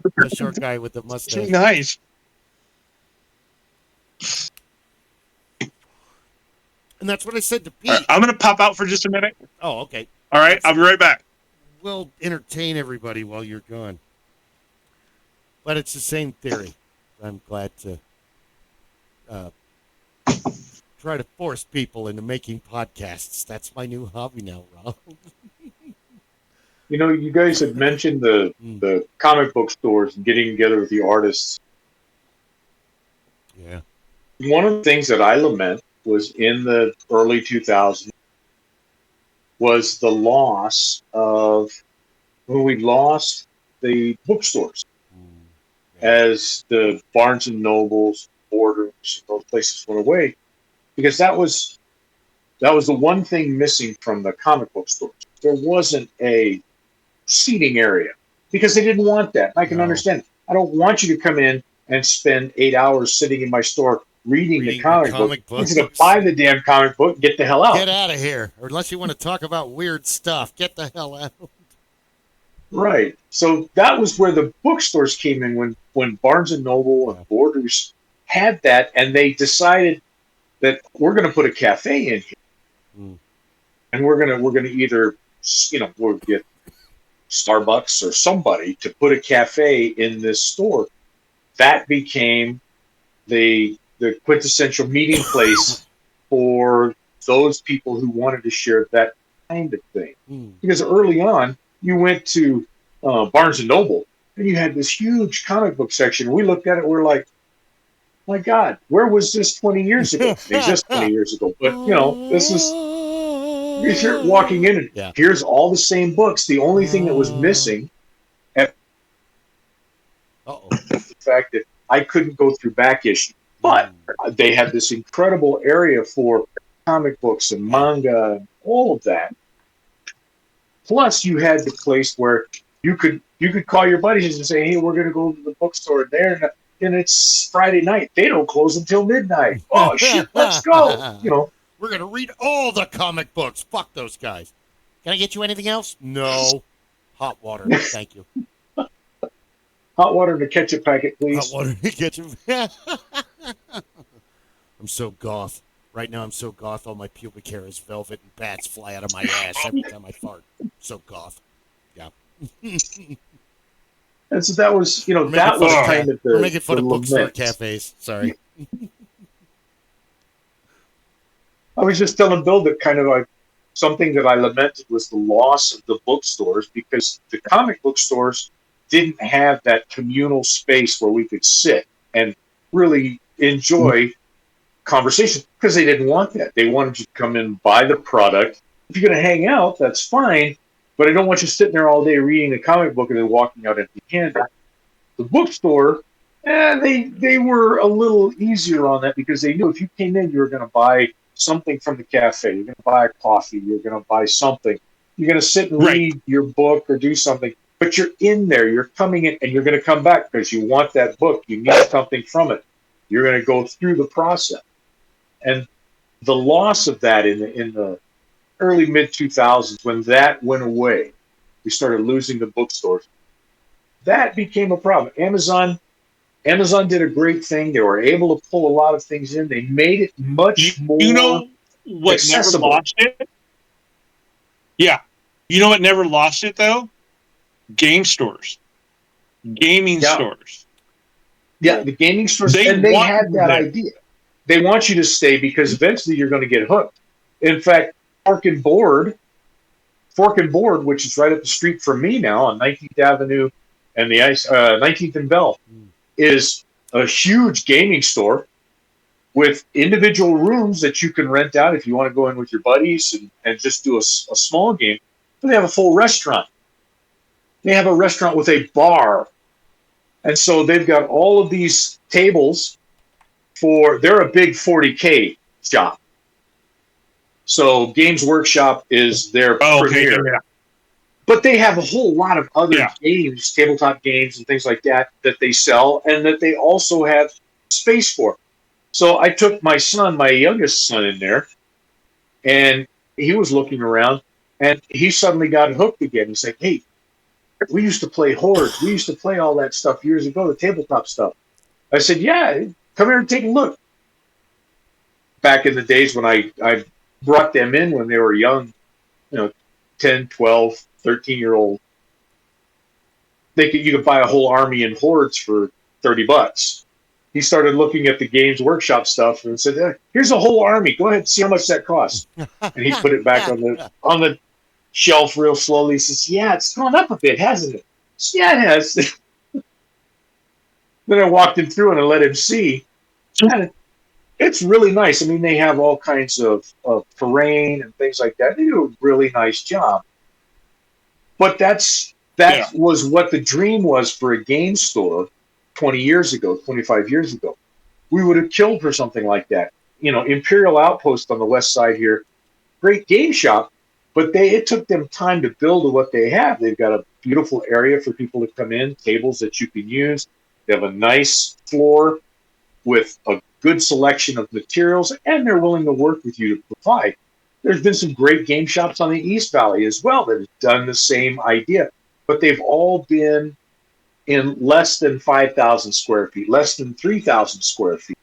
guy with the mustache. Nice. And that's what I said to Pete. Right, I'm going to pop out for just a minute. Oh, okay. All right, I'll be right back. We'll entertain everybody while you're gone. But it's the same theory. I'm glad to try to force people into making podcasts. That's my new hobby now, Rob. You know, you guys had mentioned the comic book stores and getting together with the artists. Yeah. One of the things that I lament was in the early 2000s was the loss of when we lost the bookstores as the Barnes and Nobles, Borders, those places went away, because that was the one thing missing from the comic book stores. There wasn't a seating area because they didn't want that. I can understand. I don't want you to come in and spend 8 hours sitting in my store reading the comic book. You're going to buy the damn comic book and get the hell out. Get out of here. Or unless you want to talk about weird stuff, get the hell out. Right. So that was where the bookstores came in when Barnes and Noble and Borders had that, and they decided that we're going to put a cafe in here. And we're going to either, we'll get Starbucks or somebody to put a cafe in this store. That became the quintessential meeting place for those people who wanted to share that kind of thing. Because early on, you went to Barnes and Noble, and you had this huge comic book section. We looked at it, we're like, my God, where was this 20 years ago? It exists 20 years ago. But, this is, if you're walking in and here's all the same books. The only thing that was missing was the fact that I couldn't go through back issue. But they had this incredible area for comic books and manga and all of that. Plus, you had the place where you could call your buddies and say, hey, we're going to go to the bookstore there. And it's Friday night. They don't close until midnight. Oh, shit, let's go. We're going to read all the comic books. Fuck those guys. Can I get you anything else? No. Hot water. Thank you. Hot water and a ketchup packet, please. Hot water and a ketchup. I'm so goth. Right now I'm so goth. All my pubic hair is velvet and bats fly out of my ass every time I fart. So goth. Yeah. And so that was, that was kind of the... We're making fun of bookstore cafes. Sorry. I was just telling Bill that kind of like something that I lamented was the loss of the bookstores, because the comic book stores didn't have that communal space where we could sit and really enjoy conversation, because they didn't want that. They wanted you to come in, buy the product. If you're going to hang out, that's fine, but I don't want you sitting there all day reading a comic book and then walking out empty-handed. The bookstore, they were a little easier on that, because they knew if you came in, you were going to buy something from the cafe. You're going to buy a coffee. You're going to buy something. You're going to sit and read your book or do something. But you're in there. You're coming in, and you're going to come back because you want that book. You need something from it. You're going to go through the process. And the loss of that in the early mid-2000s, when that went away, we started losing the bookstores. That became a problem. Amazon did a great thing. They were able to pull a lot of things in. They made it much more what accessible. Never lost it? Yeah. You know what never lost it, though? Game stores. Gaming stores. Yeah, the gaming stores. They had that idea. They want you to stay because eventually you're going to get hooked. In fact, Fork and Board, which is right up the street from me now on 19th Avenue and the 19th and Bell, is a huge gaming store. with individual rooms that you can rent out if you want to go in with your buddies and just do a small game. But they have a full restaurant. They have a restaurant with a bar. And so they've got all of these tables they're a big 40K shop. So Games Workshop is their premier. Yeah. But they have a whole lot of other Yeah. games, tabletop games and things like that they sell, and that they also have space for. So I took my youngest son in there, and he was looking around, and he suddenly got hooked again. He's like, hey, we used to play Hordes. We used to play all that stuff years ago, the tabletop stuff. I said, yeah, come here and take a look. Back in the days when I brought them in when they were young, 10, 12, 13-year-old, you could buy a whole army in Hordes for $30. He started looking at the Games Workshop stuff and said, here's a whole army. Go ahead and see how much that costs. And he put it back on the shelf real slowly. He says, yeah, it's gone up a bit, hasn't it? Said, yeah, it has. Then I walked him through and I let him see. And it's really nice. I mean, they have all kinds of terrain and things like that. They do a really nice job. But that was what the dream was for a game store 20 years ago, 25 years ago. We would have killed for something like that. Imperial Outpost on the west side here, great game shop, but it took them time to build what they have. They've got a beautiful area for people to come in, tables that you can use. They have a nice floor with a good selection of materials, and they're willing to work with you to provide. There's been some great game shops on the East Valley as well that have done the same idea, but they've all been in less than 5,000 square feet, less than 3,000 square feet.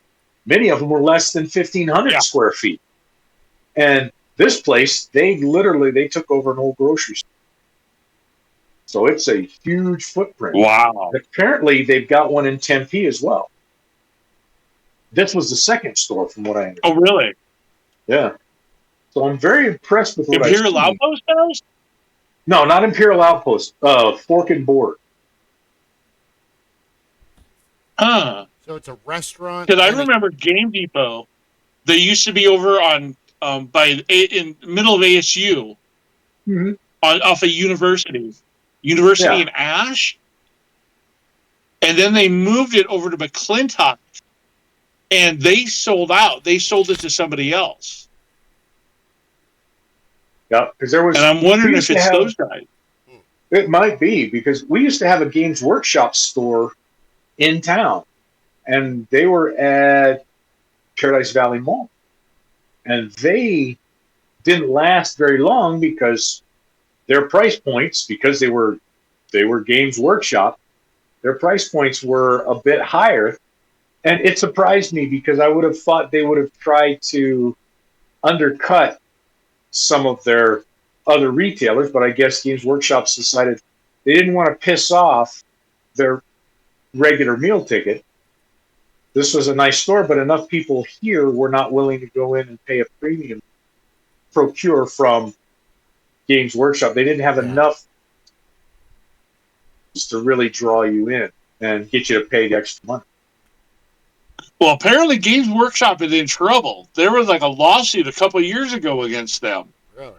Many of them were less than 1,500 square feet. And this place, they took over an old grocery store. So it's a huge footprint. Wow. Apparently, they've got one in Tempe as well. This was the second store, from what I understand. Oh, really? Yeah. So I'm very impressed with what I see. Imperial Outpost does? No, not Imperial Outpost. Fork and Board. Huh. So it's a restaurant. Because I remember Game Depot. They used to be over on in the middle of ASU, off of University in Ash, and then they moved it over to McClintock, and they sold out. They sold it to somebody else. Yeah, because there was. And I'm wondering if it's those guys. It might be, because we used to have a Games Workshop store in town, and they were at Paradise Valley Mall, and they didn't last very long because their price points, because they were Games Workshop, their price points were a bit higher, and it surprised me because I would have thought they would have tried to undercut some of their other retailers, but I guess Games Workshops decided they didn't want to piss off their regular meal ticket. This was a nice store, but enough people here were not willing to go in and pay a premium procure from Games Workshop. They didn't have enough to really draw you in and get you to pay the extra money. Well, apparently Games Workshop is in trouble. There was like a lawsuit a couple of years ago against them. Really?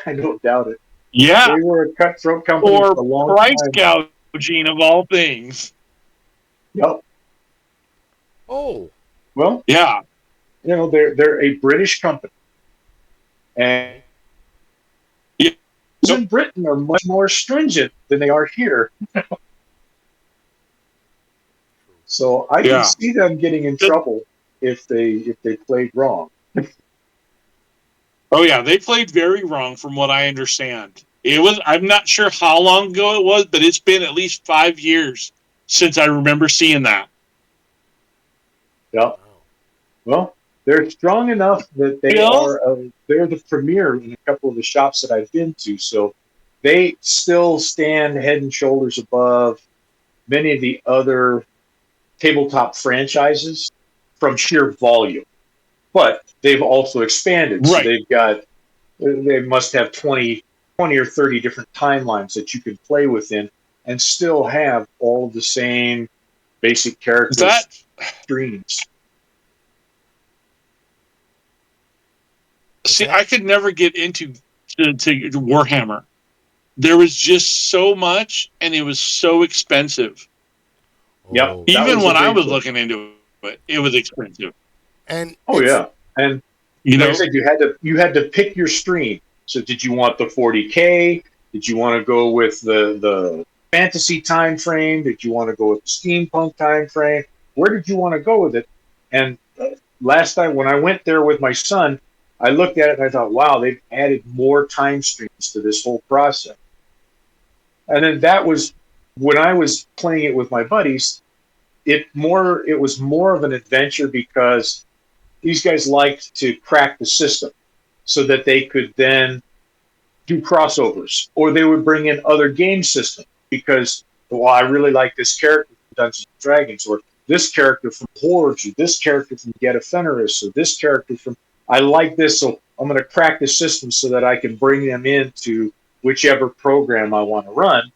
I don't doubt it. Yeah. They were a cutthroat company for a long price time. gouging of all things. Yep. Oh. Well, yeah. They're a British company. And in Britain are much more stringent than they are here. So I can see them getting in trouble if they played wrong. Oh yeah, they played very wrong from what I understand. I'm not sure how long ago it was, but it's been at least 5 years since I remember seeing that. Yeah. Well, they're strong enough that they're the premier in a couple of the shops that I've been to. So they still stand head and shoulders above many of the other tabletop franchises from sheer volume. But they've also expanded. Right. So they must have 20 or 30 different timelines that you can play within and still have all of the same basic characters streams. See, I could never get into to Warhammer. There was just so much, and it was so expensive. Yep. Oh. Even when I was one. looking into it, it was expensive. And Oh yeah, and You like know, I said, you had to pick your stream. So did you want the 40K? Did you want to go with the fantasy time frame? Did you want to go with the steampunk time frame? Where did you want to go with it? And last time when I went there with my son, I looked at it and I thought, wow, they've added more time streams to this whole process. And then that was when I was playing it with my buddies. It was more of an adventure because these guys liked to crack the system so that they could then do crossovers, or they would bring in other game systems because, well, I really like this character from Dungeons and Dragons, or this character from Hordes, or this character from Get a Fenris, or this character from, I like this, so I'm going to crack the system so that I can bring them into whichever program I want to run.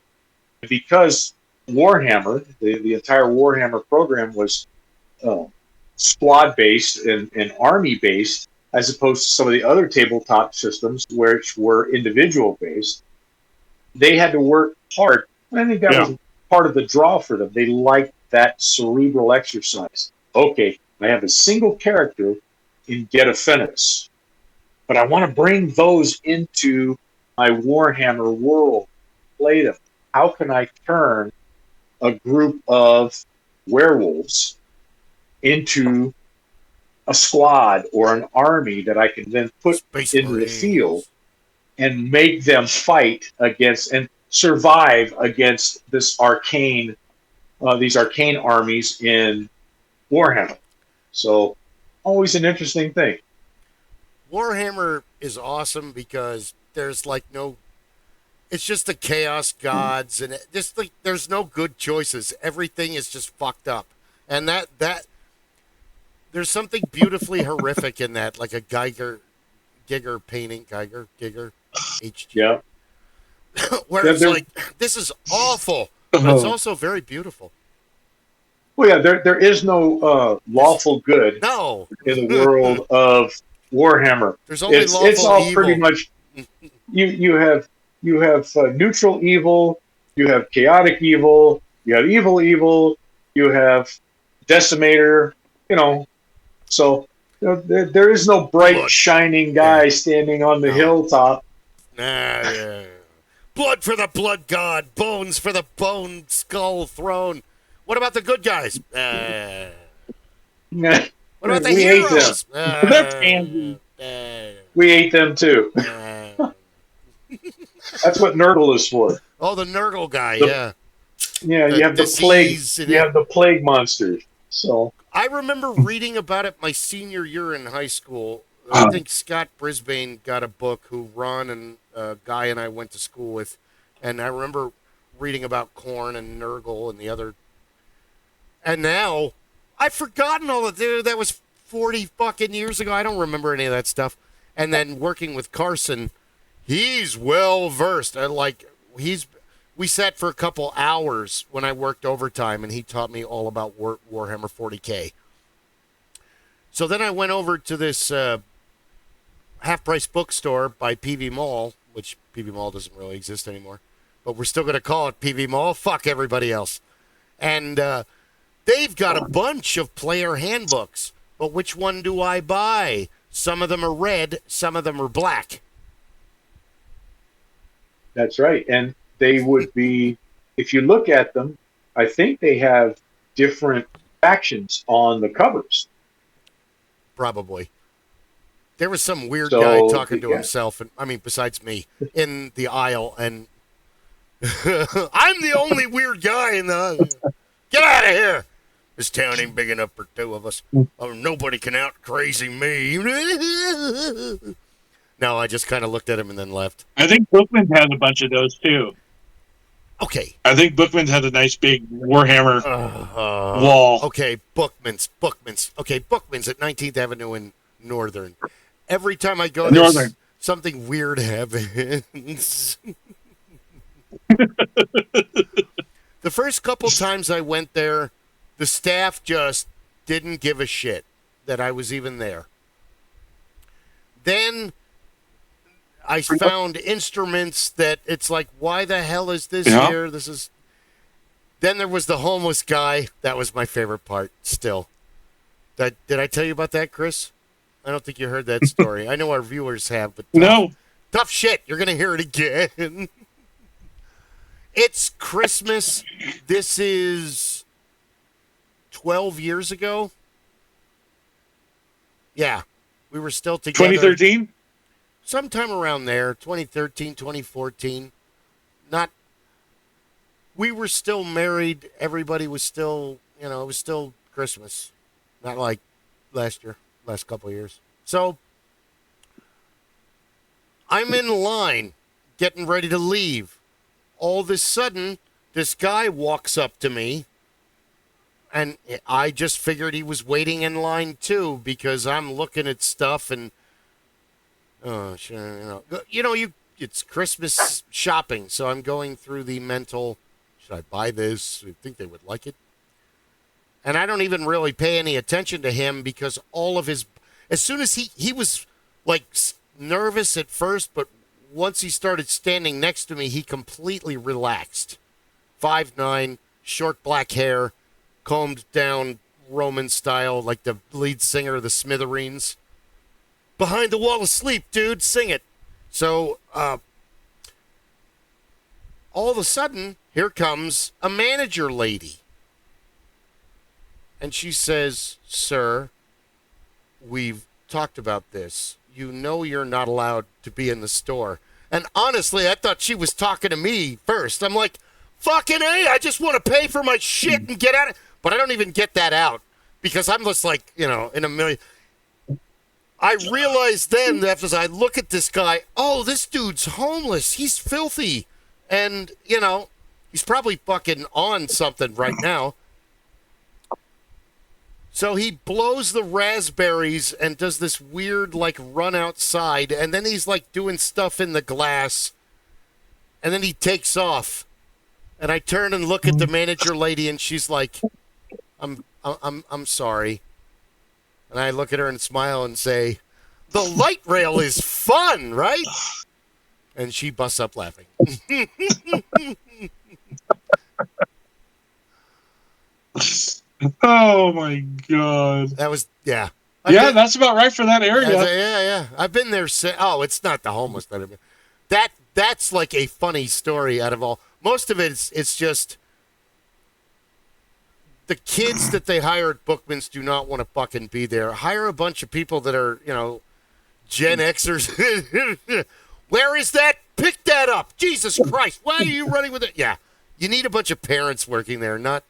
Because Warhammer, the entire Warhammer program was squad based and army based, as opposed to some of the other tabletop systems which were individual based. They had to work hard. And I think that was part of the draw for them. They liked that cerebral exercise. Okay, I have a single character in Get a Fenris, but I want to bring those into my Warhammer world, play them. How can I turn a group of werewolves into a squad or an army that I can then put Space into Marines. the field and make them fight against and survive against these arcane armies in Warhammer. So always an interesting thing. Warhammer is awesome because there's like no, it's just the chaos gods and just like there's no good choices. Everything is just fucked up, and that there's something beautifully horrific in that, like a Giger painting, HG. Yeah. Where it's like, this is awful, but it's also very beautiful. Well, yeah, there is no lawful good No. in the world of Warhammer. There's only lawful It's all evil. pretty much. You have neutral evil, you have chaotic evil, you have evil, you have decimator. So there is no bright shining guy standing on the hilltop. Yeah. Blood for the blood god, bones for the bone skull throne. What about the good guys? What about the heroes? We ate them too. That's what Nurgle is for. Oh, the Nurgle guy, Yeah, you have the plague. You have the plague monsters. So I remember reading about it my senior year in high school. I think Scott Brisbane got a book who Ron and a guy and I went to school with, and I remember reading about Khorne and Nurgle and the other. And now I've forgotten all of it. That was 40 fucking years ago. I don't remember any of that stuff. And then working with Carson, he's well versed. We sat for a couple hours when I worked overtime, and he taught me all about Warhammer 40K. So then I went over to this half-price bookstore by PV Mall, which PV Mall doesn't really exist anymore, but we're still going to call it PV Mall. Fuck everybody else. And they've got a bunch of player handbooks, but which one do I buy? Some of them are red, some of them are black. that's right. And they would be, if you look at them, I think they have different factions on the covers. Probably. There was some weird guy talking to himself, and I mean, besides me, in the aisle, and I'm the only weird guy in the. Get out of here! This town ain't big enough for two of us. Oh, nobody can out crazy me. No, I just kind of looked at him and then left. I think Bookman has a bunch of those too. Okay. I think Bookman's has a nice big Warhammer wall. Okay, Bookman's. Okay, Bookman's at 19th Avenue in Northern. Every time I go there, something weird happens. The first couple times I went there, the staff just didn't give a shit that I was even there. Then I found instruments that it's like, why the hell is this Yeah. here? This is. Then there was the homeless guy. That was my favorite part. Still, did I tell you about that, Chris? I don't think you heard that story. I know our viewers have, but No. tough shit. You're gonna hear it again. It's Christmas. This is 12 years ago. Yeah, we were still together. 2013? Sometime around there, 2013, 2014. Not. We were still married. Everybody was still, it was still Christmas. Not like last couple of years. So I'm in line, getting ready to leave. All of a sudden, this guy walks up to me, and I just figured he was waiting in line too, because I'm looking at stuff and, it's Christmas shopping, so I'm going through the mental, should I buy this? I think they would like it. And I don't even really pay any attention to him, because all of his, as soon as he was like nervous at first, but once he started standing next to me, he completely relaxed. 5'9", short black hair, combed down Roman style, like the lead singer of the Smithereens. Behind the Wall of Sleep, dude, sing it. So, all of a sudden, here comes a manager lady. And she says, "Sir, we've talked about this. You know you're not allowed to be in the store." And honestly, I thought she was talking to me first. I'm like, fucking A, I just want to pay for my shit and get out of it. But I don't even get that out, because I'm just like, in a million. I realized then that as I look at this guy, oh, this dude's homeless. He's filthy. And, he's probably fucking on something right now. So he blows the raspberries and does this weird, like, run outside. And then he's, like, doing stuff in the glass. And then he takes off. And I turn and look at the manager lady, and she's like, I'm sorry. And I look at her and smile and say, "The light rail is fun, right?" And she busts up laughing. Oh my god. That was, yeah. That's about right for that area. Yeah. I've been there. It's not the homeless that I've been. That's like a funny story out of all. Most of it's just the kids that they hire at Bookman's do not want to fucking be there. Hire a bunch of people that are, Gen Xers. Where is that? Pick that up. Jesus Christ. Why are you running with it? Yeah. You need a bunch of parents working there, not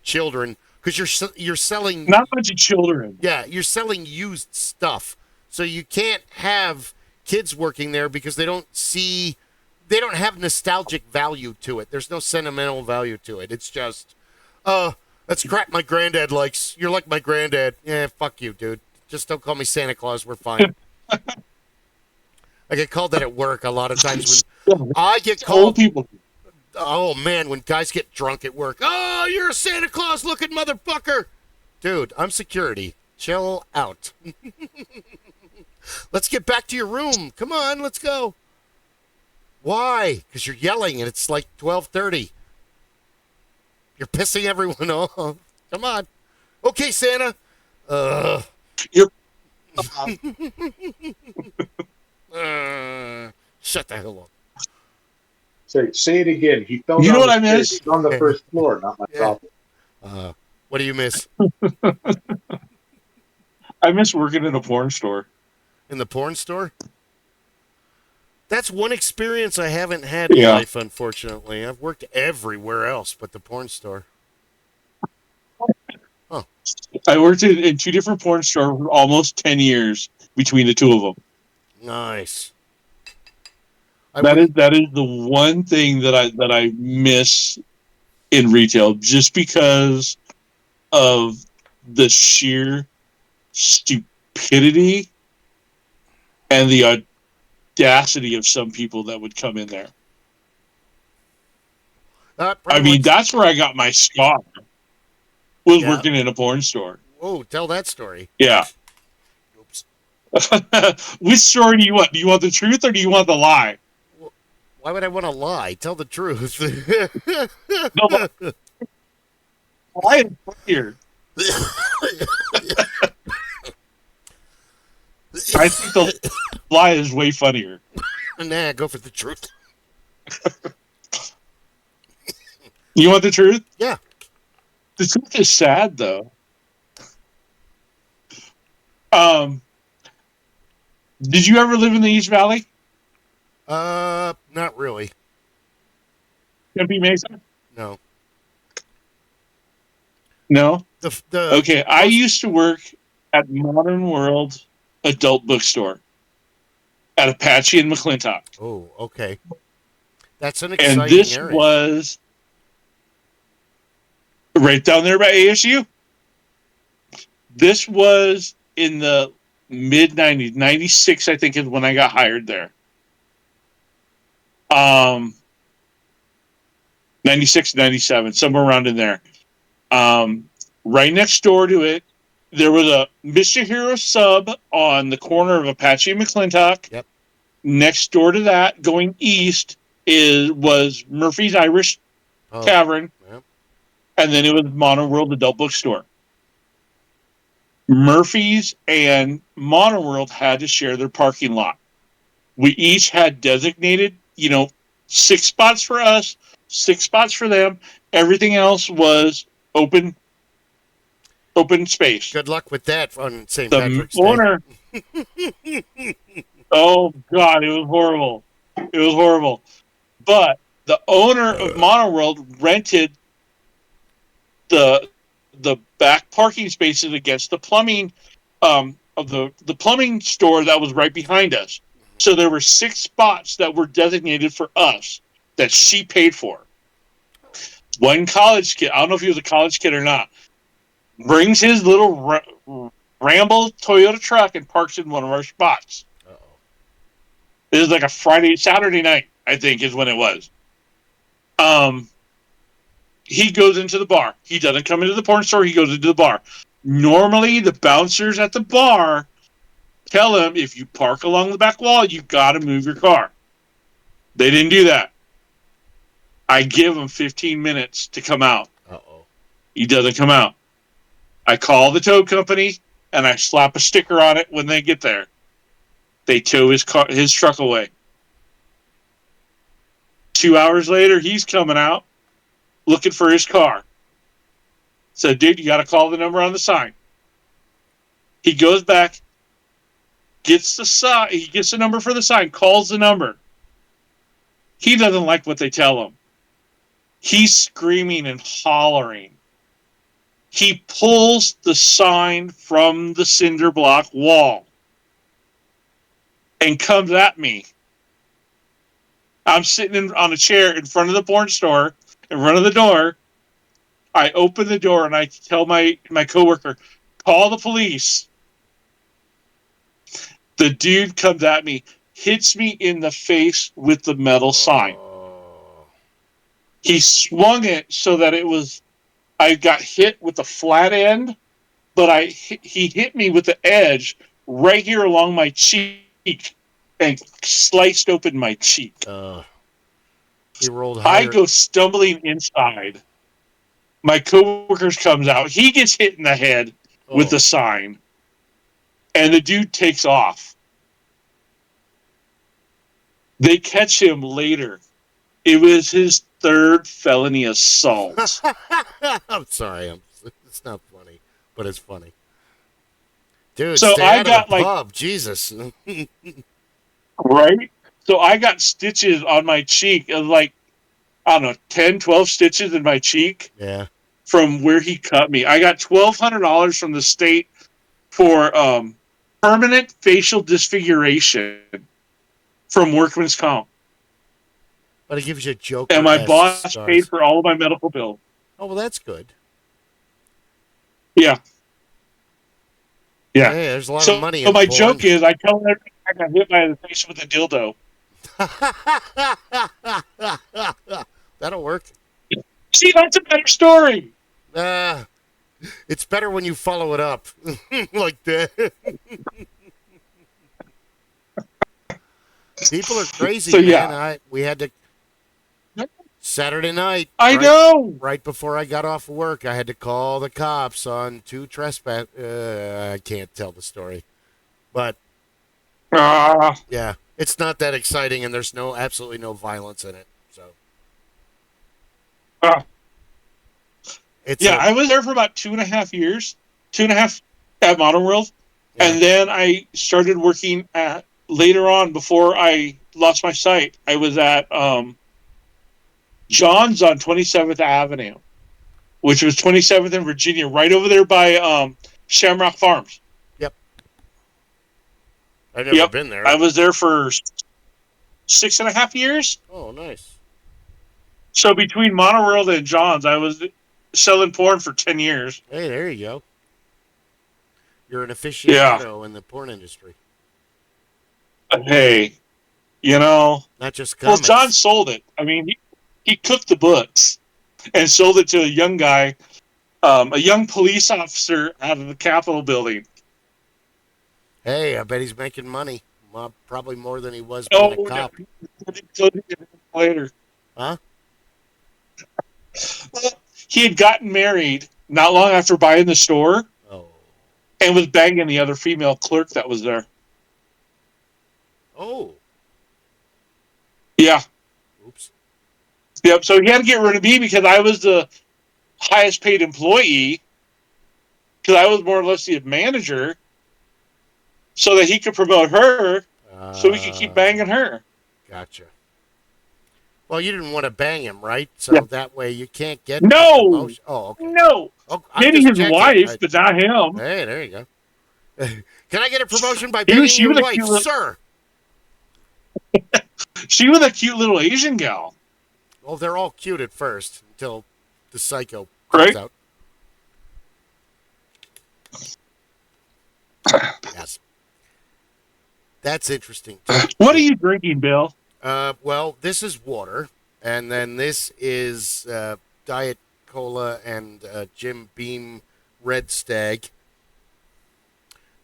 children, because you're selling. Not a bunch of children. Yeah, you're selling used stuff. So you can't have kids working there, because they don't have nostalgic value to it. There's no sentimental value to it. It's just, that's crap my granddad likes. You're like my granddad. Yeah, fuck you, dude. Just don't call me Santa Claus. We're fine. I get called that at work a lot of times. When I get called, Old people. oh man, when guys get drunk at work. "Oh, you're a Santa Claus looking motherfucker." Dude, I'm security. Chill out. Let's get back to your room. Come on, let's go. Why? Because you're yelling and it's like 12:30. You're pissing everyone off. Come on. Okay, Santa. You're Shut the hell up. Say it again. He fell. You know down what the I miss? stairs. He's on the first floor. Not my problem. What do you miss? I miss working in a porn store. In the porn store? That's one experience I haven't had in life, unfortunately. I've worked everywhere else but the porn store. Huh. I worked in two different porn stores for almost 10 years between the two of them. Nice. That is the one thing that I miss in retail, just because of the sheer stupidity and the audacity of some people that would come in there. I mean, that's where I got my start. Was working in a porn store. Oh, tell that story. Yeah. Oops. Which story do you want? Do you want the truth or do you want the lie? Why would I want to lie? Tell the truth. No, the lie is funnier. I think the lie is way funnier. Nah, go for the truth. You want the truth? Yeah. The truth is sad, though. Did you ever live in the East Valley? Not really. Tempe Mesa? No. No? The Okay, I used to work at Modern World Adult Bookstore at Apache and McClintock. Oh, okay. That's an exciting And this area. was right down there by ASU. This was in the mid 90s. 96, I think, is when I got hired there. 96, 97, somewhere around in there. Right next door to it, there was a Mr. Hero sub on the corner of Apache and McClintock. Yep. Next door to that, going east, was Murphy's Irish Tavern. Yep. And then it was Modern World Adult Bookstore. Murphy's and Modern World had to share their parking lot. We each had designated, 6 spots for us, 6 spots for them. Everything else was open space. Good luck with that on St. The Patrick's owner. Oh God, it was horrible. It was horrible. But the owner of Modern World rented the back parking spaces against the plumbing of the plumbing store that was right behind us. So there were 6 spots that were designated for us that she paid for. One college kid, I don't know if he was a college kid or not, brings his little Rambo Toyota truck and parks in one of our spots. Uh-oh. It was like a Saturday night, I think, is when it was. He goes into the bar. He doesn't come into the porn store. He goes into the bar. Normally, the bouncers at the bar tell him, if you park along the back wall, you've got to move your car. They didn't do that. I give him 15 minutes to come out. Uh-oh. He doesn't come out. I call the tow company, and I slap a sticker on it when they get there. They tow his truck away. 2 hours later, he's coming out looking for his car. So, dude, you got to call the number on the sign. He goes back, gets the number for the sign, calls the number. He doesn't like what they tell him. He's screaming and hollering. He pulls the sign from the cinder block wall and comes at me. I'm sitting on a chair in front of the porn store, in front of the door. I open the door and I tell my coworker, call the police. The dude comes at me, hits me in the face with the metal sign. He swung it so that I got hit with the flat end, but he hit me with the edge right here along my cheek and sliced open my cheek. He rolled higher. I go stumbling inside. My coworker comes out. He gets hit in the head with the sign. And the dude takes off. They catch him later. It was his 3rd felony assault. I'm sorry. It's not funny, but it's funny. Dude, so stay I out got of the pub. Jesus. Right? So I got stitches on my cheek of 10, 12 stitches in my cheek. Yeah. From where he cut me. I got $1,200 from the state for permanent facial disfiguration from workman's comp. But it gives you a joke. And my boss paid for all of my medical bills. Oh, well, that's good. Yeah. Yeah. Hey, there's a lot of money in So my porn. joke is, I tell everybody I got hit by the face with a dildo. That'll work. See, that's a better story. It's better when you follow it up like that. People are crazy, So man. yeah, We had to Saturday night, I know. right before I got off work, I had to call the cops on two trespass. I can't tell the story, but Ah, yeah, it's not that exciting, and there's absolutely no violence in it. So ah. it's Yeah, a I was there for about 2.5 years, 2.5 at Modern World, yeah. and then I started working at later on before I lost my sight. I was at John's on 27th Avenue, which was 27th in Virginia, right over there by Shamrock Farms. Yep, I've never Yep, been there. I was there for 6.5 years. Oh, nice. So between Monorail and John's, I was selling porn for 10 years. Hey, there you go. You're an Yeah. aficionado in the porn industry, Hey, you know, not just well, John comics. sold it. I mean, he cooked the books and sold it to a young guy, a young police officer out of the Capitol building. Hey, I bet he's making money. Probably more than he was being a Oh, cop. later. Huh? Well, he had gotten married not long after buying the store Oh. and was banging the other female clerk that was there. Oh. Yeah. Oops. Yep. So he had to get rid of me because I was the highest paid employee, because I was more or less the manager, so that he could promote her, so we could keep banging her. Gotcha. Well, you didn't want to bang him, right? Yeah. So that way you can't get a No, promotion. Oh, okay. no. Oh, I'm Maybe just his checking. wife, but not him. Hey, there you go. Can I get a promotion by She banging your was a wife, cute. sir? She was a cute little Asian gal, Well, they're all cute at first until the psycho comes right? out. Yes. That's interesting, too. What are you drinking, Bill? Well, this is water, and then this is Diet Cola and Jim Beam Red Stag.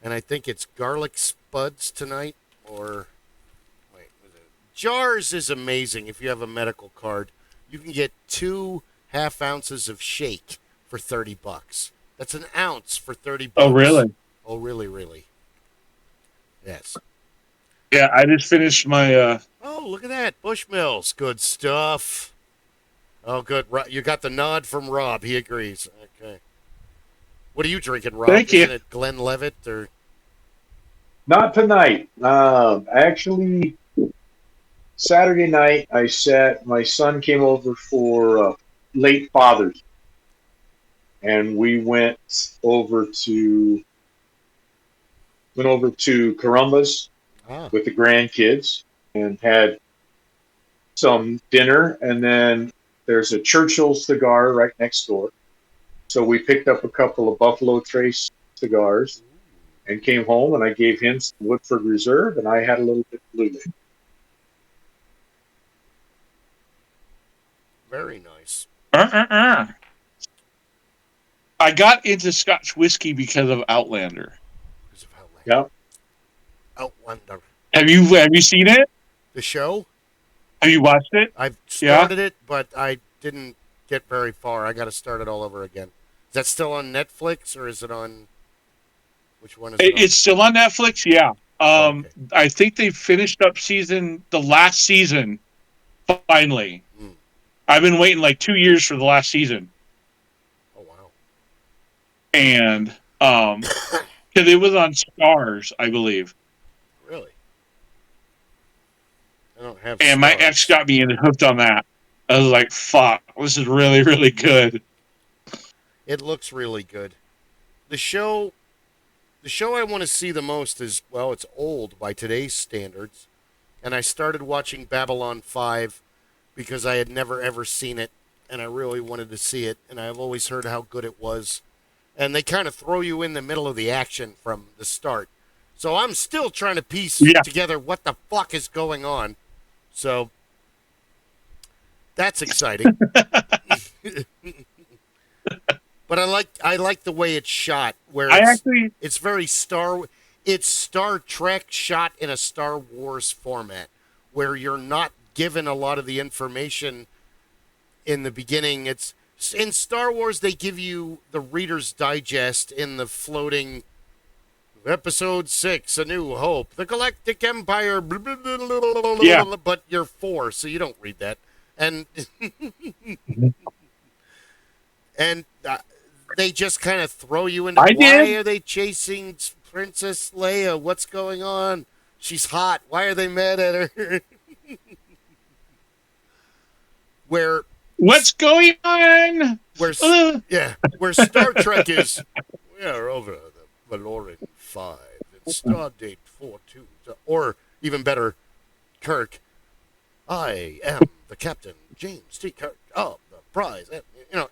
And I think it's garlic spuds tonight, or wait, Jars is amazing. If you have a medical card, you can get 2 half-ounces of shake for $30. That's an ounce for $30. Oh, really? Oh, really, really? Yes. Yeah, I just finished my. Oh, look at that. Bushmills. Good stuff. Oh, good. You got the nod from Rob. He agrees. Okay. What are you drinking, Rob? Thank you. Isn't it Glenlivet or? Not tonight. Actually, Saturday night, my son came over for late Father's, and we went over to Carumba's Ah. with the grandkids and had some dinner, and then there's a Churchill cigar right next door. So we picked up a couple of Buffalo Trace cigars and came home, and I gave him some Woodford Reserve, and I had a little bit of Blue Label. Very nice. I got into Scotch whiskey because of Outlander. Because of Outlander. Yeah. Outlander. Have you seen it? The show? Have you watched it? I've started it, but I didn't get very far. I got to start it all over again. Is that still on Netflix, or is it on? Which one is it on? It's still on Netflix. Yeah. Okay. I think they finished up the last season. Finally, I've been waiting like 2 years for the last season. Oh wow! And because it was on Stars, I believe. Really? I don't have. And my ex got me hooked on that. I was like, "Fuck, this is really, really good." It looks really good. The show I want to see the most is, well, it's old by today's standards, and I started watching Babylon 5 because I had never ever seen it, and I really wanted to see it, and I've always heard how good it was. And they kind of throw you in the middle of the action from the start. So I'm still trying to piece together what the fuck is going on. So that's exciting. But I like the way it's shot, where it's very Star Trek shot in a Star Wars format. where you're not given a lot of the information in the beginning. It's in Star Wars, they give you the Reader's Digest in the floating Episode 6, A New Hope, the Galactic Empire, blah, blah, blah, blah, blah, Yeah. blah, but you're 4, so you don't read that. And and they just kind of throw you into, I why did. are they chasing Princess Leia? What's going on? She's hot. Why are they mad at her? where What's going on? where where Star Trek is, we are over the Valoran 5 and Stardate 42, or even better, Kirk, I am the Captain James T. Kirk of the prize.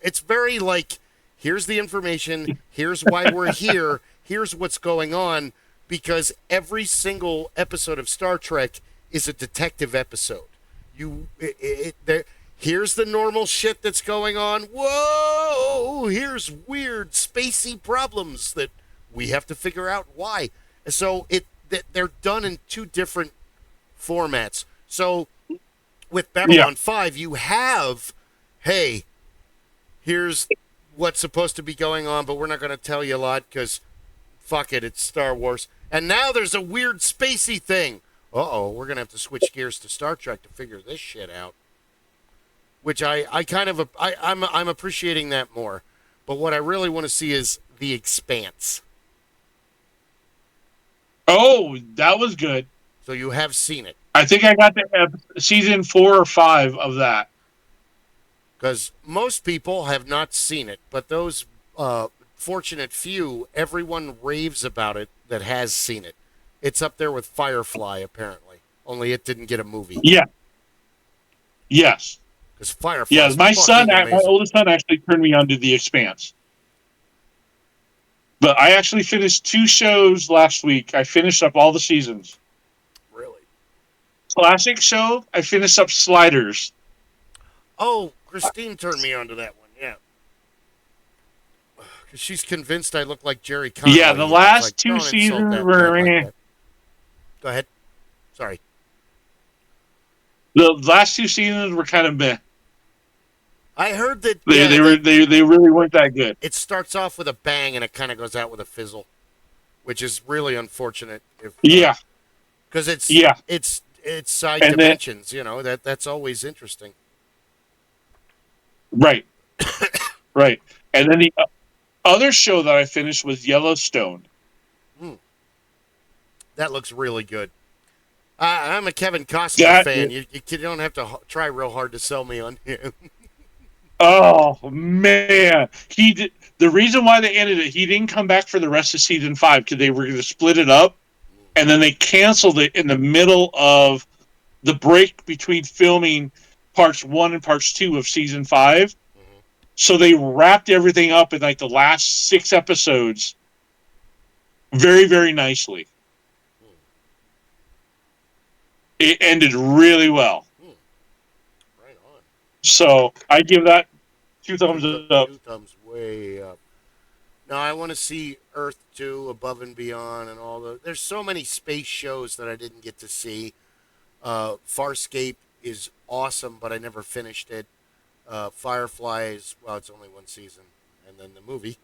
It's very like, here's the information, here's why we're here, here's what's going on, because every single episode of Star Trek is a detective episode. Here's the normal shit that's going on. Whoa! Here's weird spacey problems that we have to figure out why. So they're done in 2 different formats. So with Babylon 5, you have, hey, here's what's supposed to be going on, but we're not going to tell you a lot because fuck it, it's Star Wars. And now there's a weird spacey thing. Uh-oh, we're going to have to switch gears to Star Trek to figure this shit out. Which I'm appreciating that more. But what I really want to see is The Expanse. Oh, that was good. So you have seen it. I think I got the season 4 or 5 of that. Because most people have not seen it, but those fortunate few, everyone raves about it that has seen it. It's up there with Firefly, apparently. Only it didn't get a movie. Yeah. Yes. Because Firefly. Yeah, my oldest son actually turned me on to The Expanse. But I actually finished 2 shows last week. I finished up all the seasons. Really? Classic show, I finished up Sliders. Oh, Christine turned me on to that one, yeah. Because she's convinced I look like Jerry Connolly. Yeah, the last 2 seasons were... Like Go ahead. Sorry. The last 2 seasons were kind of meh. I heard that they really weren't that good. It starts off with a bang and it kind of goes out with a fizzle, which is really unfortunate. Because it's side and dimensions, that's always interesting. Right, right. And then the other show that I finished was Yellowstone. That looks really good. I'm a Kevin Costner fan. You don't have to try real hard to sell me on him. Oh man, he did. The reason why they ended it, he didn't come back for the rest of season 5 because they were going to split it up, and then they canceled it in the middle of the break between filming parts 1 and parts 2 of season 5. Mm-hmm. So they wrapped everything up in like the last 6 episodes, very, very nicely. It ended really well. Right on. So I give that 2 thumbs up. 2 thumbs way up. Now I want to see Earth 2, Above and Beyond, and all the. There's so many space shows that I didn't get to see. Farscape is awesome, but I never finished it. Firefly is, well, it's only 1 season, and then the movie.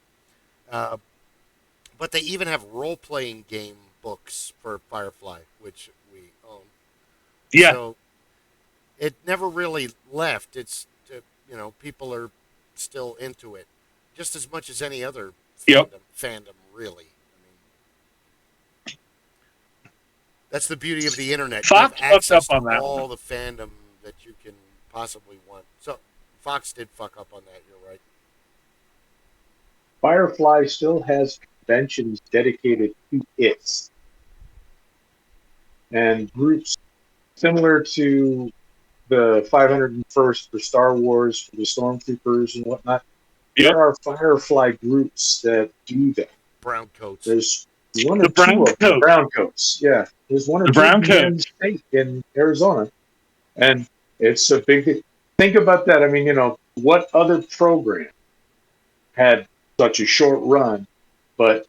But they even have role-playing game books for Firefly, which we own. Yeah. So it never really left. It's, people are still into it just as much as any other fandom, really. I mean, that's the beauty of the internet. Fox you have access up on to that all one. the fandom that you can possibly want. So Fox did fuck up on that. You're right. Firefly still has conventions dedicated to it. And groups similar to the 501st for Star Wars, for the Stormtroopers and whatnot. Yep. There are Firefly groups that do that. Brown coats. There's one or two of them. Brown coats. Yeah. There's one or two brown in state in Arizona. And it's a big... Think about that. I mean, what other program had such a short run but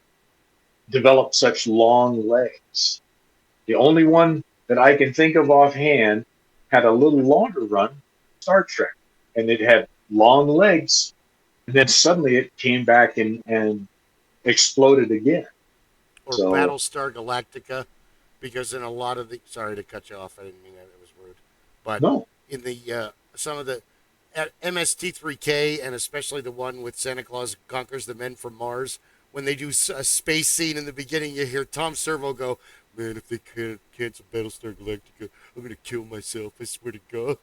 developed such long legs? The only one that I can think of offhand had a little longer run, Star Trek, and it had long legs, and then suddenly it came back and exploded again. Or So Battlestar Galactica, because in a lot of the, sorry to cut you off, I didn't mean that, it was rude, but no, in the some of the at MST3K, and especially the one with Santa Claus Conquers the Men from Mars, when they do a space scene in the beginning, you hear Tom Servo go, "Man, if they can't cancel Battlestar Galactica, I'm gonna kill myself. I swear to God."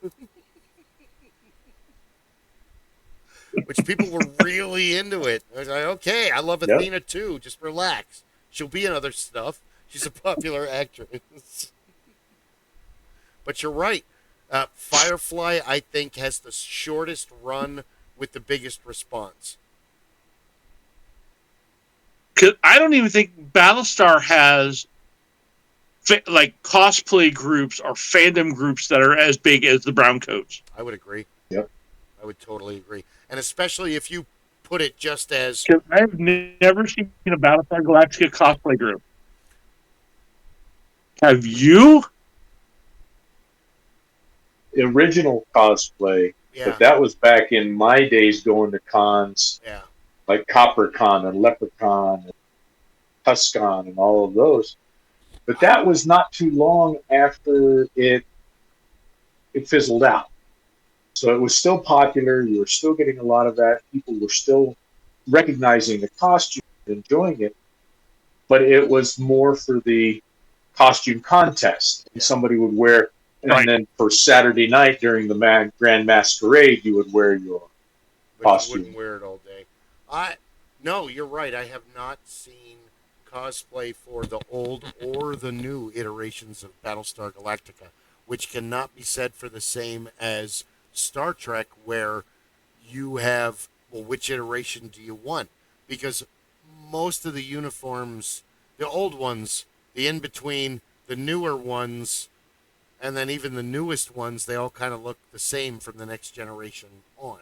Which people were really into it. I was like, okay, I love yep, Athena too. Just relax. She'll be in other stuff. She's a popular actress. But you're right. Firefly, I think, has the shortest run with the biggest response. 'Cause I don't even think Battlestar has like cosplay groups or fandom groups that are as big as the Browncoats. I would agree. yep. I would totally agree. And especially if you put it just as, 'Cause I've never seen a Battlestar Galactica cosplay group. Have you? Original cosplay, but yeah, that was back in my days going to cons yeah. like CopperCon and LepreCon and Tuscon and all of those. But I, that was not too long after it fizzled out. So it was still popular. You were still getting a lot of that. People were still recognizing the costume and enjoying it, but it was more for the costume contest. And yeah. somebody would wear, and Right. then for Saturday night during the Grand Masquerade, you would wear your But you wouldn't costume. wear it all day. I No, you're right. I have not seen cosplay for the old or the new iterations of Battlestar Galactica, which cannot be said for the same as Star Trek, where you have, well, which iteration do you want? Because most of the uniforms, the old ones, the in between, the newer ones, and then even the newest ones, they all kind of look the same from the next generation on.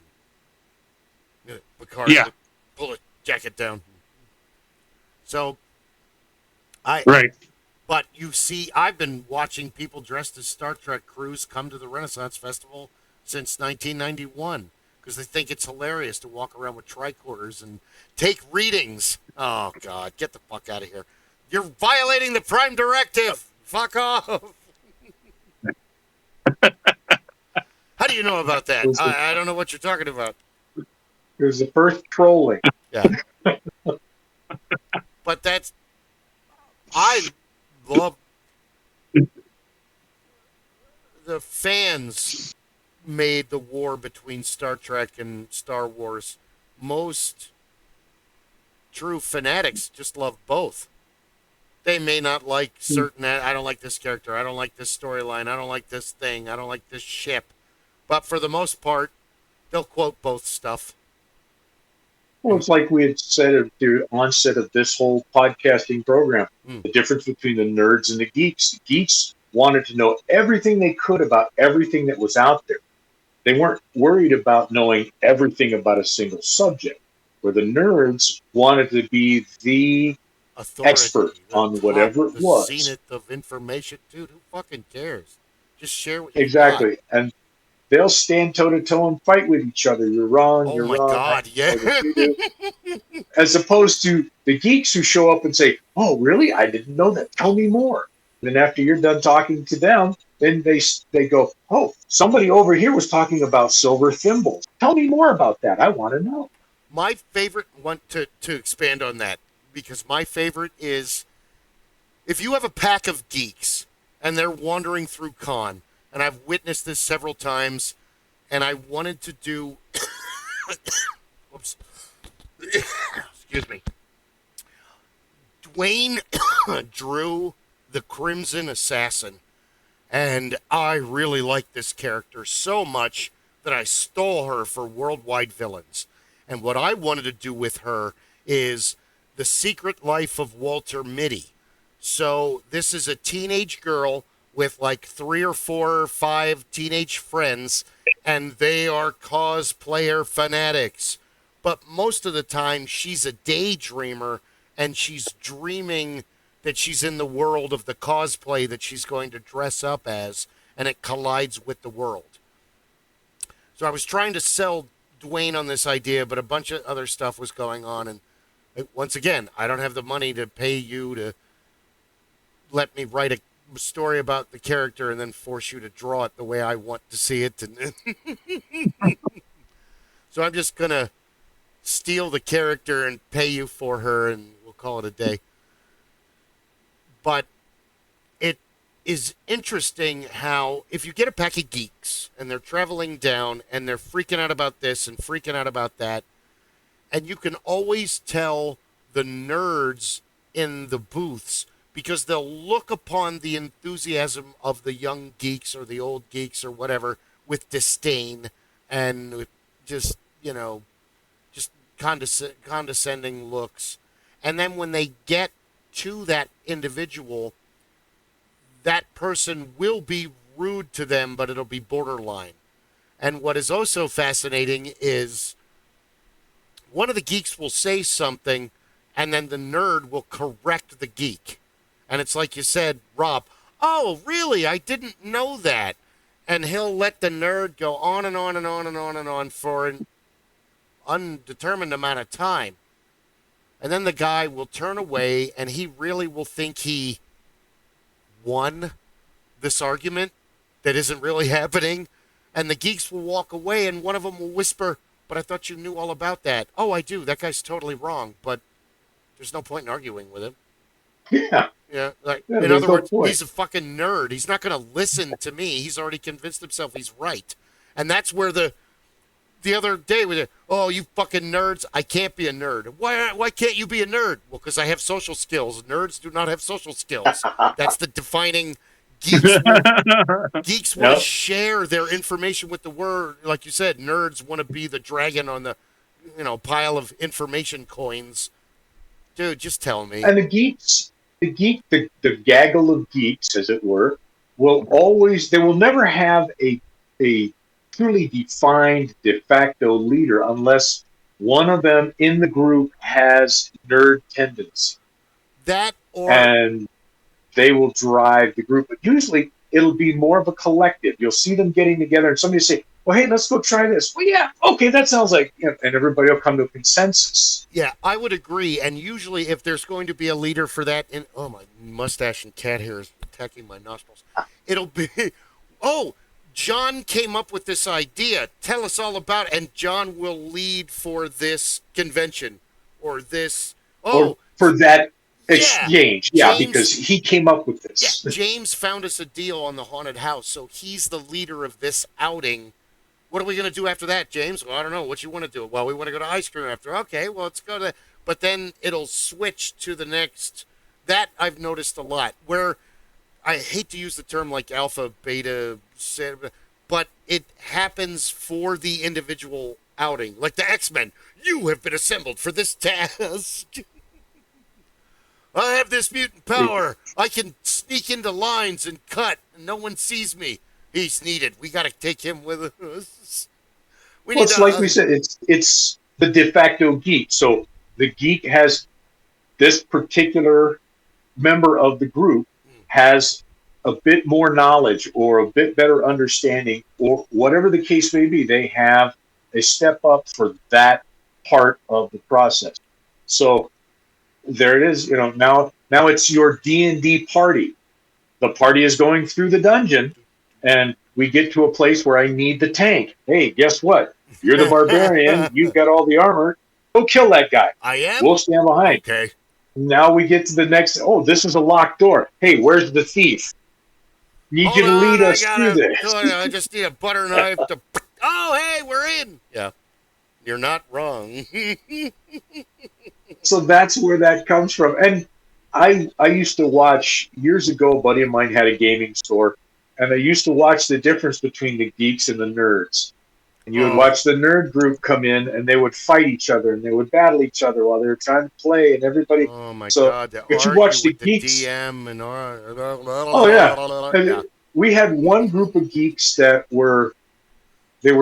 Picard, Yeah. pull the jacket down. So I, Right. but you see, I've been watching people dressed as Star Trek crews come to the Renaissance Festival since 1991 because they think it's hilarious to walk around with tricorders and take readings. Oh God, get the fuck out of here! You're violating the Prime Directive. Fuck off. How do you know about It that? was the, I don't know what you're talking about. it was the first trolling. Yeah, but that's I love the fans made the war between Star Trek and Star Wars. Most true fanatics just love both. They may not like certain. I don't like this character. I don't like this storyline. I don't like this thing. I don't like this ship. But for the most part, they'll quote both stuff. Well, it's like we had said at the onset of this whole podcasting program. Mm. The difference between the nerds and the geeks. The geeks wanted to know everything they could about everything that was out there. They weren't worried about knowing everything about a single subject, where the nerds wanted to be the expert Authority, the on top, whatever it the was. zenith of information. Dude, who fucking cares? Just share what you've got. Exactly. And they'll stand toe to toe and fight with each other. You're wrong, Oh you're my wrong, I God, yeah. know more than you do. As opposed to the geeks who show up and say, "Oh, really? I didn't know that. Tell me more." And then after you're done talking to them, then they go, "Oh, somebody over here was talking about silver thimbles. Tell me more about that. I want to know." My favorite one to expand on that, because my favorite is if you have a pack of geeks and they're wandering through con, and I've witnessed this several times, and I wanted to do whoops. Excuse me. Dwayne drew the Crimson Assassin, and I really like this character so much that I stole her for Worldwide Villains. And what I wanted to do with her is The Secret Life of Walter Mitty. So this is a teenage girl with like 3 or 4 or 5 teenage friends, and they are cosplayer fanatics. But most of the time, she's a daydreamer, and she's dreaming that she's in the world of the cosplay that she's going to dress up as, and it collides with the world. So I was trying to sell Dwayne on this idea, but a bunch of other stuff was going on, and once again, I don't have the money to pay you to let me write a story about the character and then force you to draw it the way I want to see it. So I'm just gonna steal the character and pay you for her, and we'll call it a day. But it is interesting how if you get a pack of geeks and they're traveling down and they're freaking out about this and freaking out about that, and you can always tell the nerds in the booths because they'll look upon the enthusiasm of the young geeks or the old geeks or whatever with disdain and with just, just condescending looks. And then when they get to that individual, that person will be rude to them, but it'll be borderline. And what is also fascinating is one of the geeks will say something, and then the nerd will correct the geek. And it's like you said, Rob, oh, really? I didn't know that. And he'll let the nerd go on and on and on and on and on for an undetermined amount of time. And then the guy will turn away, and he really will think he won this argument that isn't really happening. And the geeks will walk away, and one of them will whisper, but I thought you knew all about that. Oh, I do. That guy's totally wrong, but there's no point in arguing with him. Yeah. Yeah, like Yeah, in other no words, point. he's a fucking nerd. He's not going to listen to me. He's already convinced himself he's right. And that's where the other day with it, oh, you fucking nerds, I can't be a nerd. Why can't you be a nerd? Well, because I have social skills. Nerds do not have social skills. That's the defining. Geeks want to share their information with the world. Like you said, nerds want to be the dragon on the pile of information coins. Dude, just tell me. And the gaggle of geeks, as it were, they will never have a truly defined de facto leader unless one of them in the group has nerd tendency. And they will drive the group. But usually it'll be more of a collective. You'll see them getting together and somebody say, well, hey, let's go try this. Well, yeah, okay, that sounds like, and everybody will come to a consensus. Yeah, I would agree. And usually if there's going to be a leader for that, my mustache and cat hair is attacking my nostrils. It'll be, John came up with this idea. Tell us all about it. And John will lead for this convention or this. Or for that exchange. Yeah, James, because he came up with this. Yeah, James found us a deal on the haunted house. So he's the leader of this outing. What are we going to do after that, James? Well, I don't know. What you want to do? Well, we want to go to ice cream after. Okay, well, let's go to that. But then it'll switch to the next. That I've noticed a lot. Where I hate to use the term like alpha, beta, but it happens for the individual outing. Like the X-Men. You have been assembled for this task. I have this mutant power. I can sneak into lines and cut, and no one sees me. He's needed. We got to take him with us. It's like we said, it's the de facto geek. So the geek has this particular member of the group has a bit more knowledge or a bit better understanding, or whatever the case may be. They have a step up for that part of the process. So there it is. Now it's your D&D party. The party is going through the dungeon. And we get to a place where I need the tank. Hey, guess what? You're the barbarian. You've got all the armor. Go kill that guy. I am? We'll stand behind. Okay. Now we get to the next. Oh, this is a locked door. Hey, where's the thief? Need you to lead us through this. I just need a butter knife to. Oh, hey, we're in. Yeah. You're not wrong. So that's where that comes from. And I used to watch, years ago, a buddy of mine had a gaming store. And I used to watch the difference between the geeks and the nerds. And you would watch the nerd group come in, and they would fight each other, and they would battle each other while they were trying to play, and everybody. Oh my God! If you watch the geeks, DM and yeah. We had one group of geeks that were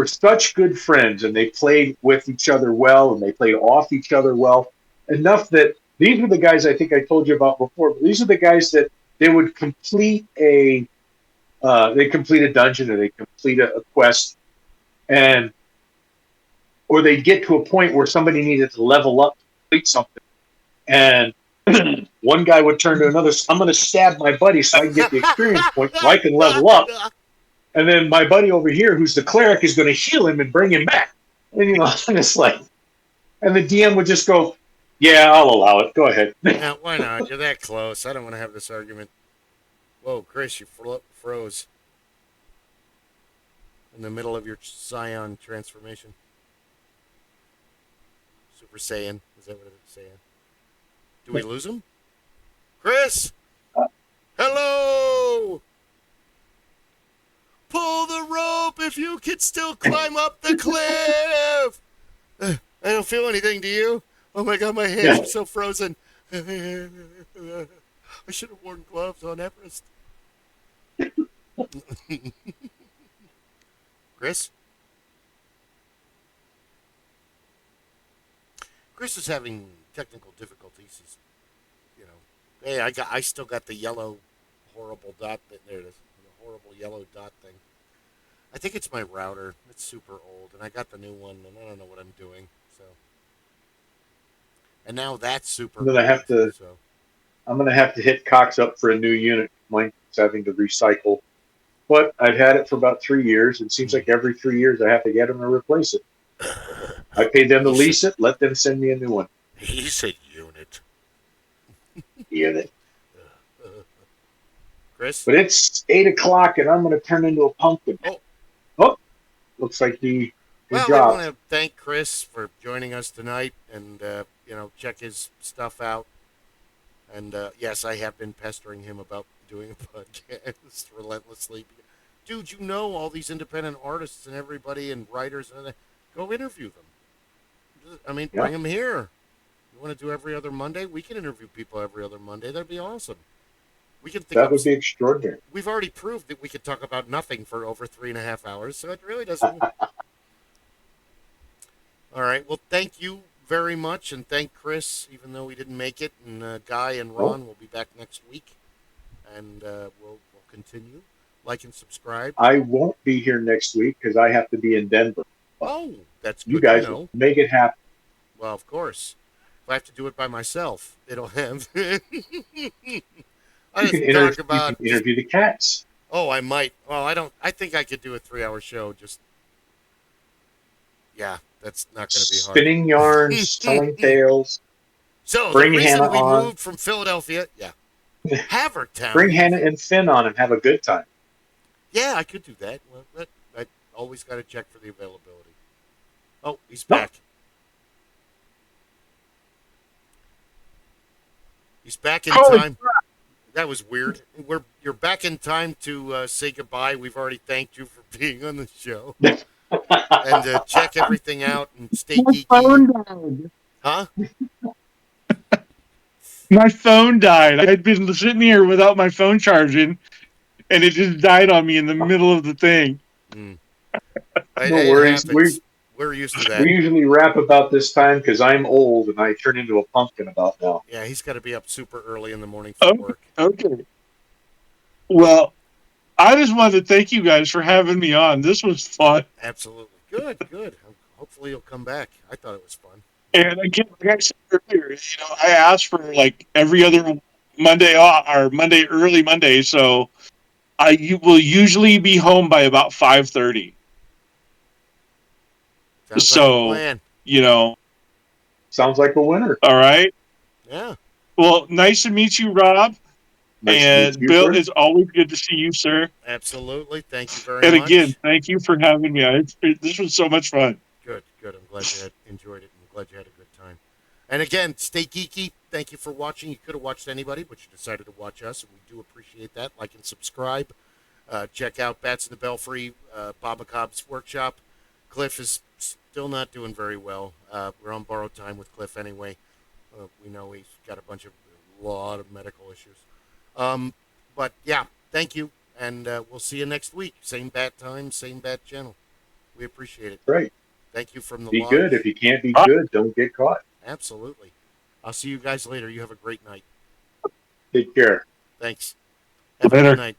such good friends, and they played with each other well, and they played off each other well, enough that These are the guys I think I told you about before. But these are the guys that they would complete they complete a dungeon or they complete a quest, and or they get to a point where somebody needed to level up to complete something, and one guy would turn to another. I'm going to stab my buddy so I can get the experience point so I can level up. And then my buddy over here, who's the cleric, is going to heal him and bring him back. And and it's like, and the DM would just go, "Yeah, I'll allow it. Go ahead." Now, why not? You're that close. I don't want to have this argument. Whoa, Kris, you froze in the middle of your Scion transformation. Super Saiyan. Is that what it's saying? Do we lose him? Kris! Hello! Pull the rope if you can still climb up the cliff! I don't feel anything, do you? Oh my god, my hands are so frozen. I should have worn gloves on Everest. Kris? Kris is having technical difficulties. He's, hey, I still got the yellow horrible dot. There it is, the horrible yellow dot thing. I think it's my router. It's super old, and I got the new one, and I don't know what I'm doing. So, and now that's super. I'm gonna have to. So. I'm gonna have to hit Cox up for a new unit. Mine's having to recycle, but I've had it for about 3 years. It seems like every 3 years I have to get them to replace it. I paid them to lease it. Let them send me a new one. He said unit. Unit. Kris? But it's 8:00, and I'm going to turn into a pumpkin. Oh, looks like the well, job. I want to thank Kris for joining us tonight, and check his stuff out. And yes, I have been pestering him about doing a podcast relentlessly. Dude, you know all these independent artists and everybody and writers, and go interview them. I mean, bring them here. You want to do every other Monday? We can interview people every other Monday. That'd be awesome. We can think that would be extraordinary. We've already proved that we could talk about nothing for over 3.5 hours, so it really doesn't. All right. Well, thank you very much, and thank Kris, even though we didn't make it. And Guy and Ron will be back next week, and we'll continue. Like and subscribe. I won't be here next week because I have to be in Denver. Oh, that's good. You guys to know. Make it happen. Well, of course. If I have to do it by myself, it'll have. I you can interview the cats. Oh, I might. Well, I don't. I think I could do a 3-hour show. Just yeah, that's not going to be hard. Spinning yarns, telling tales. So bring the reason Hannah we on. moved from Philadelphia, Havertown. Bring Hannah and Finn on and have a good time. Yeah, I could do that. Well, I always got to check for the availability. Oh, he's back. He's back in time. That was weird. You're back in time to say goodbye. We've already thanked you for being on the show. And check everything out and stay geeky. My phone died. Huh? My phone died. I'd been sitting here without my phone charging, and it just died on me in the middle of the thing. No worries. We're used to that. We usually rap about this time because I'm old and I turn into a pumpkin about now. Yeah, he's got to be up super early in the morning for work. Okay. Well, I just wanted to thank you guys for having me on. This was fun. Absolutely. Good. Hopefully you'll come back. I thought it was fun. And again, like I said earlier, I asked for like every other Monday off or early Monday, so I will usually be home by about 5:30. So, sounds like a winner. All right. Yeah. Well, nice to meet you, Rob. And Bill, it's always good to see you, sir. Absolutely. Thank you very much. And much. again, thank you for having me. This was so much fun. Good. I'm glad you enjoyed it. I'm glad you had a good time. And again, stay geeky. Thank you for watching. You could have watched anybody, but you decided to watch us, and we do appreciate that. Like and subscribe. Check out Bats in the Belfry, Bob McCobb's workshop. Cliff is still not doing very well. We're on borrowed time with Cliff anyway. We know he's got a lot of medical issues. But yeah, thank you, and we'll see you next week. Same bat time, same bat channel. We appreciate it. Great. Thank you from the Be lodge. good. If you can't be good, don't get caught. Absolutely. I'll see you guys later. You have a great night. Take care. Thanks. Have a Later. good night.